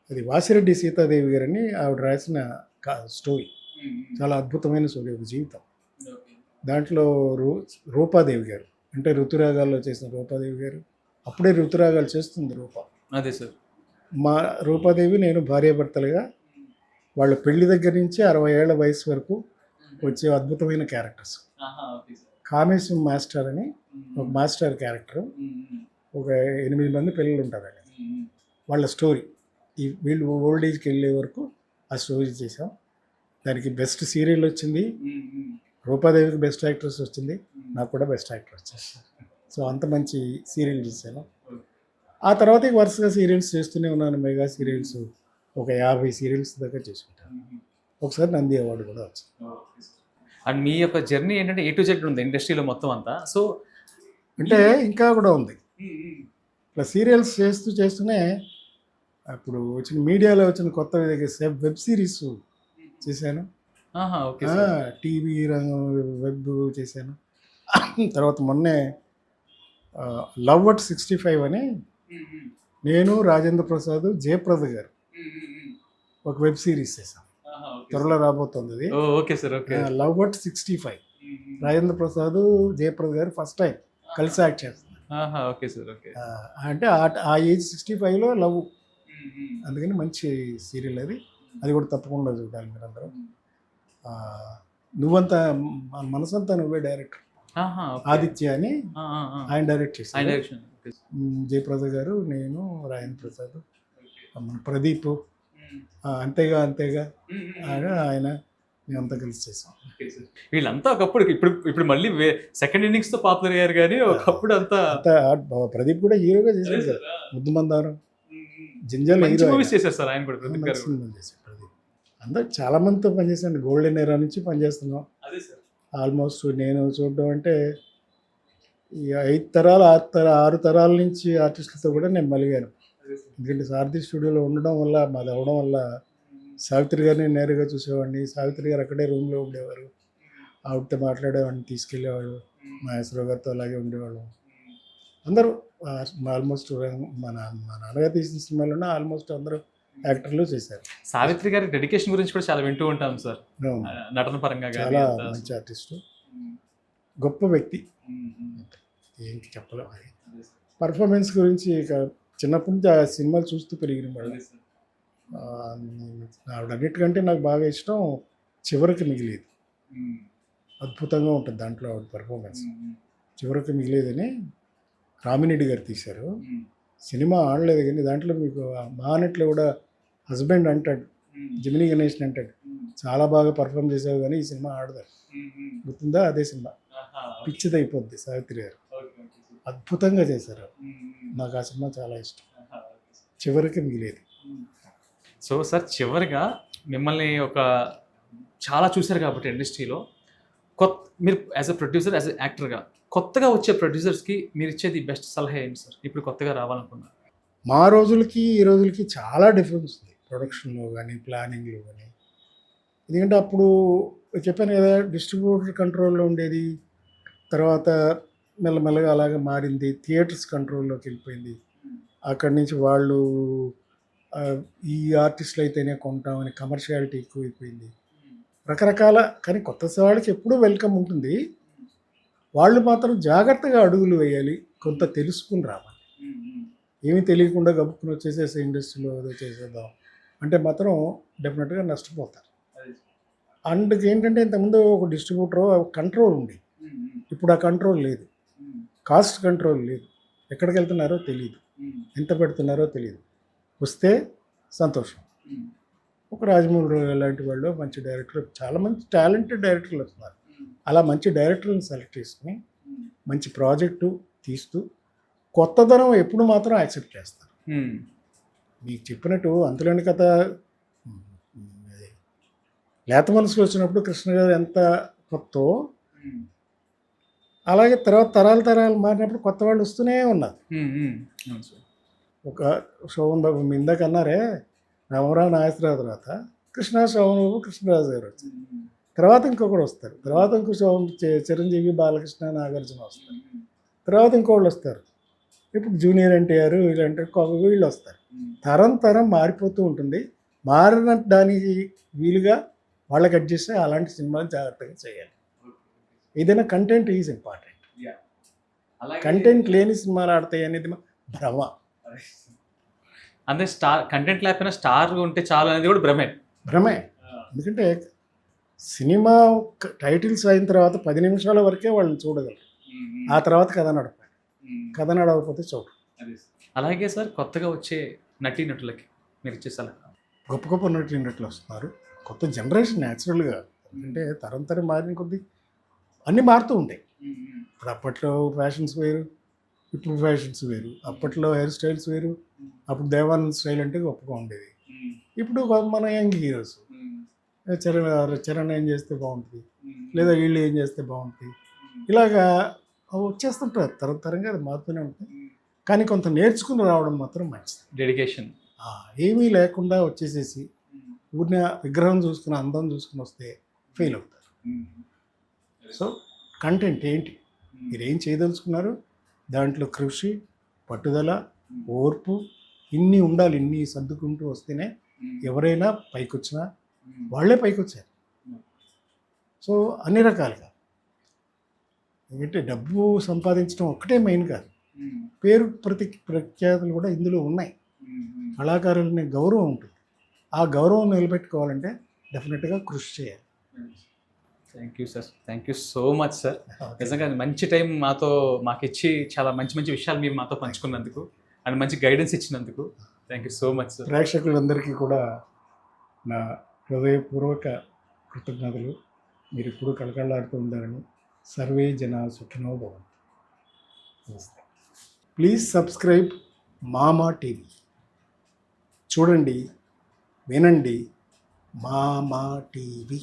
అది వాసిరెడ్డి సీతాదేవి గారని ఆవిడ రాసిన స్టోరీ. చాలా అద్భుతమైన స్టోరీ, ఒక జీవితం. దాంట్లో రూపాదేవి గారు, అంటే ఋతురాగాల్లో చేసిన రూపాదేవి గారు, అప్పుడే ఋతురాగాలు చేస్తుంది రూప. అదే సార్. మా రూపాదేవి నేను భార్యాభర్తలుగా వాళ్ళ పెళ్లి దగ్గర నుంచి 60 ఏళ్ల వయసు వరకు వచ్చే అద్భుతమైన క్యారెక్టర్స్. కామేశం మాస్టర్ అని ఒక మాస్టర్ క్యారెక్టర్, ఒక 8 మంది పిల్లలు ఉంటారండి. వాళ్ళ స్టోరీ వీళ్ళు ఓల్డ్ ఏజ్కి వెళ్ళే వరకు ఆ స్టోరీ చేసాం. దానికి బెస్ట్ సీరియల్ వచ్చింది, రూపాదేవికి బెస్ట్ యాక్ట్రెస్ వచ్చింది, నాకు కూడా బెస్ట్ యాక్టర్ వచ్చేసి. సో అంత మంచి సీరియల్ చేశాను. ఆ తర్వాత వరుసగా సీరియల్స్ చేస్తూనే ఉన్నాను. మెగా సీరియల్స్ ఒక 50 సీరియల్స్ దాకా చేసుకుంటాను. ఒకసారి నంది అవార్డు కూడా వచ్చింది. అండ్ మీ యొక్క జర్నీ ఏంటంటే A to Z ఉంది ఇండస్ట్రీలో మొత్తం అంతా. సో అంటే ఇంకా కూడా ఉంది. ఇట్లా సీరియల్స్ చేస్తూనే అప్పుడు వచ్చిన మీడియాలో వచ్చిన కొత్త వెబ్ సిరీస్ చేశాను. టీవీ రంగం వెబ్ చేశాను. తర్వాత మొన్నే లవ్ అట్ 65 అని నేను, రాజేంద్ర ప్రసాద్, జయప్రద గారు ఒక వెబ్ సిరీస్ చేశాను. త్వరలో రాబోతుంది అది. Okay sir. Okay. Love at 65, Rajendra Prasad, Jayaprada గారు ఫస్ట్ టైం కలిసి యాక్ట్ చేస్తారు. Okay sir. ఓకే. అంటే ఆ ఏజ్ 65లో లవ్, అందుకని మంచి సీరియల్ అది. అది కూడా తప్పకుండా చూడాలి మీరందరూ. నువ్వంతా మనసంతా నువ్వే డైరెక్టర్, ఆదిత్య అని ఆయన డైరెక్ట్ చేశారు. జయప్రద గారు, నేను, రాజేంద్ర ప్రసాద్, మన ప్రదీప్, అంతేగా ఆయన మేమంతా కలిసి చేసాం. వీళ్ళంతా ఒకప్పుడు ఇప్పుడు మళ్ళీ సెకండ్ ఇన్నింగ్స్ తో పాపులర్ అయ్యారు, కానీ ఒకప్పుడు అంతా ప్రదీప్ కూడా హీరోగా చేశారు కదా, ముద్దుమందారం, జింజల్ హీరో చేశారు సార్. ఆయన కూడా ప్రదీప్ అందరు చాలా మందితో పనిచేసాను. గోల్డెన్ ఎరా నుంచి పనిచేస్తున్నాం. ఆల్మోస్ట్ నేను చూడడం అంటే 5 తరాలు 6 తరాల నుంచి ఆర్టిస్టులతో కూడా నేను మలిగాను. ఎందుకంటే సారథి స్టూడియోలో ఉండడం వల్ల, మాది అవ్వడం వల్ల సావిత్రి గారిని నేరుగా చూసేవాడిని. సావిత్రి గారు అక్కడే రూమ్లో ఉండేవారు, ఆవిడతో మాట్లాడేవాడిని, తీసుకెళ్ళేవాడు. నాగేశ్వరరావు గారితో అలాగే ఉండేవాళ్ళు. అందరూ ఆల్మోస్ట్ మన మా నాన్నగారు తీసిన సినిమాలోనే ఆల్మోస్ట్ అందరూ యాక్టర్లు చేశారు. సావిత్రి గారి డెడికేషన్ గురించి కూడా చాలా వింటూ ఉంటాం సార్, అవును. నటన పరంగా కానీ చాలా అంతా. మంచి ఆర్టిస్టు, గొప్ప వ్యక్తి, ఏంటి చెప్పలేం. అది పర్ఫార్మెన్స్ గురించి ఇక చిన్నప్పటి నుంచి ఆ సినిమాలు చూస్తూ పెరిగిన వాళ్ళు. ఆవిడన్నిటికంటే నాకు బాగా ఇష్టం చివరికి మిగిలేదు. అద్భుతంగా ఉంటుంది దాంట్లో ఆవిడ పర్ఫార్మెన్స్. చివరికి మిగిలేదని రామిరెడ్డి గారు తీశారు. సినిమా ఆడలేదు కానీ దాంట్లో మీకు మహానట్లో కూడా హస్బెండ్ అంటాడు, జమినీ గణేష్ని అంటాడు, చాలా బాగా పర్ఫామ్ చేసావు కానీ ఈ సినిమా ఆడదారు. గుర్తుందా? అదే సినిమా పిచ్చిది అయిపోద్ది. సావిత్రి గారు అద్భుతంగా చేశారు. నాకు ఆ సినిమా చాలా ఇష్టం. చివరికి మిగిలేదు. సో సార్, చివరిగా మిమ్మల్ని ఒక చాలా చూశారు కాబట్టి ఇండస్ట్రీలో, మీరు as a producer, as a యాక్టర్గా కొత్తగా వచ్చే ప్రొడ్యూసర్స్కి మీరు ఇచ్చేది బెస్ట్ సలహా ఏంటి సార్? ఇప్పుడు కొత్తగా రావాలనుకున్నారు. మా రోజులకి ఈ రోజులకి చాలా డిఫరెన్స్ ఉంది, ప్రొడక్షన్లో కానీ ప్లానింగ్లో కానీ. ఎందుకంటే అప్పుడు చెప్పాను కదా, డిస్ట్రిబ్యూటర్ కంట్రోల్లో ఉండేది, తర్వాత మెల్లమెల్లగా అలాగే మారింది, థియేటర్స్ కంట్రోల్లోకి వెళ్ళిపోయింది. అక్కడి నుంచి వాళ్ళు ఈ ఆర్టిస్టులు అయితేనే కొంటామని కమర్షియాలిటీ ఎక్కువైపోయింది. రకరకాల, కానీ కొత్త వాళ్ళకి ఎప్పుడూ వెల్కమ్ ఉంటుంది. వాళ్ళు మాత్రం జాగ్రత్తగా అడుగులు వేయాలి, కొంత తెలుసుకుని రావాలి. ఏమీ తెలియకుండా గబుక్కుని వచ్చేసేసి ఇండస్ట్రీలో ఏదో చేసేద్దాం అంటే మాత్రం డెఫినెట్గా నష్టపోతారు. అందుకు ఏంటంటే ఇంతకుముందు ఒక డిస్ట్రిబ్యూటర్ కంట్రోల్ ఉంది, ఇప్పుడు ఆ కంట్రోల్ లేదు, కాస్ట్ కంట్రోల్ లేదు, ఎక్కడికి వెళ్తున్నారో తెలియదు, ఎంత పెడుతున్నారో తెలియదు. వస్తే సంతోషం. ఒక రాజమౌళి లాంటి వాళ్ళు మంచి డైరెక్టర్, చాలా మంచి టాలెంటెడ్ డైరెక్టర్లు వస్తున్నారు. అలా మంచి డైరెక్టర్ని సెలెక్ట్ చేసుకుని మంచి ప్రాజెక్టు తీస్తూ కొత్తదనం ఎప్పుడు మాత్రం యాక్సెప్ట్ చేస్తారు. మీకు చెప్పినట్టు అంతులేని కథ లేత మనసులో వచ్చినప్పుడు కృష్ణ గారు ఎంత కొత్తో, అలాగే తర్వాత తరాలు మారినప్పుడు కొత్త వాళ్ళు వస్తూనే ఉన్నారు. ఒక శోభన్ బాబు ఇందాక అన్నారే, రామరావు నాగేశ్వరరావు తర్వాత కృష్ణ శోభన్ బాబు కృష్ణరాజు గారు వచ్చారు, తర్వాత ఇంకొకరు వస్తారు, తర్వాత ఇంకో చిరంజీవి బాలకృష్ణ నాగార్జున వస్తారు, తర్వాత ఇంకోళ్ళు వస్తారు, ఇప్పుడు జూనియర్ ఎన్టీఆర్ వీళ్ళంటే వీళ్ళు వస్తారు. తరం మారిపోతూ ఉంటుంది. మారిన దానికి వీలుగా వాళ్ళకి అడ్జస్ట్ అయ్యి అలాంటి సినిమాలు జాగ్రత్తగా చేయాలి. ఏదైనా కంటెంట్ ఈజ్ ఇంపార్టెంట్. కంటెంట్ లేని సినిమాలు ఆడతాయి అనేది భ్రమ. అంటే కంటెంట్ లేకపోయినా స్టార్ ఉంటే చాలు అనేది కూడా భ్రమే. ఎందుకంటే సినిమా టైటిల్స్ అయిన తర్వాత 10 నిమిషాల వరకే వాళ్ళని చూడగలరు, ఆ తర్వాత కథ నడపాలి. కథ నడవకపోతే చూడరు. అలాగే సార్, కొత్తగా వచ్చే నటీనటులకి మీరు ఇచ్చే సలహా? గొప్ప నటీనటులు వస్తున్నారు, కొత్త జనరేషన్ న్యాచురల్గా. అంటే తరం మారిన కొద్దీ అన్నీ మారుతూ ఉంటాయి. ఇప్పుడు అప్పట్లో ఫ్యాషన్స్ వేరు, ఇప్పుడు ఫ్యాషన్స్ వేరు. అప్పట్లో హెయిర్ స్టైల్స్ వేరు, అప్పుడు దేవానంద్ స్టైల్ అంటే గొప్పగా ఉండేది. ఇప్పుడు మన యంగ్ హీరోస్, చరణ్ ఏం చేస్తే బాగుంటుంది, లేదా వీళ్ళు ఏం చేస్తే బాగుంటుంది, ఇలాగా వచ్చేస్తుంటారు. తరంగా అది మారుతూనే ఉంటుంది. కానీ కొంత నేర్చుకుని రావడం మాత్రం మంచిది. డెడికేషన్ ఏమీ లేకుండా వచ్చేసేసి ఊరిని విగ్రహం చూసుకుని అందం చూసుకుని వస్తే ఫెయిల్ అవుతారు. సో కంటెంట్ ఏంటి, మీరు ఏం చేయదలుచుకున్నారు, దాంట్లో కృషి, పట్టుదల, ఓర్పు ఇన్ని ఉండాలి. ఇన్ని సర్దుకుంటూ వస్తేనే ఎవరైనా పైకొచ్చినా వాళ్ళే పైకొచ్చారు. సో అన్ని రకాలుగా, ఎందుకంటే డబ్బు సంపాదించడం ఒక్కటే మెయిన్ కాదు, పేరు ప్రఖ్యాతులు కూడా ఇందులో ఉన్నాయి. కళాకారులనే గౌరవం ఉంటుంది. ఆ గౌరవం నిలబెట్టుకోవాలంటే డెఫినెట్గా కృషి చేయాలి. Thank you sir, thank you so much sir. నిజంగా మంచి టైం మాకు ఇచ్చి చాలా మంచి విషయాలు మీరు మాతో పంచుకున్నందుకు అండ్ మంచి గైడెన్స్ ఇచ్చినందుకు thank you so much sir. ప్రేక్షకులందరికీ కూడా నా హృదయపూర్వక కృతజ్ఞతలు. మీరు ఇప్పుడు కళకళలాడుతూ ఉండాలని. సర్వే జనా సుఖినో భవంతు. ప్లీజ్ సబ్స్క్రైబ్ మామా టీవీ. చూడండి, వినండి, మామా టీవీ.